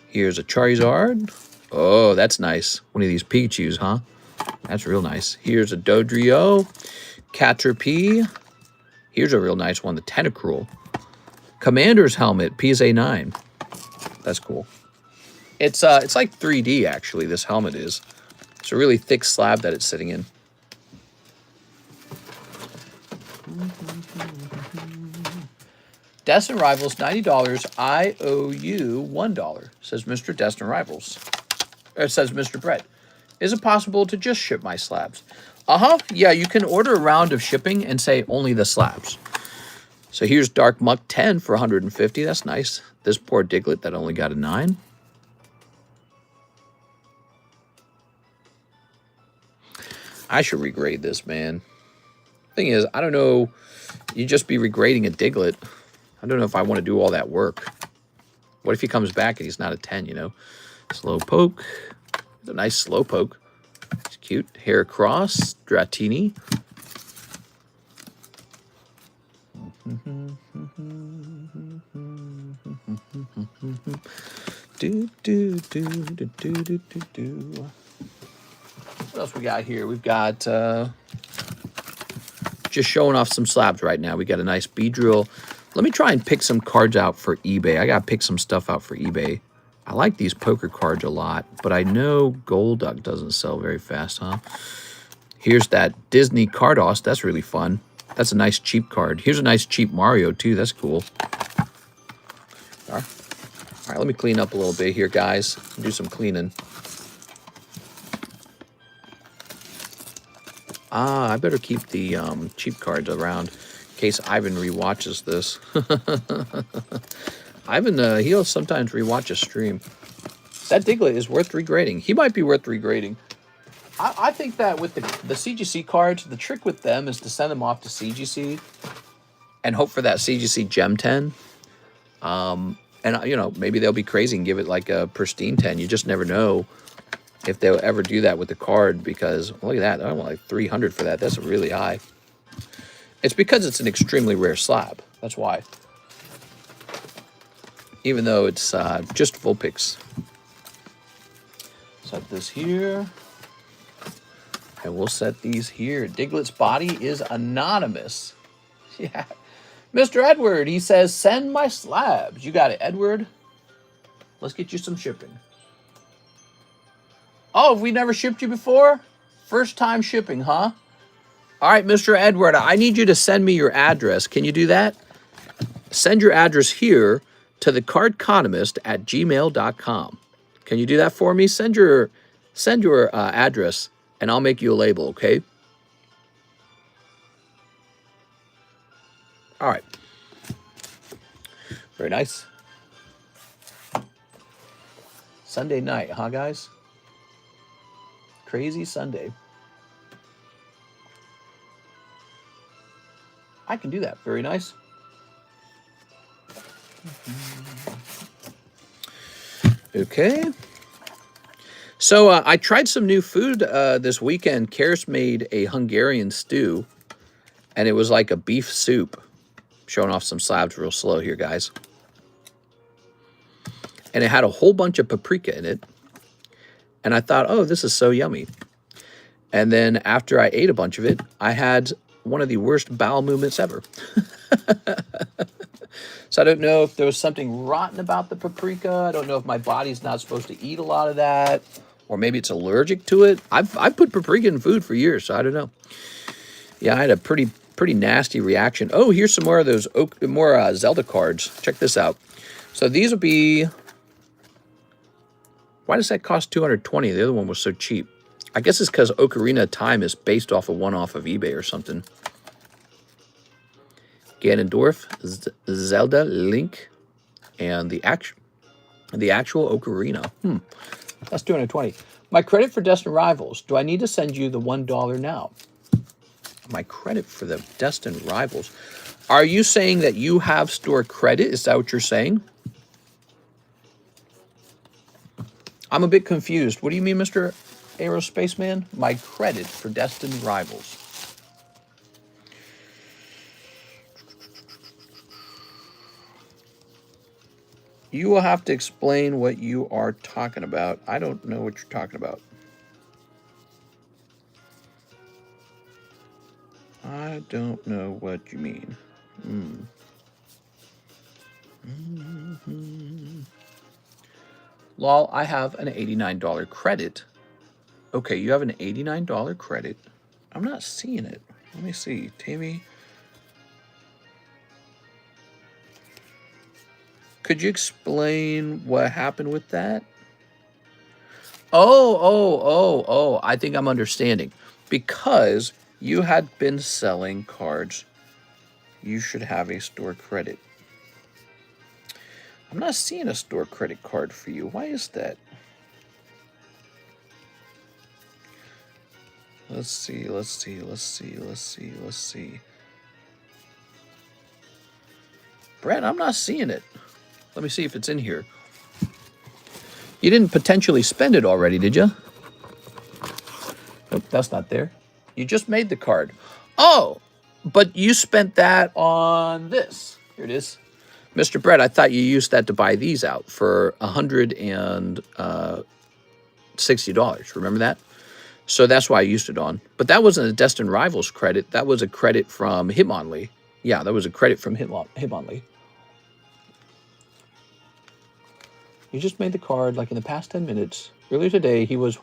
Speaker 1: Here's a Charizard. Oh, that's nice. One of these Pikachus, huh? That's real nice. Here's a Dodrio. Caterpie. Here's a real nice one, the Tentacruel. Commander's Helmet, PSA 9. That's cool. It's like 3D, actually, this helmet is. It's a really thick slab that it's sitting in. Destin Rivals, $90. I owe you $1, says Mr. Destin Rivals. Or says Mr. Brett. Is it possible to just ship my slabs? Yeah, you can order a round of shipping and say only the slabs. So here's Dark Muck 10 for 150. That's nice. This poor Diglett that only got a 9. I should regrade this, man. Thing is, I don't know. You just be regrading a Diglett. I don't know if I want to do all that work. What if he comes back and he's not a 10, you know? Slowpoke. It's a nice Slowpoke. It's cute. Heracross. Dratini. What else we got here? We've got just showing off some slabs right now. We got a nice Beedrill. Let me try and pick some cards out for eBay. I got to pick some stuff out for eBay. I like these poker cards a lot, but I know Golduck doesn't sell very fast, huh? Here's that Disney Carddass. That's really fun. That's a nice cheap card. Here's a nice cheap Mario, too. That's cool. All right, let me clean up a little bit here, guys. Do some cleaning. I better keep the cheap cards around in case Ivan rewatches this. Ivan, he'll sometimes rewatch a stream. That Diglett is worth regrading. He might be worth regrading. I think that with the CGC cards, the trick with them is to send them off to CGC and hope for that CGC Gem 10. And, you know, maybe they'll be crazy and give it like a pristine 10. You just never know if they'll ever do that with the card because, look at that. I want like 300 for that. That's really high. It's because it's an extremely rare slab. That's why. Even though it's just full picks. Set this here. And we'll set these here. Diglett's body is anonymous. Yeah. Mr. Edward, he says, send my slabs. You got it, Edward. Let's get you some shipping. Oh, have we never shipped you before? First time shipping, huh? All right, Mr. Edward, I need you to send me your address. Can you do that? Send your address here to TheCardconomist@gmail.com. Can you do that for me? Send your address, and I'll make you a label, okay? All right. Very nice. Sunday night, huh, guys? Crazy Sunday. I can do that. Very nice. Okay. So I tried some new food this weekend. Karis made a Hungarian stew, and it was like a beef soup. Showing off some slabs real slow here, guys. And it had a whole bunch of paprika in it. And I thought, oh, this is so yummy. And then after I ate a bunch of it, I had one of the worst bowel movements ever. So I don't know if there was something rotten about the paprika. I don't know if my body's not supposed to eat a lot of that. Or maybe it's allergic to it. I've put paprika in food for years, so I don't know. Yeah, I had a pretty nasty reaction. Oh, here's some more of those Zelda cards. Check this out. So these will be... Why does that cost $220? The other one was so cheap. I guess it's because Ocarina of Time is based off of one-off of eBay or something. Ganondorf, Zelda, Link, and the actual Ocarina. That's $220. My credit for Destined Rivals. Do I need to send you the $1 now? My credit for the Destined Rivals. Are you saying that you have store credit? Is that what you're saying? I'm a bit confused. What do you mean, Mr. Aerospace Man? My credit for Destined Rivals. You will have to explain what you are talking about. I don't know what you're talking about. I don't know what you mean. Lol, I have an $89 credit. Okay, you have an $89 credit. I'm not seeing it. Let me see. Tammy. Could you explain what happened with that? Oh. I think I'm understanding. Because you had been selling cards, you should have a store credit. I'm not seeing a store credit card for you. Why is that? Let's see. Brad, I'm not seeing it. Let me see if it's in here. You didn't potentially spend it already, did you? Nope, that's not there. You just made the card. Oh, but you spent that on this. Here it is. Mr. Brett, I thought you used that to buy these out for $160. Remember that? So that's why I used it on. But that wasn't a Destined Rivals credit. That was a credit from Hitmonlee. Yeah, that was a credit from Hitmonlee. You just made the card like in the past 10 minutes. Earlier today, he was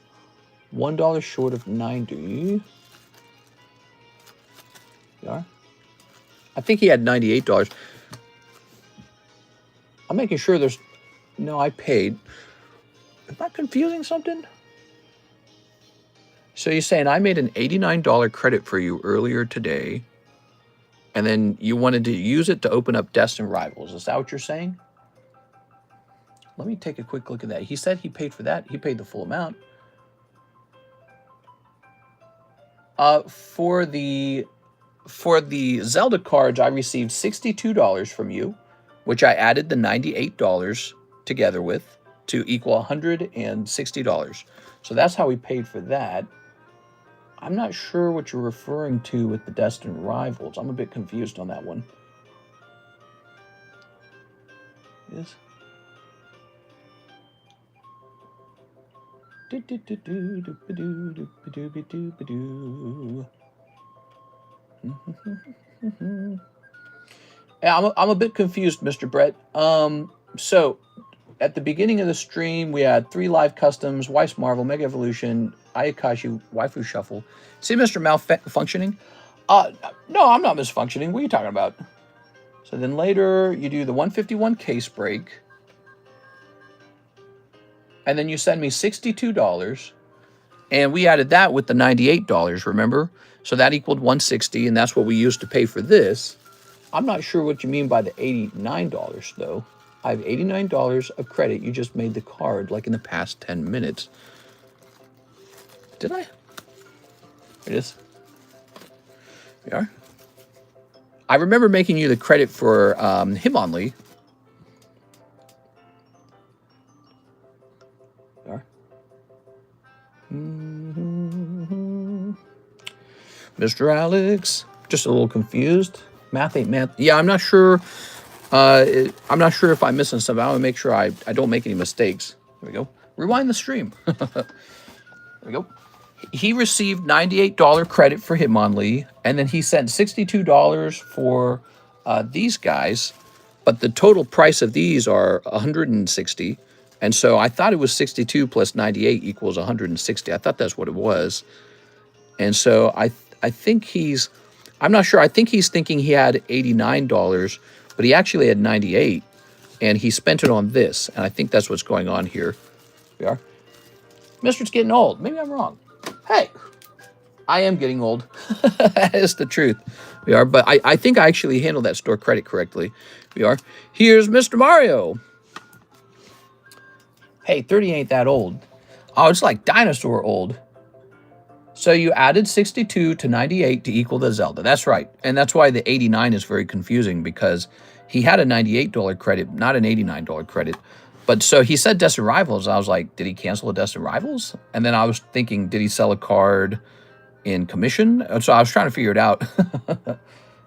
Speaker 1: $1 short of 90. Yeah. I think he had $98. I'm making sure there's... No, I paid. Am I confusing something? So you're saying I made an $89 credit for you earlier today, and then you wanted to use it to open up Destined Rivals. Is that what you're saying? Let me take a quick look at that. He said he paid for that. He paid the full amount. For the Zelda cards, I received $62 from you, which I added the $98 together with to equal $160. So that's how we paid for that. I'm not sure what you're referring to with the Destined Rivals. I'm a bit confused on that one. Yes. Yeah, I'm a bit confused, Mr. Brett. So at the beginning of the stream, we had 3 live customs: Weiss Marvel, Mega Evolution, Ayakashi, Waifu Shuffle. See, Mr. Malfunctioning? No, I'm not misfunctioning. What are you talking about? So then later, you do the 151 case break. And then you send me $62. And we added that with the $98, remember? So that equaled $160, and that's what we used to pay for this. I'm not sure what you mean by the $89, though. I have $89 of credit. You just made the card like in the past 10 minutes. Did I? It is. We are. I remember making you the credit for Hitmonlee. We are. Mr. Alex, just a little confused. Math ain't math. Yeah, I'm not sure. I'm not sure if I'm missing something. I want to make sure I don't make any mistakes. There we go. Rewind the stream. There we go. He received $98 credit for Hitmonlee, and then he sent $62 for these guys. But the total price of these are $160. And so I thought it was 62 plus 98 equals 160. I thought that's what it was. And so I think he's, I'm not sure. I think he's thinking he had $89, but he actually had 98, and he spent it on this. And I think that's what's going on here. We are. Mister's getting old. Maybe I'm wrong. Hey, I am getting old. That is the truth. We are. But I think I actually handled that store credit correctly. We are. Here's Mr. Mario. Hey, 30 ain't that old. Oh, it's like dinosaur old. So you added 62 to 98 to equal the Zelda. That's right. And that's why the 89 is very confusing, because he had a $98 credit, not an $89 credit. But so he said Destined Rivals. I was like, did he cancel a Destined Rivals? And then I was thinking, did he sell a card in commission? So I was trying to figure it out.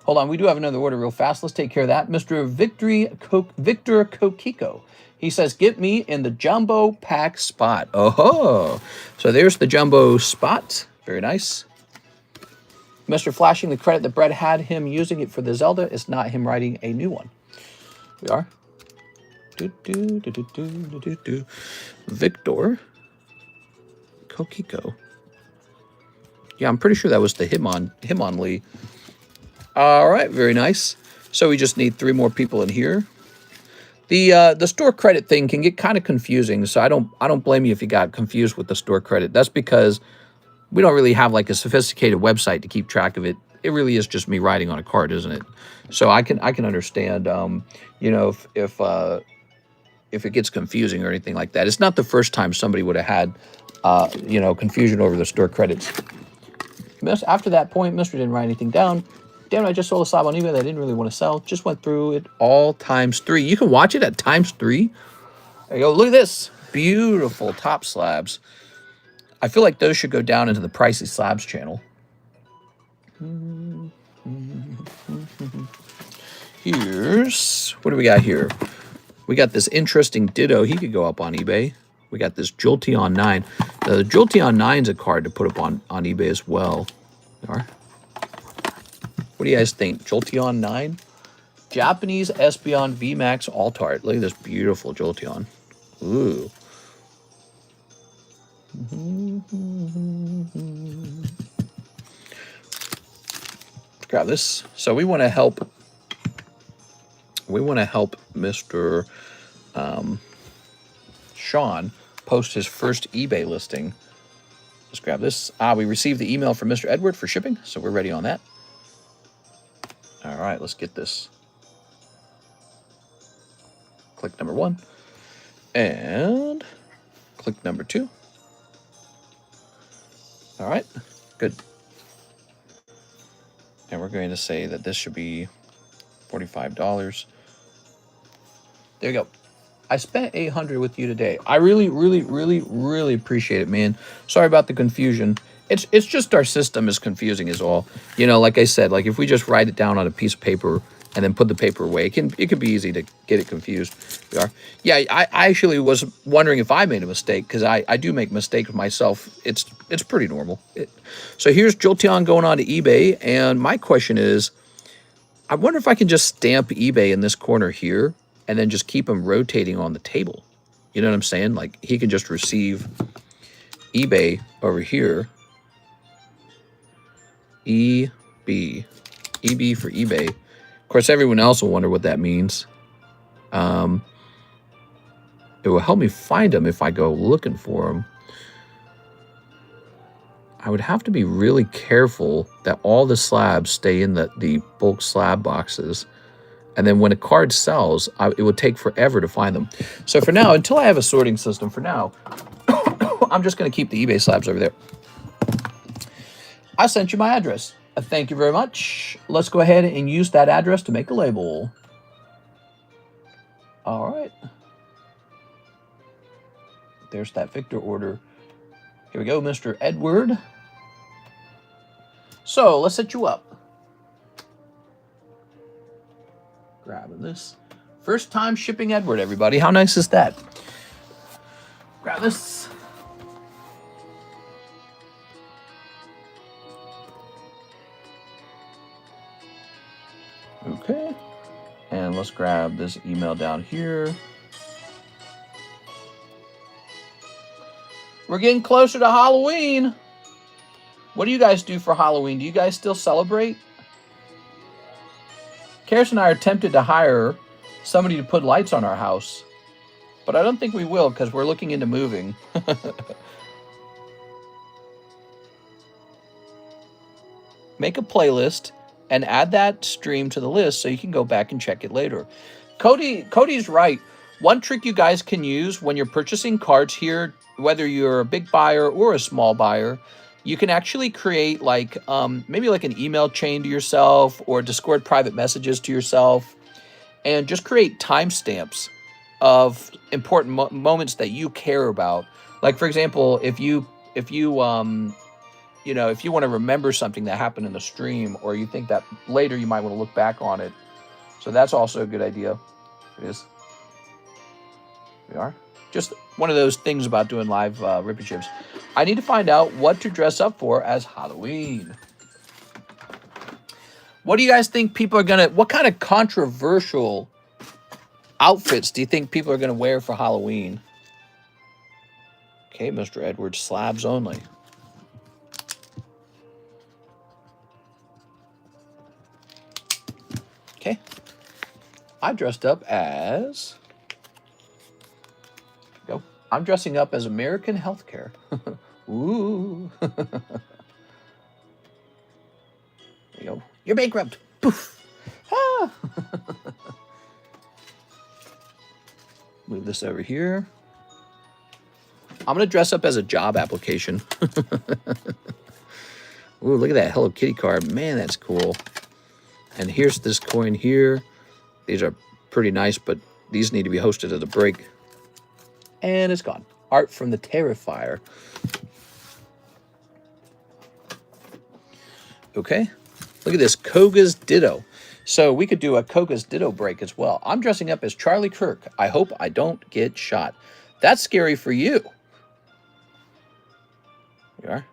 Speaker 1: Hold on. We do have another order real fast. Let's take care of that. Mr. Victor Kokiko. He says, get me in the jumbo pack spot. Oh, so there's the jumbo spot. Very nice. Mr. Flashing the credit that Brett had him using it for the Zelda. It's not him writing a new one. We are. Victor Kokiko. Yeah, I'm pretty sure that was the Hitmonlee. All right, very nice. So we just need 3 more people in here. The store credit thing can get kind of confusing, so I don't blame you if you got confused with the store credit. That's because we don't really have like a sophisticated website to keep track of it. It really is just me writing on a card, isn't it? So I can understand, you know, if it gets confusing or anything like that. It's not the first time somebody would have had, you know, confusion over the store credits. After that point, Mr. didn't write anything down. Damn it, I just sold a slab on eBay that I didn't really want to sell. Just went through it all ×3. You can watch it at ×3. There you go. Look at this. Beautiful top slabs. I feel like those should go down into the Pricey Slabs channel. Here's, what do we got here? We got this interesting Ditto. He could go up on eBay. We got this Jolteon 9. The Jolteon 9's a card to put up on eBay as well. There are. What do you guys think? Jolteon 9? Japanese Espeon VMAX Alt-Art. Look at this beautiful Jolteon. Ooh. Let's grab this. So we want to help. We want to help Mr. Sean post his first eBay listing. Let's grab this. We received the email from Mr. Edward for shipping, so we're ready on that. All right, let's get this. Click number 1. And click number 2. All right, good. And we're going to say that this should be $45. There you go. I spent $800 with you today. I really, really, really, really appreciate it, man. Sorry about the confusion. It's just our system is confusing is all. You know, like I said, like if we just write it down on a piece of paper and then put the paper away, it can be easy to get it confused. We are. Yeah, I actually was wondering if I made a mistake, because I do make mistakes myself. It's pretty normal. So here's Jolteon going on to eBay, and my question is, I wonder if I can just stamp eBay in this corner here and then just keep him rotating on the table. You know what I'm saying? Like he can just receive eBay over here. EB for eBay. Of course, everyone else will wonder what that means. It will help me find them if I go looking for them. I would have to be really careful that all the slabs stay in the bulk slab boxes. And then when a card sells, it would take forever to find them. So for now, until I have a sorting system, for now, I'm just going to keep the eBay slabs over there. I sent you my address. Thank you very much. Let's go ahead and use that address to make a label. All right. There's that Victor order. Here we go, Mr. Edward. So let's set you up. Grabbing this. First time shipping Edward, everybody. How nice is that? Grab this. Okay. And let's grab this email down here. We're getting closer to Halloween. What do you guys do for Halloween? Do you guys still celebrate? Karis and I are tempted to hire somebody to put lights on our house, but I don't think we will because we're looking into moving. Make a playlist and add that stream to the list so you can go back and check it later. Cody's right. One trick you guys can use when you're purchasing cards here, whether you're a big buyer or a small buyer, you can actually create like maybe like an email chain to yourself or Discord private messages to yourself, and just create timestamps of important moments that you care about. Like for example, if you you know, if you want to remember something that happened in the stream, or you think that later you might want to look back on it. So that's also a good idea. It is. We are. Just one of those things about doing live Rip and Chips. I need to find out what to dress up for as Halloween. What do you guys think people are going to... What kind of controversial outfits do you think people are going to wear for Halloween? Okay, Mr. Edwards, slabs only. Okay. I dressed up as... Go. I'm dressing up as American Healthcare. Ooh. There you go. You're bankrupt. Poof. Ah. Move this over here. I'm going to dress up as a job application. Ooh, look at that Hello Kitty card. Man, that's cool. And here's this coin here. These are pretty nice, but these need to be hosted at the break. And it's gone. Art from the Terrifier. Okay. Look at this. Koga's Ditto. So we could do a Koga's Ditto break as well. I'm dressing up as Charlie Kirk. I hope I don't get shot. That's scary for you. We are.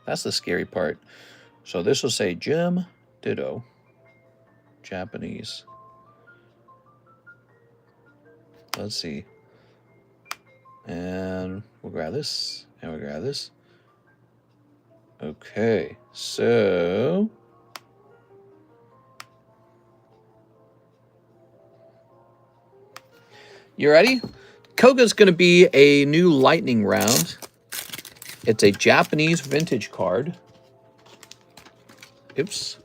Speaker 1: That's the scary part. So this will say Jim Ditto. Japanese. Let's see. And we'll grab this. And we'll grab this. Okay. So... You ready? Koga's going to be a new lightning round. It's a Japanese vintage card. Oops.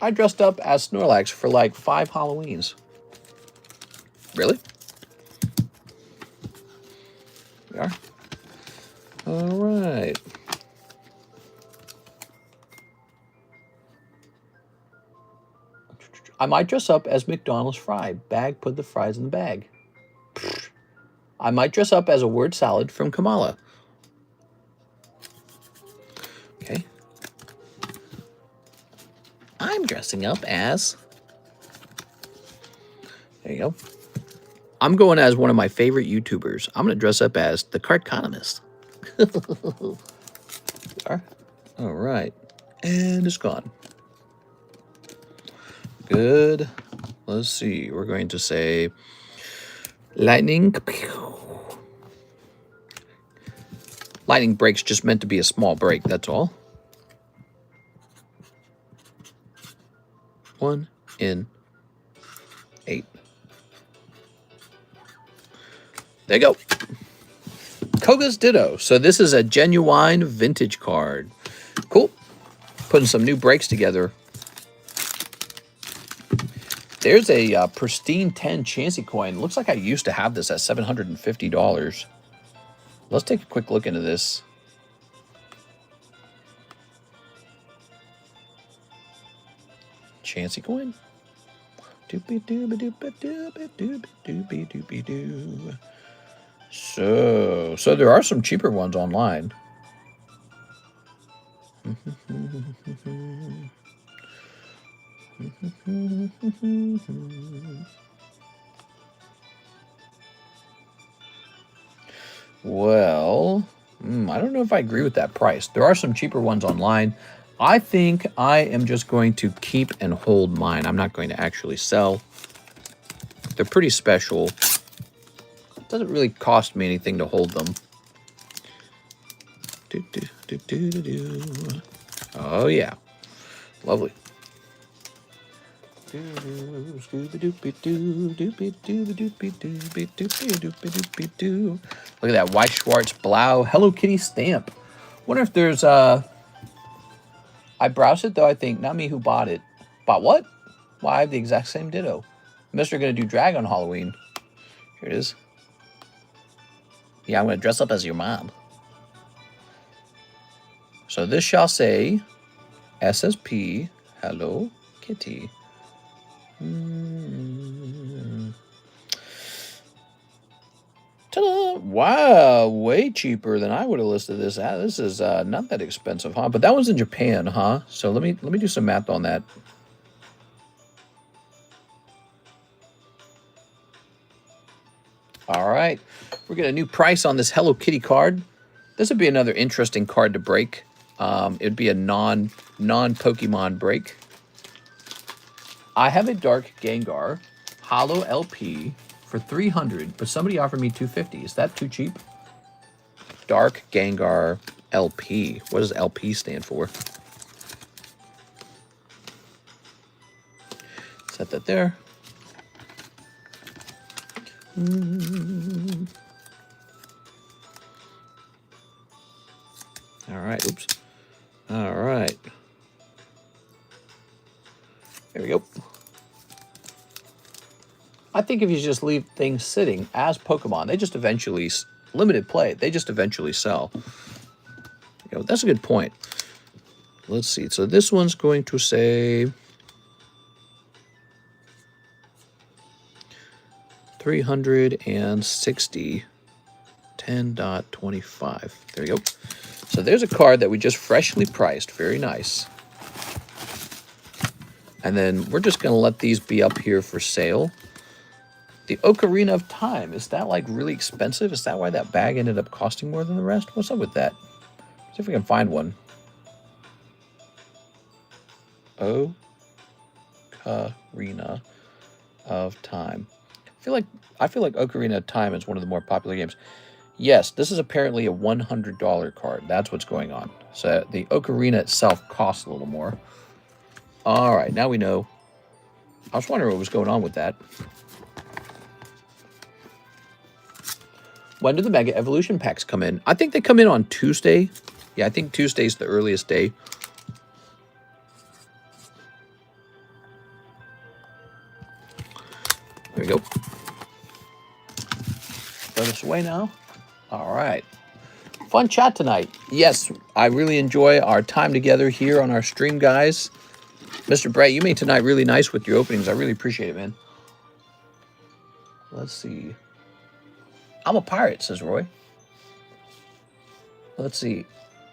Speaker 1: I dressed up as Snorlax for like 5 Halloweens. Really? We are. All right. I might dress up as McDonald's fry. Bag, put the fries in the bag. I might dress up as a word salad from Kamala. Okay. I'm dressing up as... There you go. I'm going as one of my favorite YouTubers. I'm going to dress up as TheCardconomist. All right. And it's gone. Good. Let's see. We're going to say lightning. Lightning break's just meant to be a small break. That's all. 1 in 8. There you go. Koga's Ditto. So this is a genuine vintage card. Cool. Putting some new breaks together. There's a pristine 10 Chansey coin. Looks like I used to have this at $750. Let's take a quick look into this. Chansey coin? So there are some cheaper ones online. Well, I don't know if I agree with that price. There are some cheaper ones online. I think I am just going to keep and hold mine. I'm not going to actually sell. They're pretty special. It doesn't really cost me anything to hold them. Oh, yeah. Lovely. Look at that White Schwartz Blau Hello Kitty stamp. Wonder if there's I browsed it though. I think not me who bought it. Bought what? Well, I have the exact same ditto. Mr. Gonna do drag on Halloween. Here it is. Yeah, I'm gonna dress up as your mom. So this shall say SSP Hello Kitty. Ta-da! Wow, way cheaper than I would have listed this at. This is not that expensive, huh? But that one's in Japan, huh? So let me do some math on that. All right, we're getting a new price on this Hello Kitty card. This would be another interesting card to break. It'd be a non-Pokemon break. I have a Dark Gengar Holo LP for $300, but somebody offered me $250. Is that too cheap? Dark Gengar LP. What does LP stand for? Set that there. All right. Oops. All right. There we go. I think if you just leave things sitting as Pokemon, they just eventually, limited play, they just eventually sell. You know, that's a good point. Let's see. So this one's going to say 360, 10.25. There you go. So there's a card that we just freshly priced. Very nice. And then we're just going to let these be up here for sale. The Ocarina of Time. Is that like really expensive? Is that why that bag ended up costing more than the rest? What's up with that? See if we can find one. Ocarina of Time. I feel like Ocarina of Time is one of the more popular games. Yes, this is apparently a $100 card. That's what's going on. So the Ocarina itself costs a little more. All right, now we know. I was wondering what was going on with that. When do the Mega Evolution packs come in? I think they come in on Tuesday. Yeah, I think Tuesday's the earliest day. There we go. Throw this away now. All right. Fun chat tonight. Yes, I really enjoy our time together here on our stream, guys. Mr. Brett, you made tonight really nice with your openings. I really appreciate it, man. Let's see. I'm a pirate, says Roy. Let's see.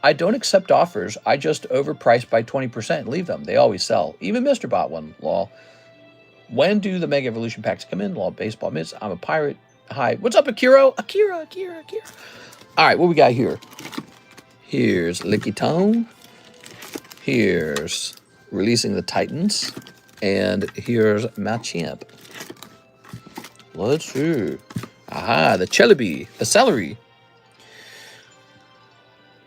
Speaker 1: I don't accept offers. I just overprice by 20% and leave them. They always sell. Even Mr. bought one, lol. When do the Mega Evolution packs come in? Lol, baseball miss. I'm a pirate. Hi. What's up, Akira? Akira. All right, what we got here? Here's Licky Tone. Here's Releasing the Titans. And here's Machamp. Let's see. Aha, the celery.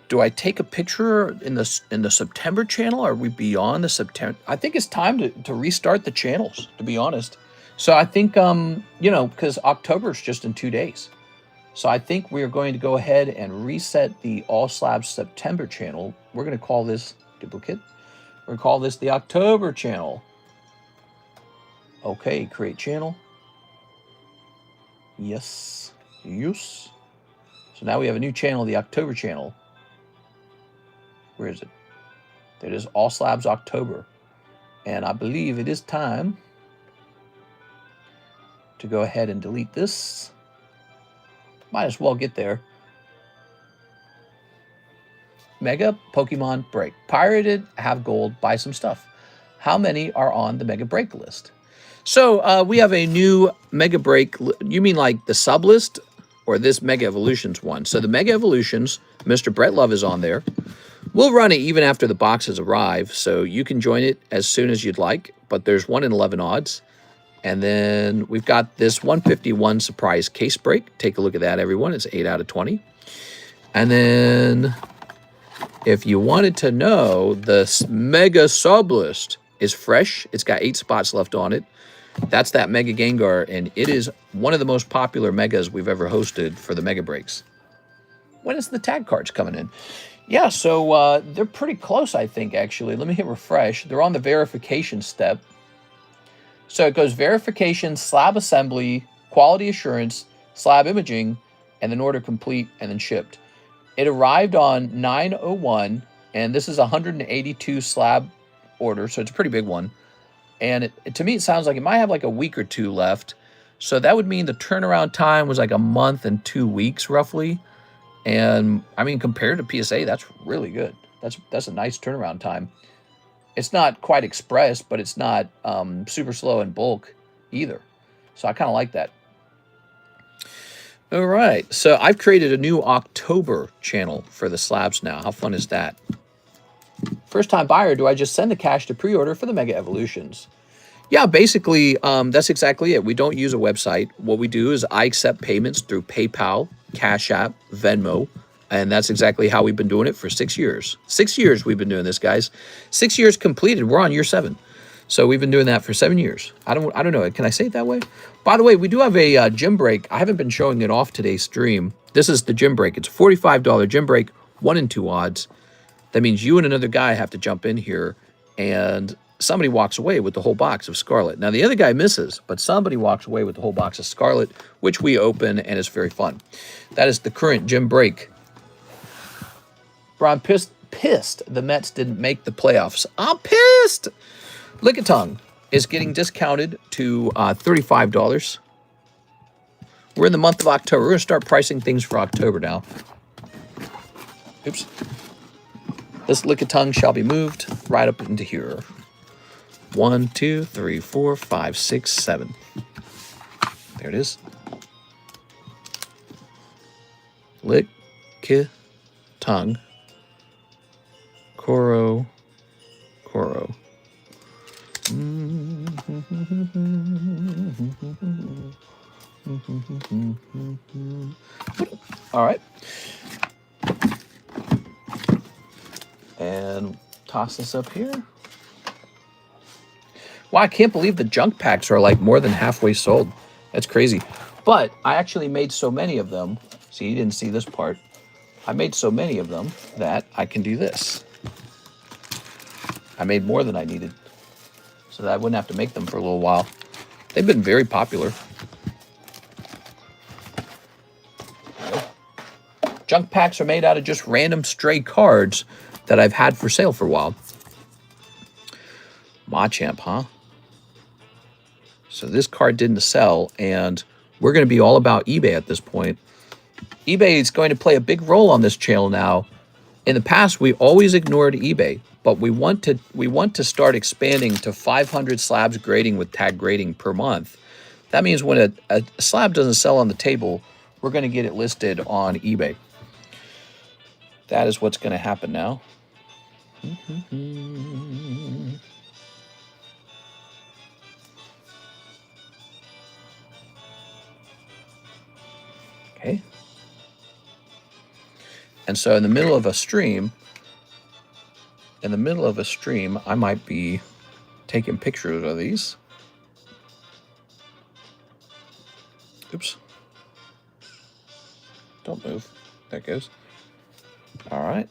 Speaker 1: Do I take a picture in the September channel? Are we beyond the September? I think it's time to restart the channels, to be honest. So I think, you know, because October's just in 2 days. So I think we are going to go ahead and reset the All Slabs September channel. We're going to call this duplicate. We're going to call this the October channel. Okay, create channel. Yes. So now we have a new channel, the October channel. Where is it? There it is, All Slabs October. And I believe it is time to go ahead and delete this. Might as well get there. Mega Pokemon Break. Pirated, have gold, buy some stuff. How many are on the Mega Break list? So we have a new Mega Break. You mean like the sub list or this Mega Evolutions one? So the Mega Evolutions, Mr. Brett Love is on there. We'll run it even after the boxes arrive, so you can join it as soon as you'd like, but there's 1 in 11 odds. And then we've got this 151 surprise case break. Take a look at that, everyone. It's 8 out of 20. And then if you wanted to know, the Mega Sub List is fresh. It's got 8 spots left on it. That's that Mega Gengar, and it is one of the most popular Megas we've ever hosted for the Mega Breaks. When is the tag cards coming in? Yeah, so they're pretty close, I think, actually. Let me hit refresh. They're on the verification step. So it goes verification, slab assembly, quality assurance, slab imaging, and then order complete, and then shipped. It arrived on 9/01, and this is a 182 slab order, so it's a pretty big one. And to me, it sounds like it might have like a week or 2 left. So that would mean the turnaround time was like a month and 2 weeks, roughly. And I mean, compared to PSA, that's really good. That's a nice turnaround time. It's not quite express, but it's not super slow in bulk either. So I kind of like that. All right. So I've created a new October channel for the slabs now. How fun is that? First time buyer, do I just send the cash to pre-order for the Mega Evolutions? Yeah, basically, that's exactly it. We don't use a website. What we do is I accept payments through PayPal, CASHAPP, VENMO, and that's exactly how we've been doing it for 6 years. 6 years we've been doing this, guys. 6 years completed. We're on year 7. So we've been doing that for 7 years. I don't know. Can I say it that way? By the way, we do have a gym break. I haven't been showing it off today's stream. This is the gym break. It's a $45 gym break, 1 in 2 odds. That means you and another guy have to jump in here, and somebody walks away with the whole box of Scarlet. Now, the other guy misses, but somebody walks away with the whole box of Scarlet, which we open, and it's very fun. That is the current gym break. Bro, I'm pissed the Mets didn't make the playoffs. I'm pissed! Lickitung is getting discounted to $35. We're in the month of October. We're going to start pricing things for October now. Oops. This Lickitung shall be moved right up into here. 1, 2, 3, 4, 5, 6, 7. There it is. Lickitung. Koro. All right. And toss this up here. Wow, I can't believe the junk packs are like more than halfway sold. That's crazy. But I actually made so many of them. See, you didn't see this part. I made so many of them that I can do this. I made more than I needed, so that I wouldn't have to make them for a little while. They've been very popular. Junk packs are made out of just random stray cards that I've had for sale for a while. Machamp, huh? So this card didn't sell, and we're going to be all about eBay at this point. eBay is going to play a big role on this channel now. In the past, we always ignored eBay, but we want to start expanding to 500 slabs grading with tag grading per month. That means when a slab doesn't sell on the table, we're going to get it listed on eBay. That is what's going to happen now. Okay. And so in the middle of a stream, I might be taking pictures of these. Oops. Don't move. There it goes. All right.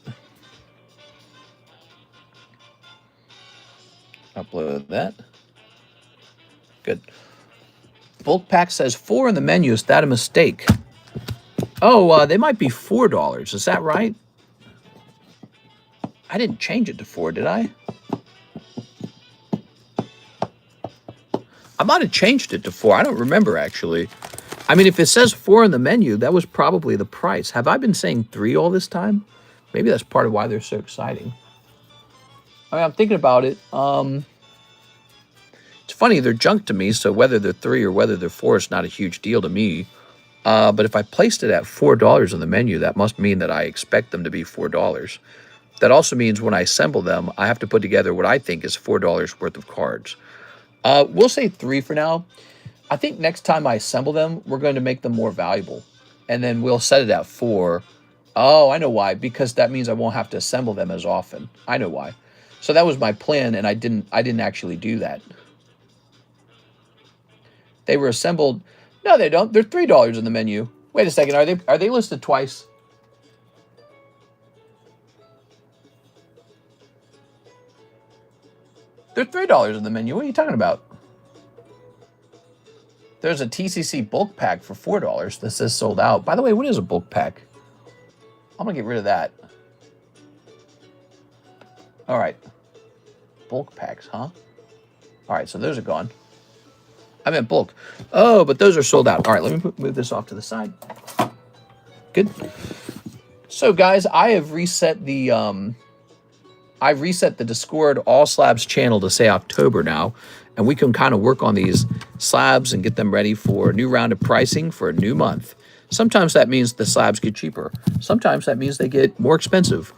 Speaker 1: Upload that. Good. Bulk pack says 4 in the menu. Is that a mistake? Oh, they might be $4. Is that right? I didn't change it to 4, did I? I might have changed it to 4. I don't remember, actually. I mean, if it says 4 in the menu, that was probably the price. Have I been saying 3 all this time? Maybe that's part of why they're so exciting. I mean, I'm thinking about it. It's funny, they're junk to me, so whether they're 3 or whether they're 4 is not a huge deal to me. But if I placed it at $4 in the menu, that must mean that I expect them to be $4. That also means when I assemble them, I have to put together what I think is $4 worth of cards. We'll say 3 for now. I think next time I assemble them, we're going to make them more valuable. And then we'll set it at 4. Oh, I know why. Because that means I won't have to assemble them as often. I know why. So that was my plan, and I didn't actually do that. They were assembled. No, they don't. They're $3 in the menu. Wait a second. Are they listed twice? They're $3 in the menu. What are you talking about? There's a TCC bulk pack for $4 that says sold out. By the way, what is a bulk pack? I'm going to get rid of that. All right. Bulk packs, huh? All right, so those are gone. I meant bulk. Oh, but those are sold out. All right, let me move this off to the side. Good. So, guys, I have reset the Discord All Slabs channel to say October now, and we can kind of work on these slabs and get them ready for a new round of pricing for a new month. Sometimes that means the slabs get cheaper. Sometimes that means they get more expensive.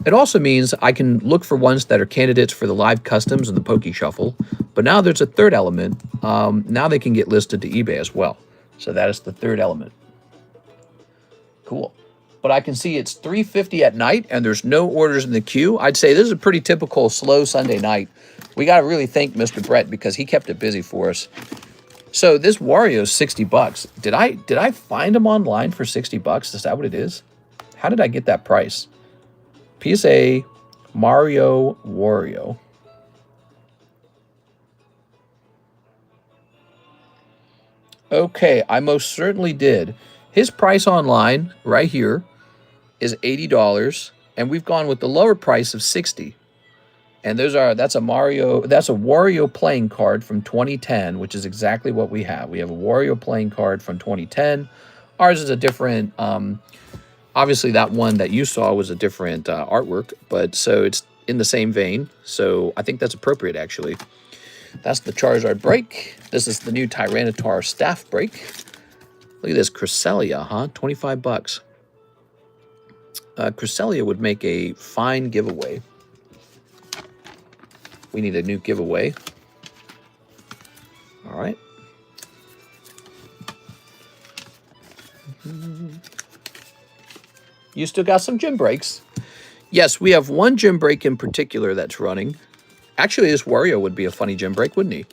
Speaker 1: It also means I can look for ones that are candidates for the live customs and the Poke Shuffle. But now there's a third element. Now they can get listed to eBay as well. So that is the third element. Cool. But I can see it's 3:50 at night and there's no orders in the queue. I'd say this is a pretty typical slow Sunday night. We got to really thank Mr. Brett because he kept it busy for us. So this Wario is $60. Did I find him online for $60? Is that what it is? How did I get that price? PSA Mario Wario. Okay, I most certainly did. His price online right here is $80, and we've gone with the lower price of $60. And that's a Wario playing card from 2010, which is exactly what we have. We have a Wario playing card from 2010. Ours is a different obviously, that one that you saw was a different artwork, but so it's in the same vein. So I think that's appropriate, actually. That's the Charizard break. This is the new Tyranitar staff break. Look at this, Cresselia, huh? $25. Cresselia would make a fine giveaway. We need a new giveaway. All right. You still got some gym breaks. Yes, we have one gym break in particular that's running. Actually, this Wario would be a funny gym break, wouldn't he?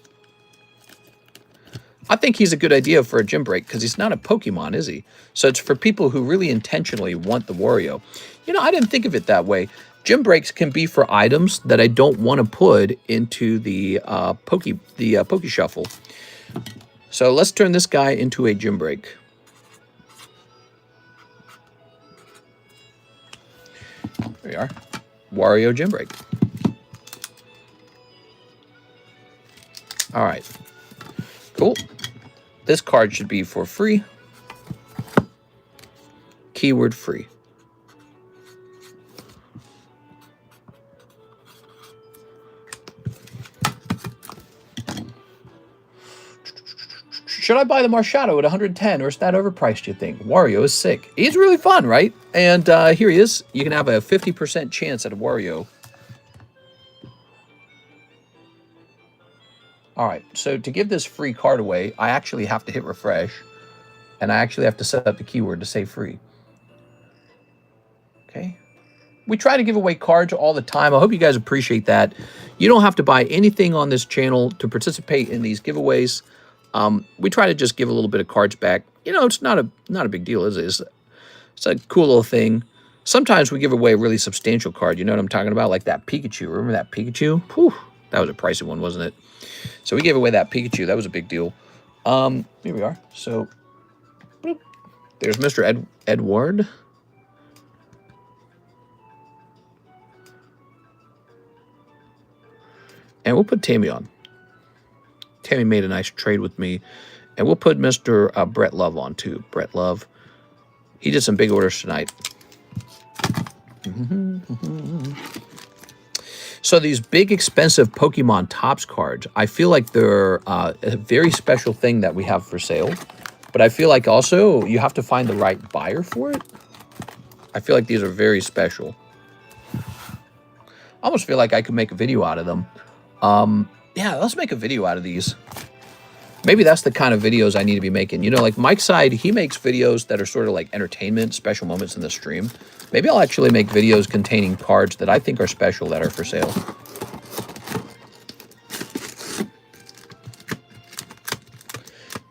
Speaker 1: I think he's a good idea for a gym break because he's not a Pokemon, is he? So it's for people who really intentionally want the Wario. You know, I didn't think of it that way. Gym breaks can be for items that I don't want to put into the Poke Shuffle. So let's turn this guy into a gym break. There we are. Wario gym break. All right. Cool. This card should be for free. Keyword free. Should I buy the Marshadow at 110, or is that overpriced, you think? Wario is sick. He's really fun, right? And here he is. You can have a 50% chance at a Wario. All right, so to give this free card away, I actually have to hit refresh, and I actually have to set up the keyword to say free. Okay. We try to give away cards all the time. I hope you guys appreciate that. You don't have to buy anything on this channel to participate in these giveaways. We try to just give a little bit of cards back. You know, it's not a big deal, is it? It's a cool little thing. Sometimes we give away a really substantial card. You know what I'm talking about? Like that Pikachu. Remember that Pikachu? Whew, that was a pricey one, wasn't it? So we gave away that Pikachu. That was a big deal. Here we are. So, bloop. There's Mr. Edward. And we'll put Tammy on. Tammy made a nice trade with me. And we'll put Mr. Brett Love on, too. Brett Love. He did some big orders tonight. So these big, expensive Pokemon Topps cards, I feel like they're a very special thing that we have for sale. But I feel like also you have to find the right buyer for it. I feel like these are very special. I almost feel like I could make a video out of them. Yeah, let's make a video out of these. Maybe that's the kind of videos I need to be making. You know, like Mike's side, he makes videos that are sort of like entertainment, special moments in the stream. Maybe I'll actually make videos containing cards that I think are special that are for sale.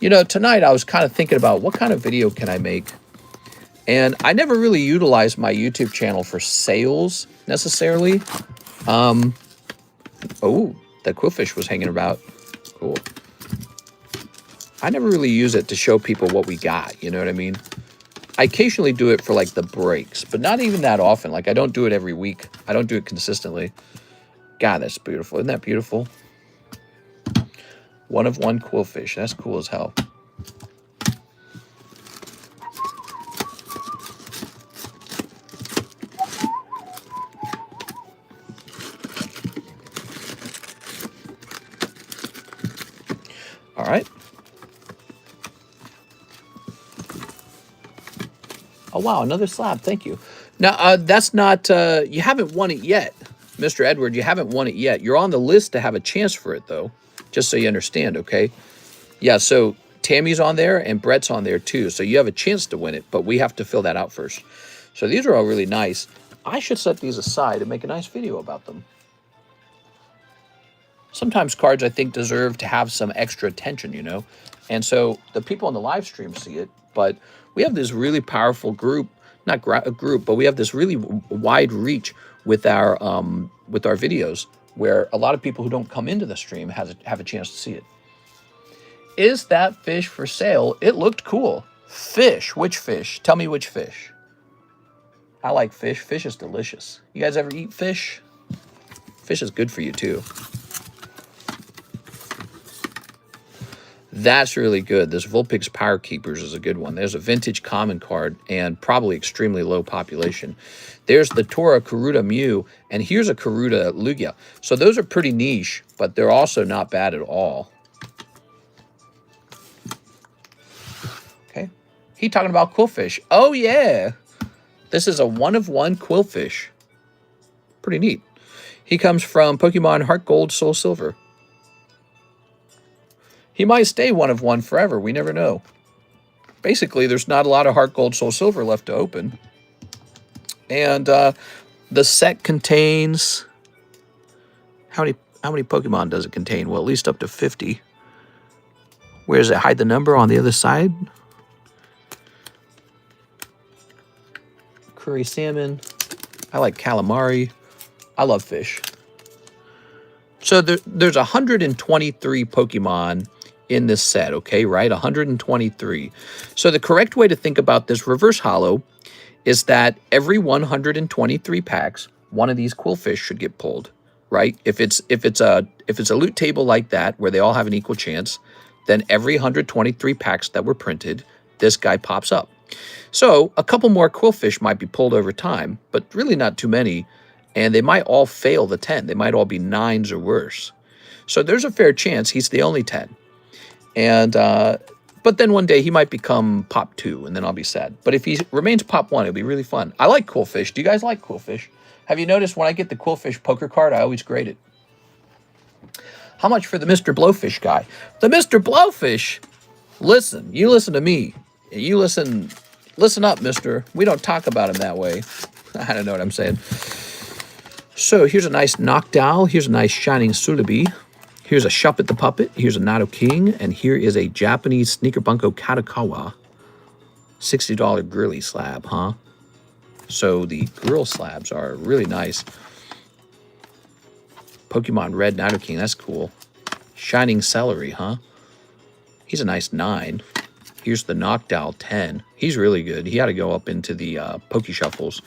Speaker 1: You know, tonight I was kind of thinking about what kind of video can I make? And I never really utilized my YouTube channel for sales necessarily. Oh, that Quillfish was hanging about. Cool. I never really use it to show people what we got, you know what I mean? I occasionally do it for like the breaks, but not even that often. Like I don't do it every week. I don't do it consistently. God, that's beautiful. Isn't that beautiful? One of one Quillfish. That's cool as hell. All right. Oh, wow, another slab. Thank you. Now, that's not, you haven't won it yet, Mr. Edward. You haven't won it yet. You're on the list to have a chance for it, though, just so you understand, okay? Yeah, so Tammy's on there and Brett's on there, too. So you have a chance to win it, but we have to fill that out first. So these are all really nice. I should set these aside and make a nice video about them. Sometimes cards, I think, deserve to have some extra attention, you know? And so the people on the live stream see it, but we have this really powerful group, not a group, but we have this really wide reach with our videos where a lot of people who don't come into the stream have a chance to see it. Is that fish for sale? It looked cool. Fish. Which fish? Tell me which fish. I like fish. Fish is delicious. You guys ever eat fish? Fish is good for you, too. That's really good. This Vulpix Power Keepers is a good one. There's a vintage common card and probably extremely low population. There's the Tora Karuta Mew, and here's a Karuta Lugia. So those are pretty niche, but they're also not bad at all. Okay. He talking about Quillfish. Oh, yeah. This is a one-of-one Quillfish. Pretty neat. He comes from Pokemon Heart Gold, Soul Silver. He might stay one-of-one forever. We never know. Basically, there's not a lot of Heart Gold, Soul Silver left to open. And the set contains... How many Pokemon does it contain? Well, at least up to 50. Where does it hide the number on the other side? Curry salmon. I like calamari. I love fish. So there's 123 Pokemon in this set, okay, right? 123. So the correct way to think about this reverse holo is that every 123 packs, one of these Quillfish should get pulled, right? If it's a loot table like that where they all have an equal chance, then every 123 packs that were printed, this guy pops up. So a couple more Quillfish might be pulled over time, but really not too many. And they might all fail the 10. They might all be 9s or worse. So there's a fair chance he's the only 10. And But then one day he might become pop 2, and then I'll be sad. But if he remains pop 1, it'll be really fun. I like Quillfish. Do you guys like Quillfish? Have you noticed when I get the Quillfish poker card, I always grade it? How much for the Mr. Blowfish guy? The Mr. Blowfish, listen. You listen to me. You listen up, mister. We don't talk about him that way. I don't know what I'm saying. So here's a nice Noctowl. Here's a nice Shining Sulabi. Here's a Shuppet the Puppet. Here's a Nato King. And here is a Japanese Sneaker Bunko Katakawa. $60 Grilly slab, huh? So the grill slabs are really nice. Pokemon Red Nato King, that's cool. Shining Celery, huh? He's a nice 9. Here's the Noctowl 10. He's really good. He had to go up into the Poke Shuffles.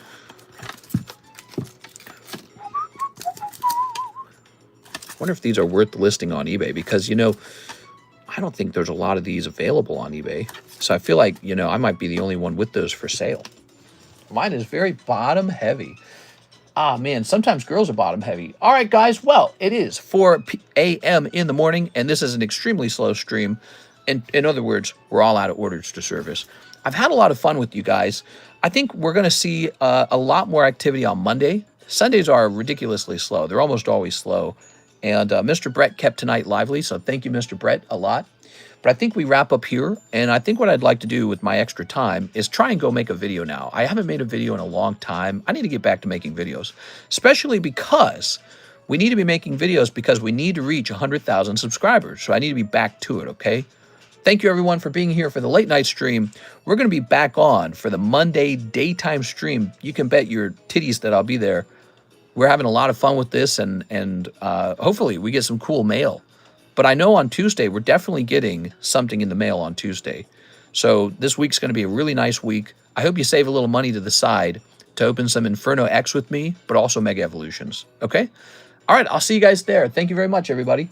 Speaker 1: Wonder if these are worth listing on eBay because, you know, I don't think there's a lot of these available on eBay. So I feel like, you know, I might be the only one with those for sale. Mine is very bottom heavy. Ah, man, sometimes girls are bottom heavy. All right, guys. Well, it is 4 a.m. in the morning, and this is an extremely slow stream. In other words, we're all out of orders to service. I've had a lot of fun with you guys. I think we're going to see a lot more activity on Monday. Sundays are ridiculously slow. They're almost always slow. And Mr. Brett kept tonight lively, so thank you, Mr. Brett, a lot. But I think we wrap up here, and I think what I'd like to do with my extra time is try and go make a video now. I haven't made a video in a long time. I need to get back to making videos, especially because we need to be making videos because we need to reach 100,000 subscribers. So I need to be back to it, okay? Thank you, everyone, for being here for the late night stream. We're going to be back on for the Monday daytime stream. You can bet your titties that I'll be there. We're having a lot of fun with this, and hopefully we get some cool mail. But I know on Tuesday, we're definitely getting something in the mail on Tuesday. So this week's going to be a really nice week. I hope you save a little money to the side to open some Inferno X with me, but also Mega Evolutions. Okay? All right, I'll see you guys there. Thank you very much, everybody.